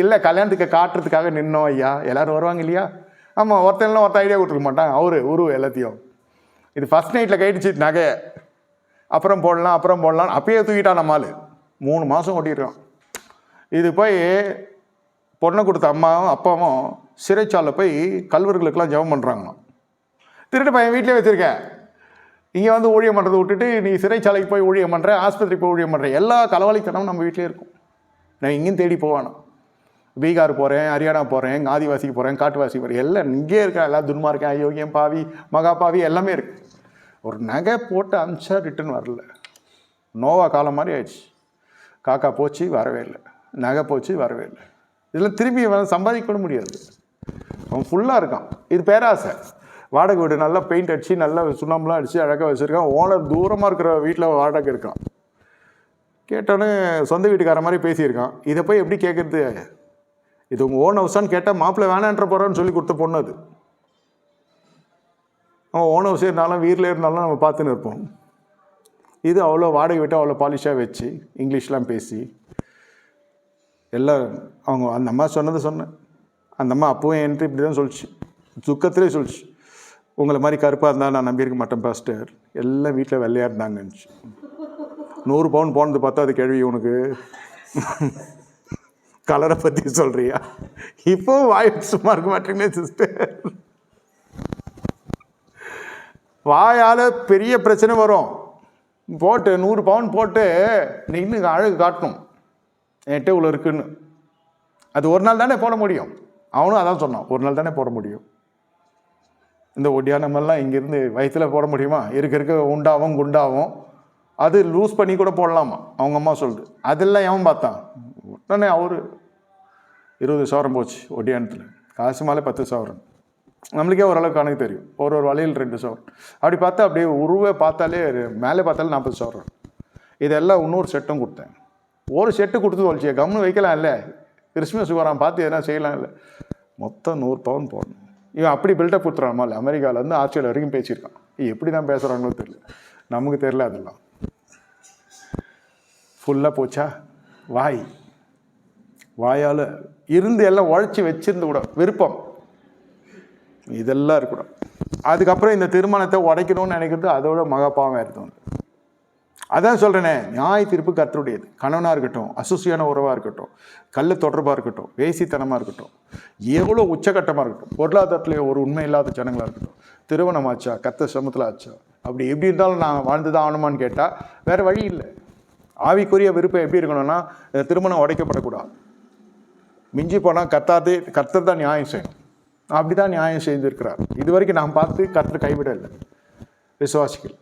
இல்லை கல்யாணத்துக்கு காட்டுறதுக்காக நின்னோம் ஐயா, எல்லோரும் வருவாங்க இல்லையா? ஆமாம், ஒருத்தன்லாம் ஒருத்த ஐடியா கொடுத்துருக்க மாட்டான் அவரு உருவ எல்லாத்தையும். இது ஃபஸ்ட் நைட்டில் கைடிச்சு நகை, அப்புறம் போடலாம் அப்பயே தூக்கிட்டான் நம்மால். 3 மாதம் ஓட்டிடுறான். இது போய் பொண்ணை கொடுத்த அம்மாவும் அப்பாவும் சிறைச்சாலில் போய் கல்வர்களுக்கெல்லாம் ஜெபம் பண்ணுறாங்களாம். திருட்டு பையன் வீட்டிலே வச்சுருக்கேன், இங்கே வந்து ஊழியம் பண்ணுறதை விட்டுட்டு நீ சிறைச்சாலைக்கு போய் ஊழியம் பண்ணுற, ஆஸ்பத்திரிக்கு போய் ஊழியம் பண்ணுற, எல்லா களவாளித்தனமும் நம்ம வீட்டிலே இருக்கும். நான் இங்கேயும் தேடி போவானா, பீகார் போகிறேன், ஹரியானா போகிறேன், ஆதிவாசிக்கு போகிறேன், காட்டுவாசிக்கு போகிறேன், எல்லாம் இங்கே இருக்கேன். எல்லாம் துன்மார்க்கேன், அயோக்கியம், பாவி, மகாபாவி எல்லாமே இருக்குது. ஒரு நகை போட்டு அமிச்சா ரிட்டன் வரல. நோவா காலம் மாதிரி ஆயிடுச்சு. காக்கா போச்சு வரவே இல்லை, நகை போச்சு வரவே இல்லை. இதெல்லாம் திரும்பி சம்பாதிக்க முடியாது. அவன் ஃபுல்லாக இருக்கான். இது பேராசை. வாடகை வீடு நல்லா பெயிண்ட் அடித்து நல்லா சுண்ணாம்பெலாம் அடித்து அழகாக வச்சுருக்கான். ஓனர் தூரமாக இருக்கிற வீட்டில் வாடகை இருக்கான். கேட்டோன்னே சொந்த வீட்டுக்கார மாதிரி பேசியிருக்கான். இதை போய் எப்படி கேட்குறது, இது உங்கள் ஓன் ஹவுஸான்னு கேட்டால் மாப்பிள்ளை வேணான்ற போகிறான்னு சொல்லி கொடுத்த பொண்ணு அது. அவன் ஓன் ஹவுஸே இருந்தாலும் வீட்டில் இருந்தாலும் நம்ம பார்த்துன்னு இருப்போம். இது அவ்வளோ வாடகை விட்டு அவ்வளோ பாலிஷாக வச்சு இங்கிலீஷ்லாம் பேசி எல்லாம் அவங்க அந்த அம்மா சொன்னேன். அந்த அம்மா அப்பவும் என்கிட்ட இப்படி தான் சொல்லிச்சு, துக்கத்திலே சொல்லிச்சு, உங்களை மாதிரி கருப்பாக இருந்தால் நான் நம்பியிருக்க மாட்டேன் பாஸ்டர், எல்லாம் வீட்டில் வெள்ளையாக இருந்தாங்கன்னுச்சு. 100 பவுன் போனது பார்த்தா அது கேள்வி உனக்கு கலரை பற்றி சொல்கிறியா? இப்போ வாய் சும்மா இருக்க மாட்டேங்குனே சிஸ்டர். வாயால் பெரிய பிரச்சனை வரும். போட்டு 100 பவுன் போட்டு நீ இன்னும் அழகு காட்டணும் என்கிட்ட இவ்வளோ இருக்குன்னு. அது ஒரு நாள் தானே போட முடியும். அவனும் அதான் சொன்னான், ஒரு நாள் தானே போட முடியும். இந்த ஒடியானமெல்லாம் இங்கேருந்து வயிற்றில் போட முடியுமா? இருக்க உண்டாகும் குண்டாகும். அது லூஸ் பண்ணி கூட போடலாமா அவங்க அம்மா சொல்லுது. அதெல்லாம் எவன் பார்த்தான்? உடனே அவர் 20 சவரம் போச்சு ஒடியானத்தில். காசு மேலே 10 சவரம். நம்மளுக்கே ஓரளவுக்கு கணக்கு தெரியும். ஒரு வலையில் 2 சவரம். அப்படி பார்த்தா அப்படியே உருவே பார்த்தாலே மேலே பார்த்தாலே 40 சவரம். இதெல்லாம் இன்னொரு செட்டும் கொடுத்தேன். ஒரு செட்டு கொடுத்து வலிச்சியா கம்னு வைக்கலாம் இல்லை, கிறிஸ்மஸ் வரான் பார்த்து எதனா செய்யலாம் இல்லை. மொத்தம் 100 பவுன் போடணும். இவன் அப்படி பில்டப் கொடுத்துறான். அமெரிக்காவிலேருந்து ஆஸ்திரேலியா வரைக்கும் பேசியிருக்கான். எப்படி தான் பேசுகிறாங்களோ தெரியல, நமக்கு தெரியல. அதெல்லாம் ஃபுல்லாக போச்சா? வாயால் இருந்து எல்லாம் உழைச்சி வச்சிருந்து கூட விருப்பம் இதெல்லாம் இருக்கக்கூடாது. அதுக்கப்புறம் இந்த திருமணத்தை உடைக்கணும்னு நினைக்கிறது அதோட மகாபாவம் எடுத்தோம். அதான் சொல்கிறேனே, நியாய தீர்ப்பு கர்த்தருடையது. கணவனாக இருக்கட்டும், அசுசியான உறவாக இருக்கட்டும், கள்ள தொடர்பாக இருக்கட்டும், வேசித்தனமாக இருக்கட்டும், எவ்வளோ உச்சகட்டமாக இருக்கட்டும், பொருளாதாரத்தில் ஒரு உண்மை இல்லாத ஜனங்களாக இருக்கட்டும், திருமணம் ஆச்சா, கத்த சமத்தில் ஆச்சா, அப்படி எப்படி இருந்தாலும் நான் வாழ்ந்து தான் ஆகணுமான்னு கேட்டால் வேறு வழி இல்லை. ஆவிக்குரிய விருப்பம் எப்படி இருக்கணும்னா, திருமணம் உடைக்கப்படக்கூடாது. மிஞ்சி போனால் கர்த்தர் தான் நியாயம் செய்யணும். அப்படி தான் நியாயம் செய்திருக்கிறார். இது வரைக்கும் நான் பார்த்து கர்த்தர் கைவிட இல்லை விசுவாசிகள்.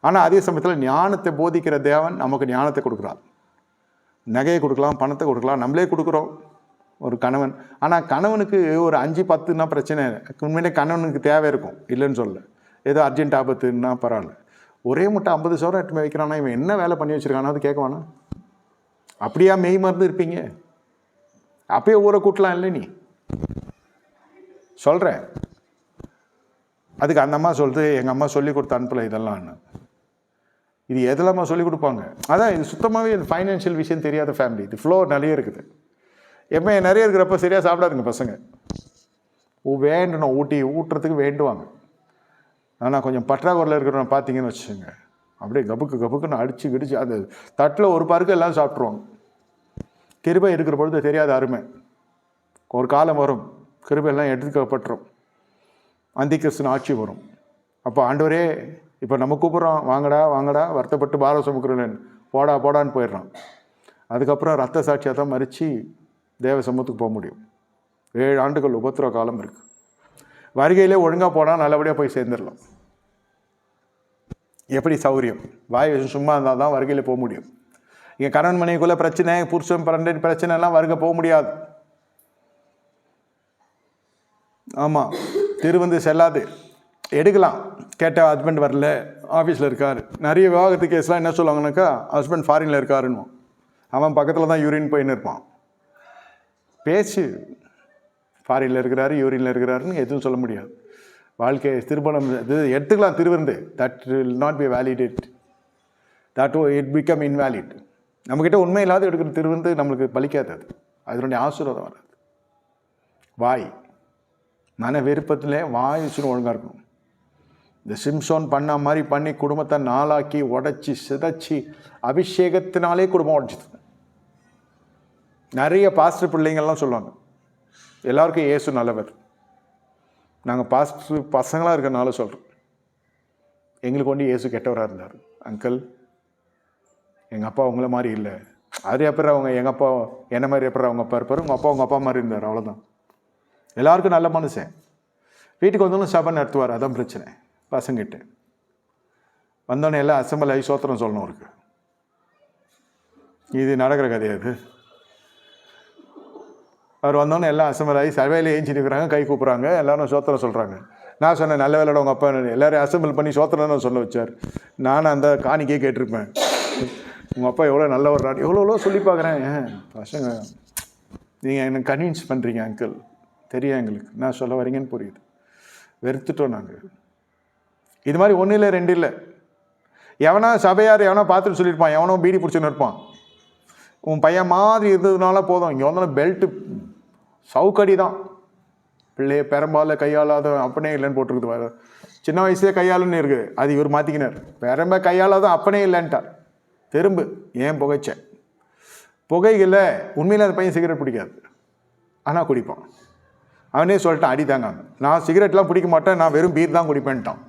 ஆனால் அதே சமயத்தில் ஞானத்தை போதிக்கிற தேவன் நமக்கு ஞானத்தை கொடுக்குறார். நகையை கொடுக்கலாம், பணத்தை கொடுக்கலாம், நம்மளே கொடுக்குறோம் ஒரு கணவன். ஆனால் கணவனுக்கு ஒரு 5-10ன்னா பிரச்சனை. உண்மையிலே கணவனுக்கு தேவை இருக்கும், இல்லைன்னு சொல்ல. ஏதோ அர்ஜென்ட் ஆபத்துன்னா பரவாயில்ல. ஒரே முட்டை 50 சவரம் எட்டுமே வைக்கிறானா, இவன் என்ன வேலை பண்ணி வச்சுருக்கானா, அது கேட்குவானா? அப்படியா மெய் மருந்து இருப்பீங்க? அப்பயே ஊரை கூட்டலாம் இல்லை? நீ சொல்கிறேன். அதுக்கு அந்த அம்மா சொல்லுது, எங்கள் அம்மா சொல்லி கொடுத்த அனுப்பலை இதெல்லாம்னு. இது எதெல்லாமா சொல்லிக் கொடுப்பாங்க? அதான் இது சுத்தமாகவே இந்த ஃபைனான்ஷியல் விஷயம் தெரியாத ஃபேமிலி. இது ஃப்ளோ நிறைய இருக்குது. எப்போ நிறைய இருக்கிறப்ப சரியாக சாப்பிடாதுங்க பசங்க. வேண்டணும், ஊட்டுறதுக்கு வேண்டுவாங்க. ஆனால் கொஞ்சம் பற்றாக்குறையில் இருக்கிறவங்க பார்த்தீங்கன்னு வச்சுக்கோங்க, அப்படியே கபுக்குன்னு அடித்து கிடிச்சு அது தட்டில் ஒரு பருக்கு எல்லாம் சாப்பிட்ருவாங்க. கிருபை இருக்கிற பொழுது தெரியாத அருமை. ஒரு காலம் வரும், கிருபையெல்லாம் எடுத்துக்கப்பட்டுரும், அந்திகிறிஸ்துவின் ஆட்சி வரும். அப்போ ஆண்டவரே இப்போ நம்ம கூப்பிட்றோம், வாங்கடா வருத்தப்பட்டு பாரம் சுமக்கிறேன், போடான்னு போயிடுறான். அதுக்கப்புறம் ரத்த சாட்சியாக தான் மறித்து தேவ சமூகத்துக்கு போக முடியும். 7 ஆண்டுகள் உபத்திரவ காலம் இருக்குது. வருகையிலே ஒழுங்காக போனால் நல்லபடியாக போய் சேர்ந்துடலாம். எப்படி சௌரியம்? வாய் சும்மா இருந்தால் தான் வருகையில் போக முடியும். இங்கே கணவன் மனைவிக்குள்ளே பிரச்சனை, புருஷன் பிரச்சனைலாம் வருகை போக முடியாது. ஆமாம், திருவந்து செல்லாது. எடுக்கலாம், கேட்டால் ஹஸ்பண்ட் வரல, ஆஃபீஸில் இருக்கார். நிறைய விவாகரத்து கேஸ்லாம் என்ன சொல்லுவாங்கனாக்கா, ஹஸ்பண்ட் ஃபாரினில் இருக்காருன்னு. அவன் பக்கத்தில் தான் யூரின் போயின்னு இருப்பான். பேச்சு ஃபாரினில் இருக்கிறாரு, யூரினில் இருக்கிறாருன்னு எதுவும் சொல்ல முடியாது. வாழ்க்கை திருமணம் இது எடுத்துக்கலாம், திருவிருந்து. That will not be validate, that it become invalid. நம்மக்கிட்ட உண்மை இல்லாத எடுக்கிற திருவிருந்து நம்மளுக்கு பலிக்காது. அதனுடைய ஆசீர்வாதம் வராது. வாய் மன விருப்பத்திலே வாய் வச்சுன்னு ஒழுங்காக இருக்கணும். இந்த சிம்சோன் பண்ண மாதிரி பண்ணி குடும்பத்தை நாளாக்கி உடச்சி சிதைச்சி அபிஷேகத்தினாலே குடும்பம் உடச்சிது. நிறைய பாஸ்டர் பிள்ளைங்கள்லாம் சொல்லுவாங்க, எல்லாருக்கும் இயேசு நல்லவர். நாங்கள் பாஸ்டர் பசங்களாக இருக்கிறனால சொல்கிறோம், எங்களுக்கு ஒன்று இயேசு கெட்டவராக இருந்தார். அங்கிள், எங்கள் அப்பா உங்களை மாதிரி இல்லை. அது எப்போ அவங்க எங்கள் அப்பா என்ன மாதிரி எப்போ அவங்க அப்பா இருப்பார், உங்கள் அப்பா மாதிரி இருந்தார், அவ்வளோதான். எல்லாருக்கும் நல்ல மனுஷன். வீட்டுக்கு வந்தாலும் சபை நடத்துவார், அதான் பிரச்சனை. பசங்கிட்ட வந்தோடனே எல்லாம் அசம்பிள் ஆகி சோத்திரம் சொல்லணும் இருக்கு. இது நடக்கிற கதையாது. அவர் வந்தோடனே எல்லாம் அசம்பிள் ஆகி சபையில் ஏஞ்சி நிற்கிறாங்க, கை கூப்பிட்றாங்க, எல்லாரும் சோத்திரம் சொல்கிறாங்க. நான் சொன்னேன், நல்ல வேலையோட உங்கள் அப்பா எல்லோரும் அசம்பிள் பண்ணி சோத்திரம்னு சொல்ல வச்சார். நானும் அந்த காணிக்கே கேட்டிருப்பேன், உங்கள் அப்பா எவ்வளோ நல்ல ஒரு நாடு, எவ்வளோ சொல்லி பார்க்குறேன். பசங்க நீங்கள் எனக்கு கன்வின்ஸ் பண்ணுறீங்க அங்கிள், தெரியும் எங்களுக்கு நான் சொல்ல வரீங்கன்னு புரியுது. வெறுத்துட்டோம் நாங்கள். இது மாதிரி 1 இல்லை 2 இல்லை. எவனா சபையார் எவனோ பார்த்துட்டு சொல்லியிருப்பான், எவனோ பீடி பிடிச்சுன்னு இருப்பான். உன் பையன் மாதிரி இருந்ததுனால போதும், இங்கே வந்தாலும் பெல்ட்டு சவுக்கடி தான். பிள்ளைய பெரம்பால் கையாளாத அப்பனே இல்லைன்னு போட்டிருக்குது. சின்ன வயசுலேயே கையாளுன்னு இருக்குது, அது இவர் மாற்றிக்கினார். பெரம்ப கையாளாதான் அப்பனே இல்லைன்ட்டார். திரும்ப ஏன் புகைச்சேன் புகையில் உண்மையில் அந்த பையன் சிகரெட் பிடிக்காது, ஆனால் குடிப்பான். அவனே சொல்லிட்டான், அடி தாங்க, நான் சிகரெட்லாம் பிடிக்க மாட்டேன், நான் வெறும் பீர் தான் குடிப்பேன்ட்டான்.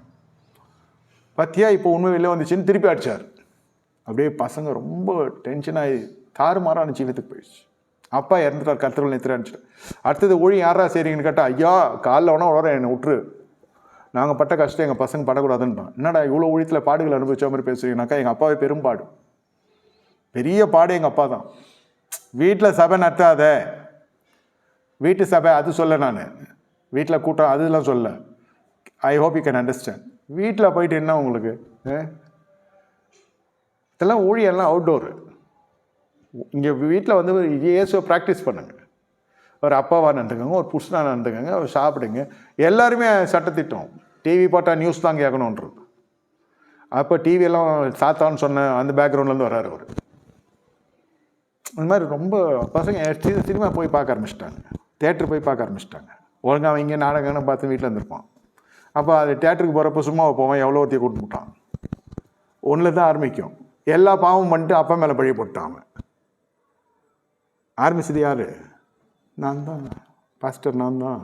பத்தியா இப்போ உண்மை வெளில வந்துச்சுன்னு திருப்பி அடித்தார். அப்படியே பசங்க ரொம்ப டென்ஷனாகி தாறுமாறான ஜீவத்துக்கு போயிடுச்சு. அப்பா இறந்துட்டார், கர்த்தர்கள் நிறுத்தி அடிச்சிட்டார். அடுத்தது ஊழி யாரா செய்றீங்கன்னு கேட்டால், ஐயா காலில் வேணா வர என்னை விட்டுரு, நாங்கள் பட்ட கஷ்டம் எங்கள் பசங்க படக்கூடாதுன்ட்டான். என்னடா இவ்வளோ ஊழியத்தில் பாடுகள் அனுபவிச்ச மாதிரி பேசுறீங்கனாக்கா, எங்கள் அப்பாவே பெரும்பாடு, பெரிய பாடு எங்கள் அப்பா தான். வீட்டில் சபை நடத்தாத, வீட்டு சபை அது சொல்ல, நான் வீட்டில் கூட்டம் அதெல்லாம் சொல்ல. I hope you can understand. வீட்டில் போயிட்டு என்ன உங்களுக்கு இதெல்லாம் ஊழியெல்லாம் அவுட்டோரு. இங்கே வீட்டில் வந்து இயேசுவை ப்ராக்டிஸ் பண்ணுங்க. ஒரு அப்பாவாக நடந்துக்கோங்க, ஒரு புருஷனாக நடந்துக்கோங்க, அவர் சாப்பிடுங்க. எல்லாருமே சட்டத்திட்டம், டிவி போட்டால் நியூஸ் தான் கேட்கணுன்றது. அப்போ டிவியெல்லாம் சாத்தான்னு சொன்ன அந்த பேக்ரவுண்ட்லேருந்து வர்றாரு அவர். இந்த மாதிரி ரொம்ப பசங்க சினிமா போய் பார்க்க ஆரம்பிச்சிட்டாங்க, தேட்டர் போய் பார்க்க ஆரம்பிச்சிட்டாங்க. ஒழுங்காக அவங்க இங்கே நாடகம்னு பார்த்து வீட்டில் இருந்திருப்பான். அப்போ அது தேட்டருக்கு போகிறப்ப சும்மா போவான், எவ்வளோ ஒருத்தையை கூட்டு விட்டான். ஒன்றில் தான் ஆரம்பிக்கும். எல்லா பாவம் பண்ணிட்டு அப்பா மேலே பழி போட்டான். அவன் ஆரம்பிச்சது யார்? நான் தான் பாஸ்டர், நான் தான்.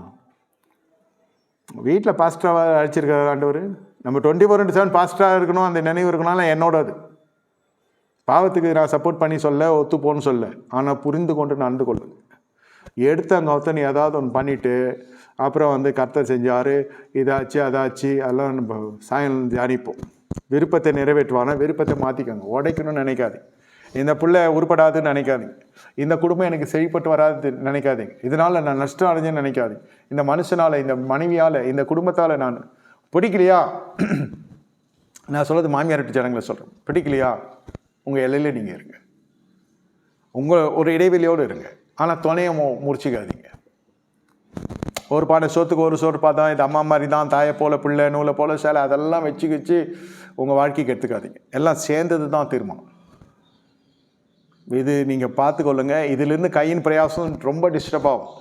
வீட்டில் பாஸ்டராக அழைச்சிருக்காரு ஆண்டவர். நம்ம 24/7 பாஸ்டராக இருக்கணும், அந்த நினைவு இருக்கணும்லாம் என்னோட. அது பாவத்துக்கு நான் சப்போர்ட் பண்ணி சொல்ல, ஒத்து போன்னு சொல்ல, ஆனால் புரிந்து கொண்டு நடந்து கொள்ளுங்க. எடுத்து அங்கே ஒருத்தன் ஏதாவது ஒன்று பண்ணிவிட்டு அப்புறம் வந்து கர்த்தர் செஞ்சார், இதாச்சு அதாச்சு, அதெல்லாம் நம்ம சாயங்காலம் தியானிப்போம். விருப்பத்தை நிறைவேற்றுவானா, விருப்பத்தை மாற்றிக்கோங்க. உடைக்கணும்னு நினைக்காதீங்க. இந்த பிள்ளை உருப்படாதுன்னு நினைக்காதீங்க. இந்த குடும்பம் எனக்கு செழிப்பட்டு வராது நினைக்காதீங்க. இதனால் நான் நஷ்டம் அடைஞ்சேன்னு நினைக்காதீங்க. இந்த மனுஷனால், இந்த மனைவியால், இந்த குடும்பத்தால் நான் பிடிக்கலையா, நான் சொல்கிறது மாமியார் வீட்டு ஜனங்களை சொல்கிறேன், பிடிக்கலையா உங்கள் எல்லையில் நீங்கள் இருங்க, உங்கள் ஒரு இடைவெளியோடு இருங்க. ஆனால் துணையை முடிச்சிக்காதீங்க. ஒரு பானை சோத்துக்கு ஒரு சோறு பார்த்தா இது அம்மா மாதிரி தான், தாயை போல பிள்ளை, நூலை போல சேலை, அதெல்லாம் வச்சு உங்கள் வாழ்க்கைக்கு எடுத்துக்காதீங்க. எல்லாம் சேர்ந்தது தான் தீர்மானம். இது நீங்கள் பார்த்துக்கொள்ளுங்க. இதிலிருந்து கையின் பிரயாசம் ரொம்ப டிஸ்டர்ப் ஆகும்.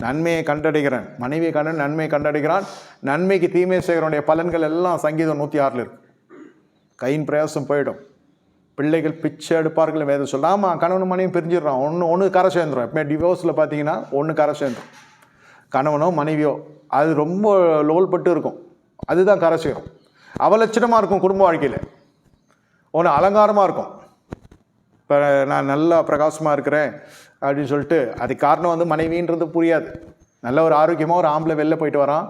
நன்மையை கண்டடைகிறான், மனைவியை நன்மையை கண்டடைகிறான், நன்மைக்கு தீமை செய்கிறவனுடைய பலன்கள் எல்லாம் சங்கீதம் 106 இருக்கு. கையின் பிரயாசம் போயிடும். பிள்ளைகள் பிச்சை எடுப்பார்கள் வேதம் சொல்ல. ஆமாம், கணவன் மனைவியும் பிரிஞ்சிடுறான். ஒன்று கரை சேர்ந்துடும். எப்பவுமே டிவோர்ஸில் பார்த்தீங்கன்னா ஒன்று கரை சேர்ந்துடும், கணவனோ மனைவியோ. அது ரொம்ப லோல்பட்டு இருக்கும், அதுதான் கரை சேரும். அவலட்சணமாக இருக்கும் குடும்ப வாழ்க்கையில், ஒன்று அலங்காரமாக இருக்கும். இப்போ நான் நல்லா பிரகாசமாக இருக்கிறேன் அப்படின்னு சொல்லிட்டு, அதுக்கு காரணம் வந்து மனைவின்றது புரியாது. நல்ல ஒரு ஆரோக்கியமாக ஒரு ஆம்பளை வெளில போயிட்டு வரான்,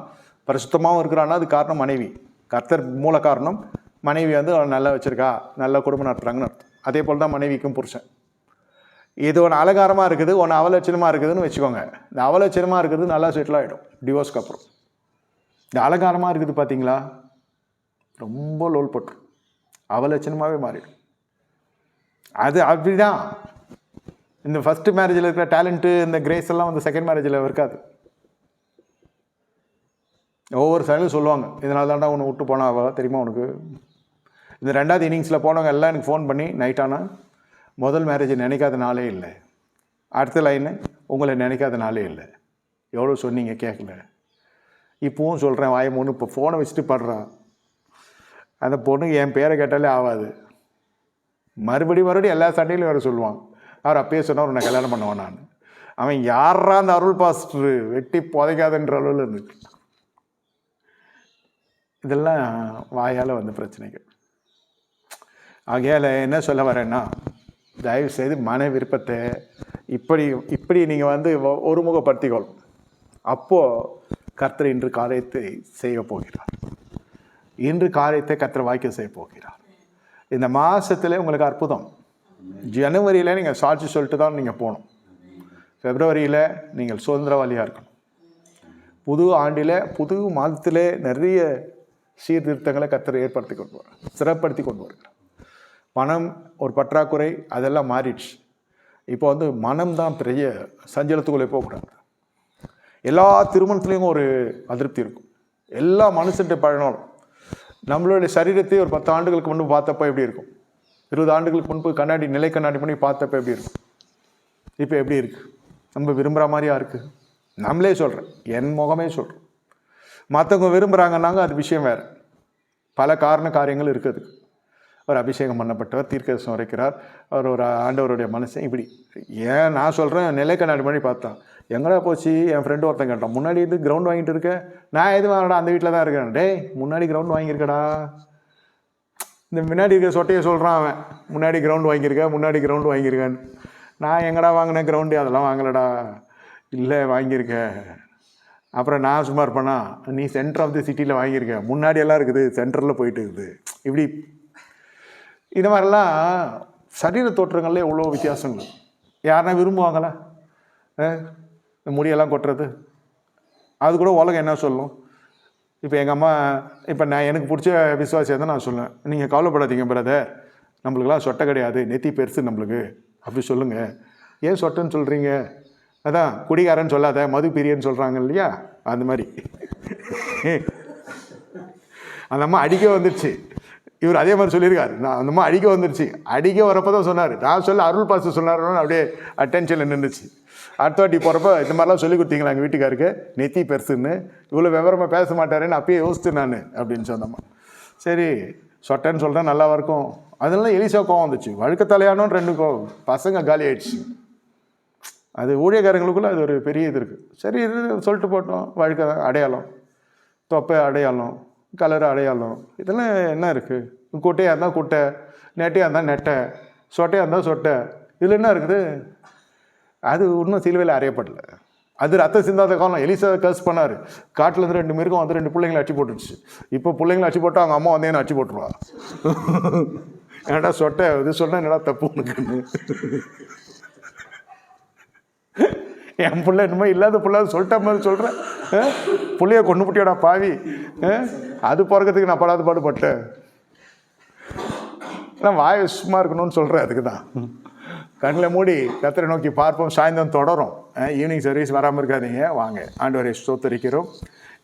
பரிசுத்தமாகவும் இருக்கிறான்னா அது காரணம் மனைவி. கர்த்தர் மூல காரணம். மனைவி வந்து நல்லா வச்சுருக்கா, நல்ல குடும்பம் நடத்துகிறாங்கன்னு அர்த்தம். அதே போல் தான் மனைவிக்கும் புருஷன். இது ஒன்று அலங்காரமாக இருக்குது, ஒன்று அவலட்சணமாக இருக்குதுன்னு வச்சுக்கோங்க. இந்த அவலட்சணமாக இருக்கிறது நல்லா செட்டில் ஆகிடும் டிவோர்ஸ்க்கு அப்புறம். இந்த அலங்காரமாக இருக்குது பார்த்தீங்களா, ரொம்ப லோல் பட்டுரும், அவலட்சணமாகவே மாறிடும். அது அப்படி தான். இந்த ஃபஸ்ட்டு மேரேஜில் இருக்கிற டேலண்ட்டு, இந்த கிரேஸ் எல்லாம் வந்து செகண்ட் மேரேஜில் இருக்காது. ஒவ்வொரு சைடும் சொல்லுவாங்க, இதனால தான்டா உன்னை விட்டு போனாவா தெரியுமா உனக்கு. இந்த 2வது இன்னிங்ஸில் போனவங்க எல்லாம் எனக்கு ஃபோன் பண்ணி நைட்டானா, முதல் மேரேஜை நினைக்காத நாளே இல்லை, அடுத்த லைனு உங்களை நினைக்காத நாளே இல்லை, எவ்வளோ சொன்னீங்க கேட்கல, இப்போவும் சொல்கிறேன் வாய மூணு. இப்போ ஃபோனை வச்சுட்டு படுறான். அந்த பொண்ணு என் பேரை கேட்டாலே ஆகாது, மறுபடியும் எல்லா சண்டையிலும் வேறு சொல்லுவான். அவர் அப்பயே சொன்னார் உன்னை கல்யாணம் பண்ணுவான். நான் அவன் யாரா அந்த அருள் பாஸ்டர் வெட்டி புதைக்காதுன்ற அளவில் இருந்துச்சு. இதெல்லாம் வாயால் வந்து பிரச்சனைகள். ஆகையால் என்ன சொல்ல வரேன்னா, தயவு செய்து மன விருப்பத்தை இப்படி நீங்கள் வந்து ஒருமுகப்படுத்திக்கொள்ளும். அப்போது கர்த்தர் இன்று காரியத்தை செய்ய போகிறார். இன்று காரியத்தை கர்த்தர் வாய்க்க செய்ய போகிறார். இந்த மாதத்தில் உங்களுக்கு அற்புதம். ஜனவரியில் நீங்கள் சாட்சி சொல்லிட்டு தான் நீங்கள் போகணும். பிப்ரவரியில் நீங்கள் சுதந்திரவாளியாக இருக்கணும். புது ஆண்டில் புது மாதத்தில் நிறைய சீர்திருத்தங்களை கர்த்தர் ஏற்படுத்தி கொண்டு வர, சிறப்படுத்தி கொண்டு வருகிறார். பணம் ஒரு பற்றாக்குறை, அதெல்லாம் மாறிடுச்சு. இப்போ வந்து மனம்தான் பெரிய சஞ்சலத்துக்குள்ளே போகக்கூடாது. எல்லா திருமணத்துலேயும் ஒரு அதிருப்தி இருக்கும். எல்லா மனுஷன்ட்டு பழனாலும் நம்மளுடைய சரீரத்தை ஒரு 10 ஆண்டுகளுக்கு முன்பு பார்த்தப்போ எப்படி இருக்கும், 20 ஆண்டுகளுக்கு முன்பு கண்ணாடி நிலை கண்ணாடி பண்ணி பார்த்தப்போ எப்படி இருக்கும், இப்போ எப்படி இருக்குது? நம்ம விரும்புகிற மாதிரியா இருக்குது? நம்மளே சொல்கிறேன், என் முகமே சொல்கிறேன். மற்றவங்க விரும்புகிறாங்கன்னாங்க அது விஷயம் வேறு. பல காரியங்கள் இருக்குது. அவர் அபிஷேகம் பண்ணப்பட்டவர், தீர்க்கதரிசனம் உரைக்கிறார், அவர் ஒரு ஆண்டவருடைய மனுஷன். இப்படி ஏன் நான் சொல்கிறேன், நிலை கண்ணாடி பண்ணி பார்த்தேன். எங்கடா போச்சு என் ஃப்ரெண்டு ஒருத்தன் கேட்டான், முன்னாடி இருந்து கிரவுண்ட் வாங்கிட்டு இருக்கேன். நான் எது வாங்கடா, அந்த வீட்டில் தான் இருக்கேன். டேய் முன்னாடி கிரவுண்ட் வாங்கியிருக்கடா. இந்த முன்னாடி இருக்கிற சொட்டையை சொல்கிறான் அவன், முன்னாடி கிரவுண்டு வாங்கியிருக்கேன், முன்னாடி கிரவுண்டு வாங்கியிருக்கேன்னு. நான் எங்கடா வாங்கினேன் கிரவுண்டு, அதெல்லாம் வாங்கலடா. இல்லை வாங்கியிருக்க. அப்புறம் நான் சும்மா இருப்பேனா, நீ சென்டர் ஆஃப் தி சிட்டியில் வாங்கியிருக்க, முன்னாடி எல்லாம் இருக்குது, சென்டரில் போயிட்டு இருக்குது. இப்படி இது மாதிரிலாம் சரீர தோற்றங்கள்ல எவ்வளோ வித்தியாசங்கள். யாருன்னா விரும்புவாங்களா இந்த முடியெல்லாம் கொட்டுறது? அது கூட உலகம் என்ன சொல்லும்? இப்போ எங்கள் அம்மா, இப்போ நான் எனக்கு பிடிச்ச விசுவாசியாக தான் நான் சொல்லுவேன், நீங்கள் கவலைப்படாதீங்க பிரதர், நம்மளுக்கெல்லாம் சொட்டை கிடையாது, நெத்தி பெருசு நம்மளுக்கு, அப்படி சொல்லுங்கள். ஏன் சொட்டைன்னு சொல்கிறீங்க? அதான் குடிகாரன்னு சொல்லாத, மது பிரியன்னு சொல்கிறாங்க இல்லையா, அந்த மாதிரி. அந்த அம்மா அடிக்க வந்துடுச்சு, இவர் அதே மாதிரி சொல்லியிருக்காரு. நான் அந்த அம்மா அடிக்க வந்துடுச்சு, அடிக்க வரப்போ தான் சொன்னார். நான் சொல்ல அருள் பாஸ்டர் சொன்னாருன்னு அப்படியே அட்டென்ஷனில் நின்றுச்சு. அடுத்த வாட்டி போகிறப்ப இந்த மாதிரிலாம் சொல்லி கொடுத்தீங்களா எங்கள் வீட்டுக்காருக்கு, நெத்தி பெருசுன்னு, இவ்வளோ விவரமாக பேச மாட்டாருன்னு அப்பயே யோசிச்சு நான் அப்படின்னு சொன்னம்மா. சரி சொட்டேன்னு சொல்கிறேன், நல்லாவா இருக்கும். அதெல்லாம் எலிசா கோவம் வந்துச்சு, வழுக்க தலையானோன்னு 2 பசங்க காலி ஆயிடுச்சு. அது ஊழியக்காரங்களுக்குள்ளே அது ஒரு பெரிய இது இருக்குது. சரி இது சொல்லிட்டு போட்டோம், வழுக்க அடையாளம், தொப்பை அடையாளம், கலர் அடையாளம், இதெல்லாம் என்ன இருக்குது? குட்டையாக இருந்தால் குட்டை, நெட்டையாக இருந்தால் நெட்டை, சொட்டையாக இருந்தால் சொட்டை, இதில் என்ன இருக்குது? அது இன்னும் சிலுவையில் அறையப்படல. அது ரத்த சிந்தாத காலம். எலிசா கர்ஸ் பண்ணார், காட்டிலேருந்து 2 மிருகம் வந்து 2 பிள்ளைங்களை அச்சு போட்டுருச்சு. இப்போ பிள்ளைங்களை அச்சு போட்டால் அவங்க அம்மா வந்து என்ன அச்சு போட்டுருவா. ஏன்டா சொட்டை இது சொன்னால் என்னடா தப்பு உனக்குன்னு. என் பிள்ளை என்னமோ இல்லாத பிள்ளை சொல்லிட்ட மாதிரி சொல்கிறேன், பிள்ளைய கொண்டு புட்டியோட பாவி, அது பிறக்கிறதுக்கு நான் படாத பாடுபட்டேன். நான் வாய் சும்மா இருக்கணும்னு சொல்கிறேன். அதுக்கு தான் கண்ணில் மூடி கர்த்தரை நோக்கி பார்ப்போம். சாயந்தரம் தொடரும். ஈவினிங் சர்வீஸ் வராமல் இருக்காதீங்க, வாங்க. ஆண்டவரை ஸ்தோத்தரிக்கிறோம்.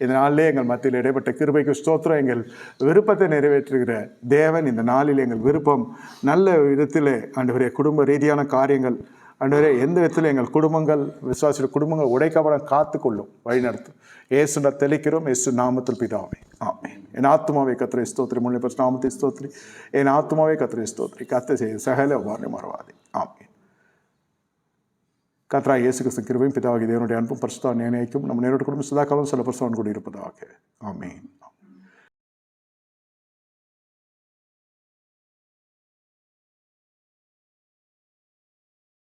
இந்த நாளிலே எங்கள் மத்தியில் இடைப்பட்ட கிருபைக்கு ஸ்தோத்திரம். எங்கள் விருப்பத்தை நிறைவேற்றுகிற தேவன், இந்த நாளில் எங்கள் விருப்பம் நல்ல விதத்தில் ஆண்டவரே குடும்ப ரீதியான காரியங்கள் ஆண்டவரே எந்த விதத்தில் எங்கள் குடும்பங்கள், விசுவாசிய குடும்பங்கள் உடைக்கப்பட காத்துக்கொள்ளும், வழிநடத்தும். ஏசுட தெளிக்கிறோம், ஏசு நாமத்தில் பிதாவே, ஆமென். என் ஆத்மாவை கர்த்தரை ஸ்தோத்திரி, முன்னை பற்றி நாமத்தை ஸ்தோத்திரி. என் ஆத்மாவை கர்த்தரை ஸ்தோத்திரி, கர்த்தர் செய்த சகல உபகாரங்களை மறவாதே, ஆமென். கர்த்தராகிய இயேசு கிறிஸ்து கிருபையும் பிதாவாகிய தேவனுடைய அன்பும் பரிசுத்த அன்னைக்கும் நம் நேரோடு குடும்பம் சதாகாலம் சில பரிசுத்தவான் கூட இருப்பதாக, ஆமென்.